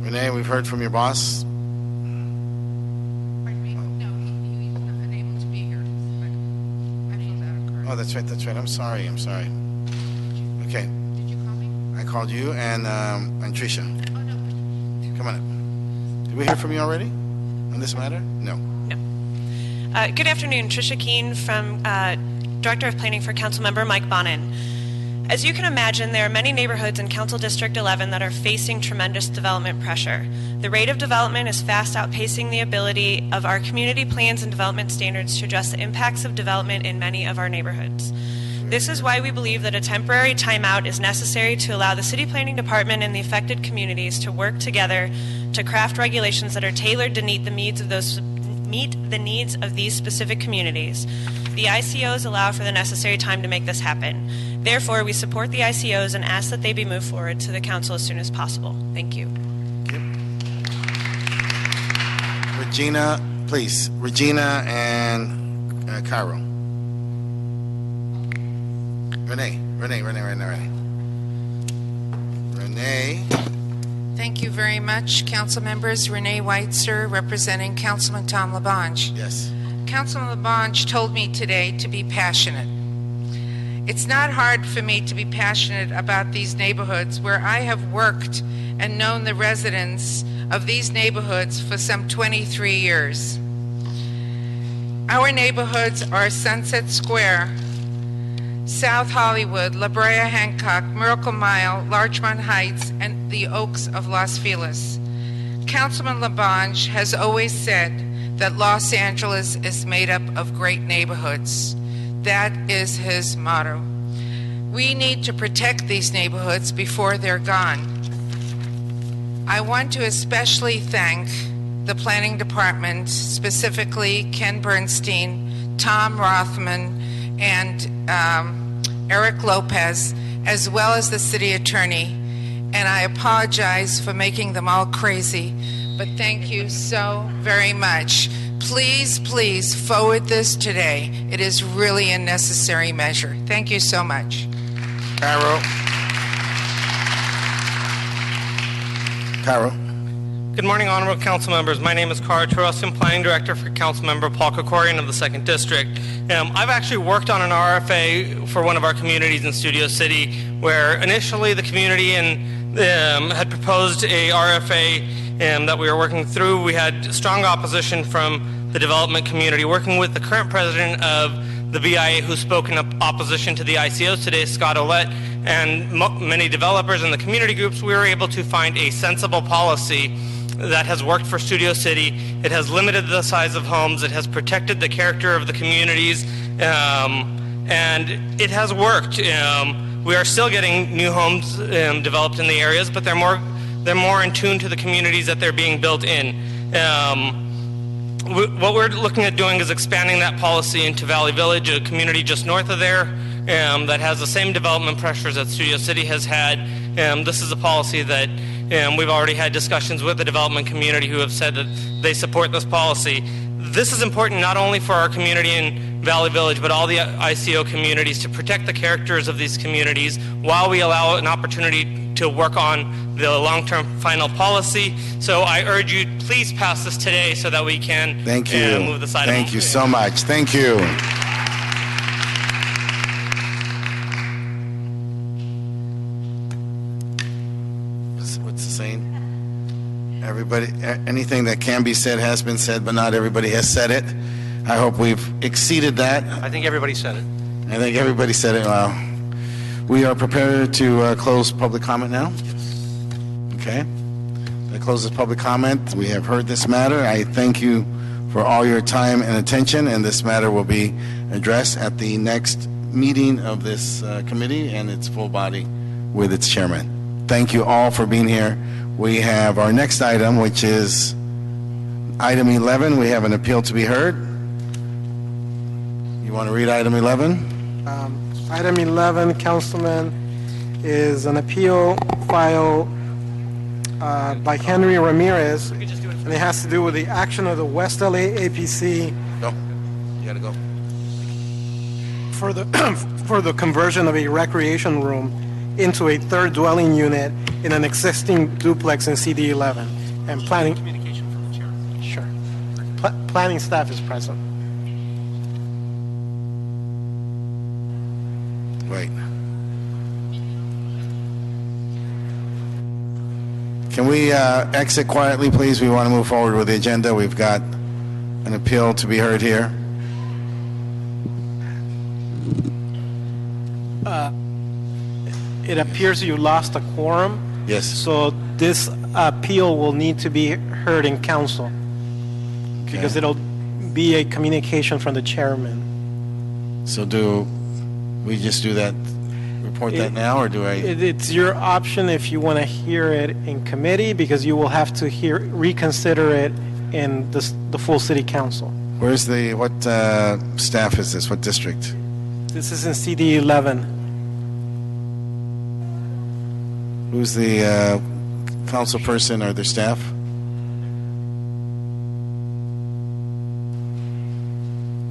Renee, we've heard from your boss. Oh, that's right. I'm sorry. Okay. Did you call me? I called you and Tricia. Oh, no. Come on up. Did we hear from you already on this matter? No. Good afternoon. Tricia Keene from Director of Planning for Councilmember Mike Bonin. As you can imagine, there are many neighborhoods in Council District 11 that are facing tremendous development pressure. The rate of development is fast outpacing the ability of our community plans and development standards to address the impacts of development in many of our neighborhoods. This is why we believe that a temporary timeout is necessary to allow the City Planning Department and the affected communities to work together to craft regulations that are tailored to meet the needs of these specific communities. The ICOs allow for the necessary time to make this happen. Therefore, we support the ICOs and ask that they be moved forward to the council as soon as possible. Thank you. Regina, please. Regina and Cairo. Renee. Thank you very much, council members. Renee Weitzer, representing Councilman Tom LaBonge. Yes. Councilman LaBonge told me today to be passionate. It's not hard for me to be passionate about these neighborhoods where I have worked and known the residents of these neighborhoods for some 23 years. Our neighborhoods are Sunset Square, South Hollywood, La Brea, Hancock, Miracle Mile, Larchmont Heights, and the Oaks of Los Feliz. Councilman LaBonge has always said that Los Angeles is made up of great neighborhoods. That is his motto. We need to protect these neighborhoods before they're gone. I want to especially thank the Planning Department, specifically Ken Bernstein, Tom Rothman, and Eric Lopez, as well as the city attorney. And I apologize for making them all crazy, but thank you so very much. Please, please forward this today. It is really a necessary measure. Thank you so much. Caro. Good morning, honorable council members. My name is Torres. I'm planning director for Councilmember Paul Kokorian of the 2nd District. I've actually worked on an RFA for one of our communities in Studio City, where initially the community had proposed a RFA that we were working through. We had strong opposition from the development community, working with the current president of the BIA, who spoke in opposition to the ICOs today, Scott Ouellette, and many developers in the community groups. We were able to find a sensible policy that has worked for Studio City. It has limited the size of homes. It has protected the character of the communities, and it has worked. We are still getting new homes developed in the areas, but they're more in tune to the communities that they're being built in. What we're looking at doing is expanding that policy into Valley Village, a community just north of there that has the same development pressures that Studio City has had. This is a policy that we've already had discussions with the development community, who have said that they support this policy. This is important not only for our community in Valley Village, but all the ICO communities, to protect the characters of these communities while we allow an opportunity to work on the long-term final policy. So I urge you, please pass this today so that we can move this item. Thank you so much. Thank you. saying? Everybody, anything that can be said has been said, but not everybody has said it. I hope we've exceeded that. I think everybody said it. I think everybody said it. Wow. We are prepared to close public comment now. Okay. That closes public comment. We have heard this matter. I thank you for all your time and attention, and this matter will be addressed at the next meeting of this committee and its full body with its chairman. Thank you all for being here. We have our next item, which is item 11. We have an appeal to be heard. You want to read item 11? Item 11, Councilman, is an appeal filed by Henry Ramirez, and it has to do with the action of the West LA APC. Go. You gotta go. For the conversion of a recreation room into a third dwelling unit in an existing duplex in CD11. And planning. Communication from the chair. Sure. Planning staff is present. Wait. Can we exit quietly, please? We want to move forward with the agenda. We've got an appeal to be heard here. It appears you lost a quorum. Yes. So this appeal will need to be heard in council because it'll be a communication from the chairman. So do we just do that, report that now, or do I? It's your option if you want to hear it in committee, because you will have to reconsider it in the full city council. Where's what staff is this? What district? This is in CD11. Who's the council person or their staff?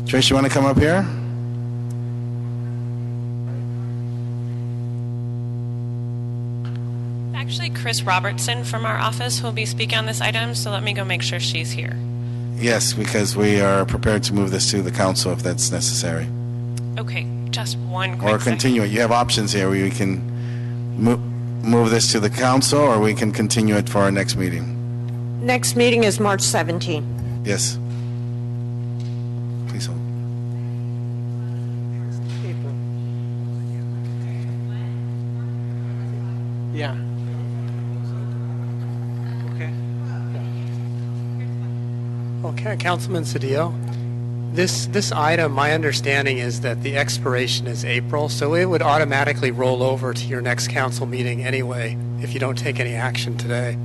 Trish, you want to come up here? Actually, Chris Robertson from our office will be speaking on this item, so let me go make sure she's here. Yes, because we are prepared to move this to the council if that's necessary. Okay, just one quick Or continue it. You have options here where you can move this to the council, or we can continue it for our next meeting. Next meeting is March 17. Yes. Please hold. Yeah. Okay, Councilman Cedillo. This item, my understanding is that the expiration is April, so it would automatically roll over to your next council meeting anyway if you don't take any action today.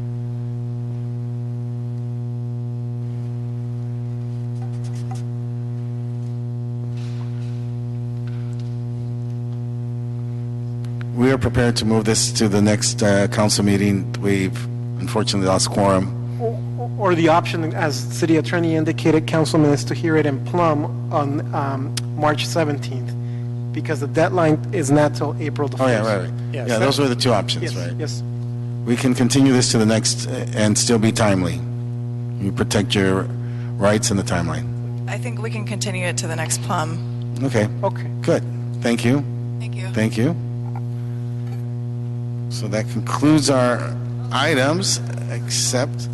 We are prepared to move this to the next council meeting. We've unfortunately lost quorum. Or the option, as city attorney indicated, Councilman, is to hear it in Plum on March 17th, because the deadline is not till April the 1st. Oh, yeah, right. Yes. Yeah, those were the two options, Yes, right? yes. We can continue this to the next and still be timely. You protect your rights in the timeline. I think we can continue it to the next Plum. Okay. Okay. Good. Thank you. Thank you. Thank you. So that concludes our items, except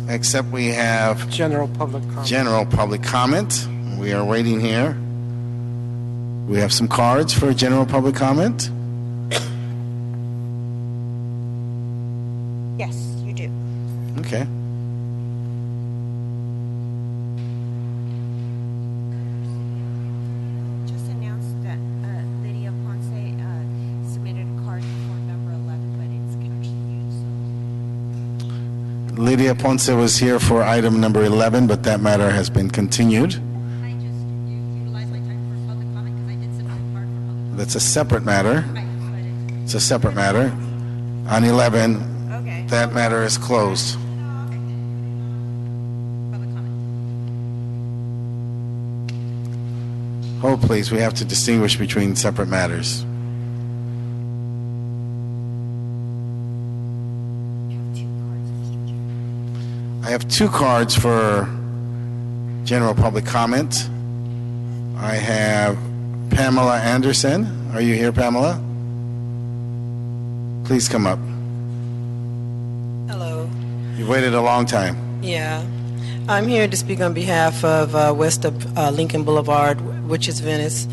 we have general public comment. General public comment. We are waiting here. We have some cards for general public comment. Yes, you do. Okay. Just announced that Lydia Ponce submitted a card for number 11, but it's continued. Lydia Ponce was here for item number 11, but that matter has been continued. That's a separate matter. It's a separate matter. On 11, that matter is closed. Hold, please. We have to distinguish between separate matters. I have two cards for general public comment. I have Pamela Anderson. Are you here, Pamela? Please come up. Hello. You waited a long time. Yeah. I'm here to speak on behalf of west of Lincoln Boulevard, which is Venice.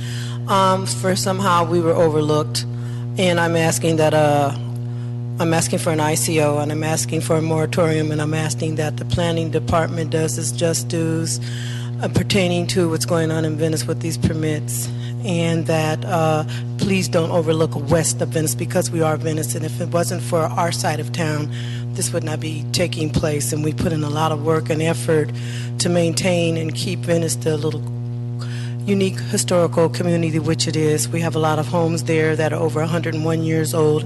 For somehow we were overlooked, and I'm asking that I'm asking for an ICO, and I'm asking for a moratorium, and I'm asking that the planning department does its just dues pertaining to what's going on in Venice with these permits, and that please don't overlook west of Venice, because we are Venice, and if it wasn't for our side of town, this would not be taking place, and we put in a lot of work and effort to maintain and keep Venice the little unique historical community which it is. We have a lot of homes there that are over 101 years old,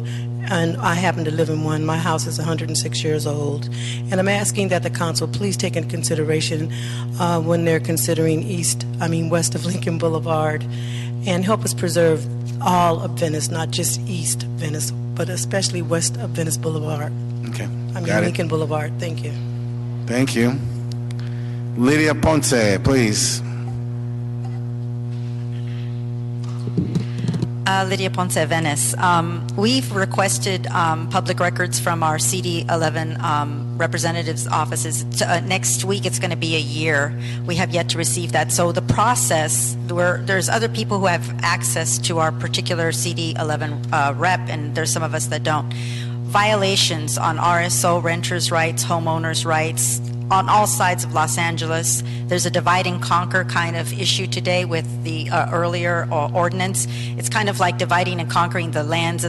and I happen to live in one. My house is 106 years old, and I'm asking that the council please take into consideration when they're considering west of Lincoln Boulevard, and help us preserve all of Venice, not just East Venice, but especially west of Venice Boulevard. Okay. Lincoln Boulevard. Thank you. Thank you. Lydia Ponce, please. Lydia Ponce, Venice. We've requested public records from our CD11 representatives' offices. Next week, it's going to be a year. We have yet to receive that. So the process, there's other people who have access to our particular CD11 rep, and there's some of us that don't. Violations on RSO, renters' rights, homeowners' rights, on all sides of Los Angeles. There's a divide and conquer kind of issue today with the earlier ordinance. It's kind of like dividing and conquering the laws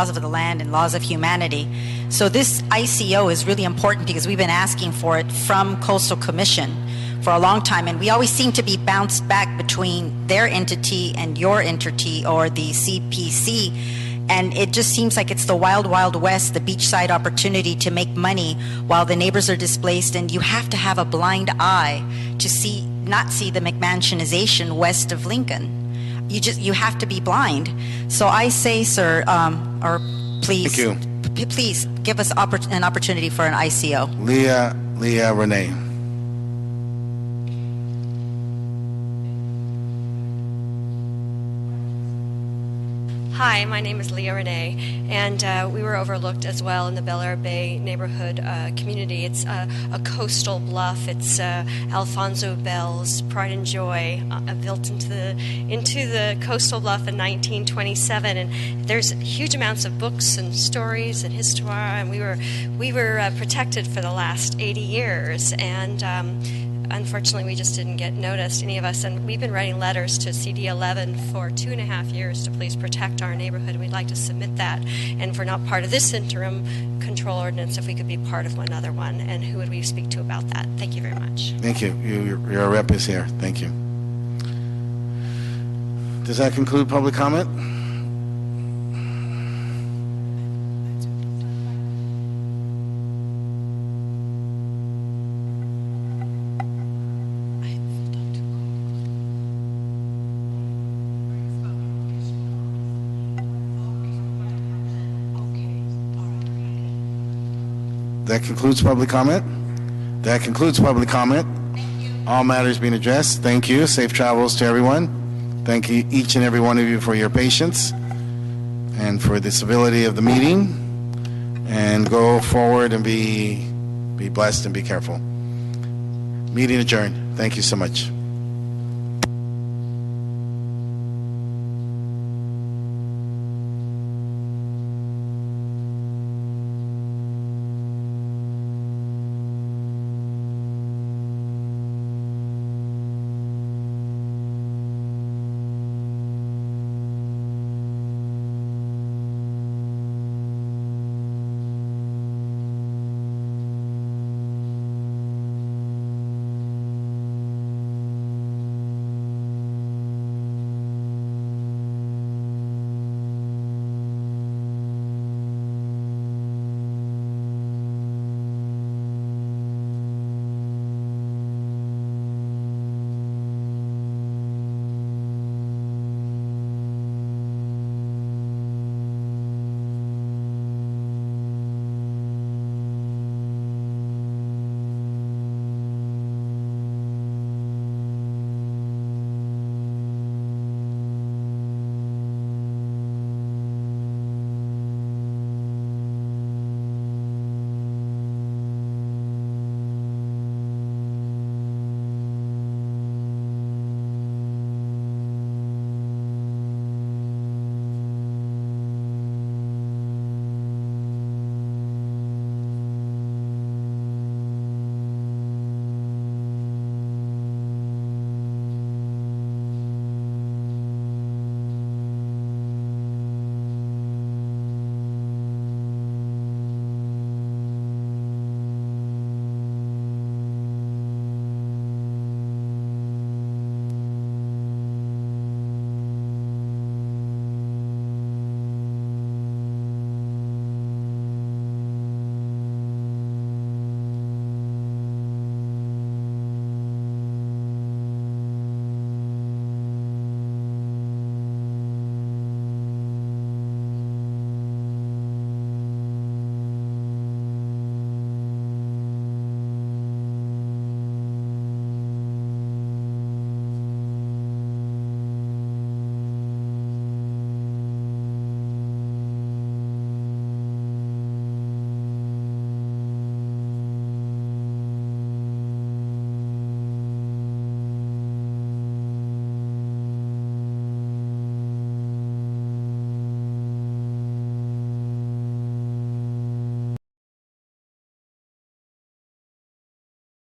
of the land and laws of humanity. So this ICO is really important because we've been asking for it from Coastal Commission for a long time, and we always seem to be bounced back between their entity and your entity, or the CPC. And it just seems like it's the wild, wild west, the beachside opportunity to make money while the neighbors are displaced. And you have to have a blind eye to not see the McMansionization west of Lincoln. You have to be blind. So I say, sir, or please, Thank you. Please give us an opportunity for an ICO. Leah Renee. Hi, my name is Leah Renee, and we were overlooked as well in the Bel Air Bay neighborhood community. It's a coastal bluff. It's Alfonso Bell's Pride and Joy, built into the coastal bluff in 1927. And there's huge amounts of books and stories and history, and we were protected for the last 80 years. And unfortunately, we just didn't get noticed, any of us, and we've been writing letters to CD11 for 2.5 years to please protect our neighborhood. We'd like to submit that, and if we're not part of this interim control ordinance, if we could be part of another one, and who would we speak to about that? Thank you very much. Thank you. Your rep is here. Thank you. Does that conclude public comment? That concludes public comment. That concludes public comment. All matters being addressed. Thank you. Safe travels to everyone. Thank you, each and every one of you, for your patience and for the civility of the meeting. And go forward and be blessed and be careful. Meeting adjourned. Thank you so much.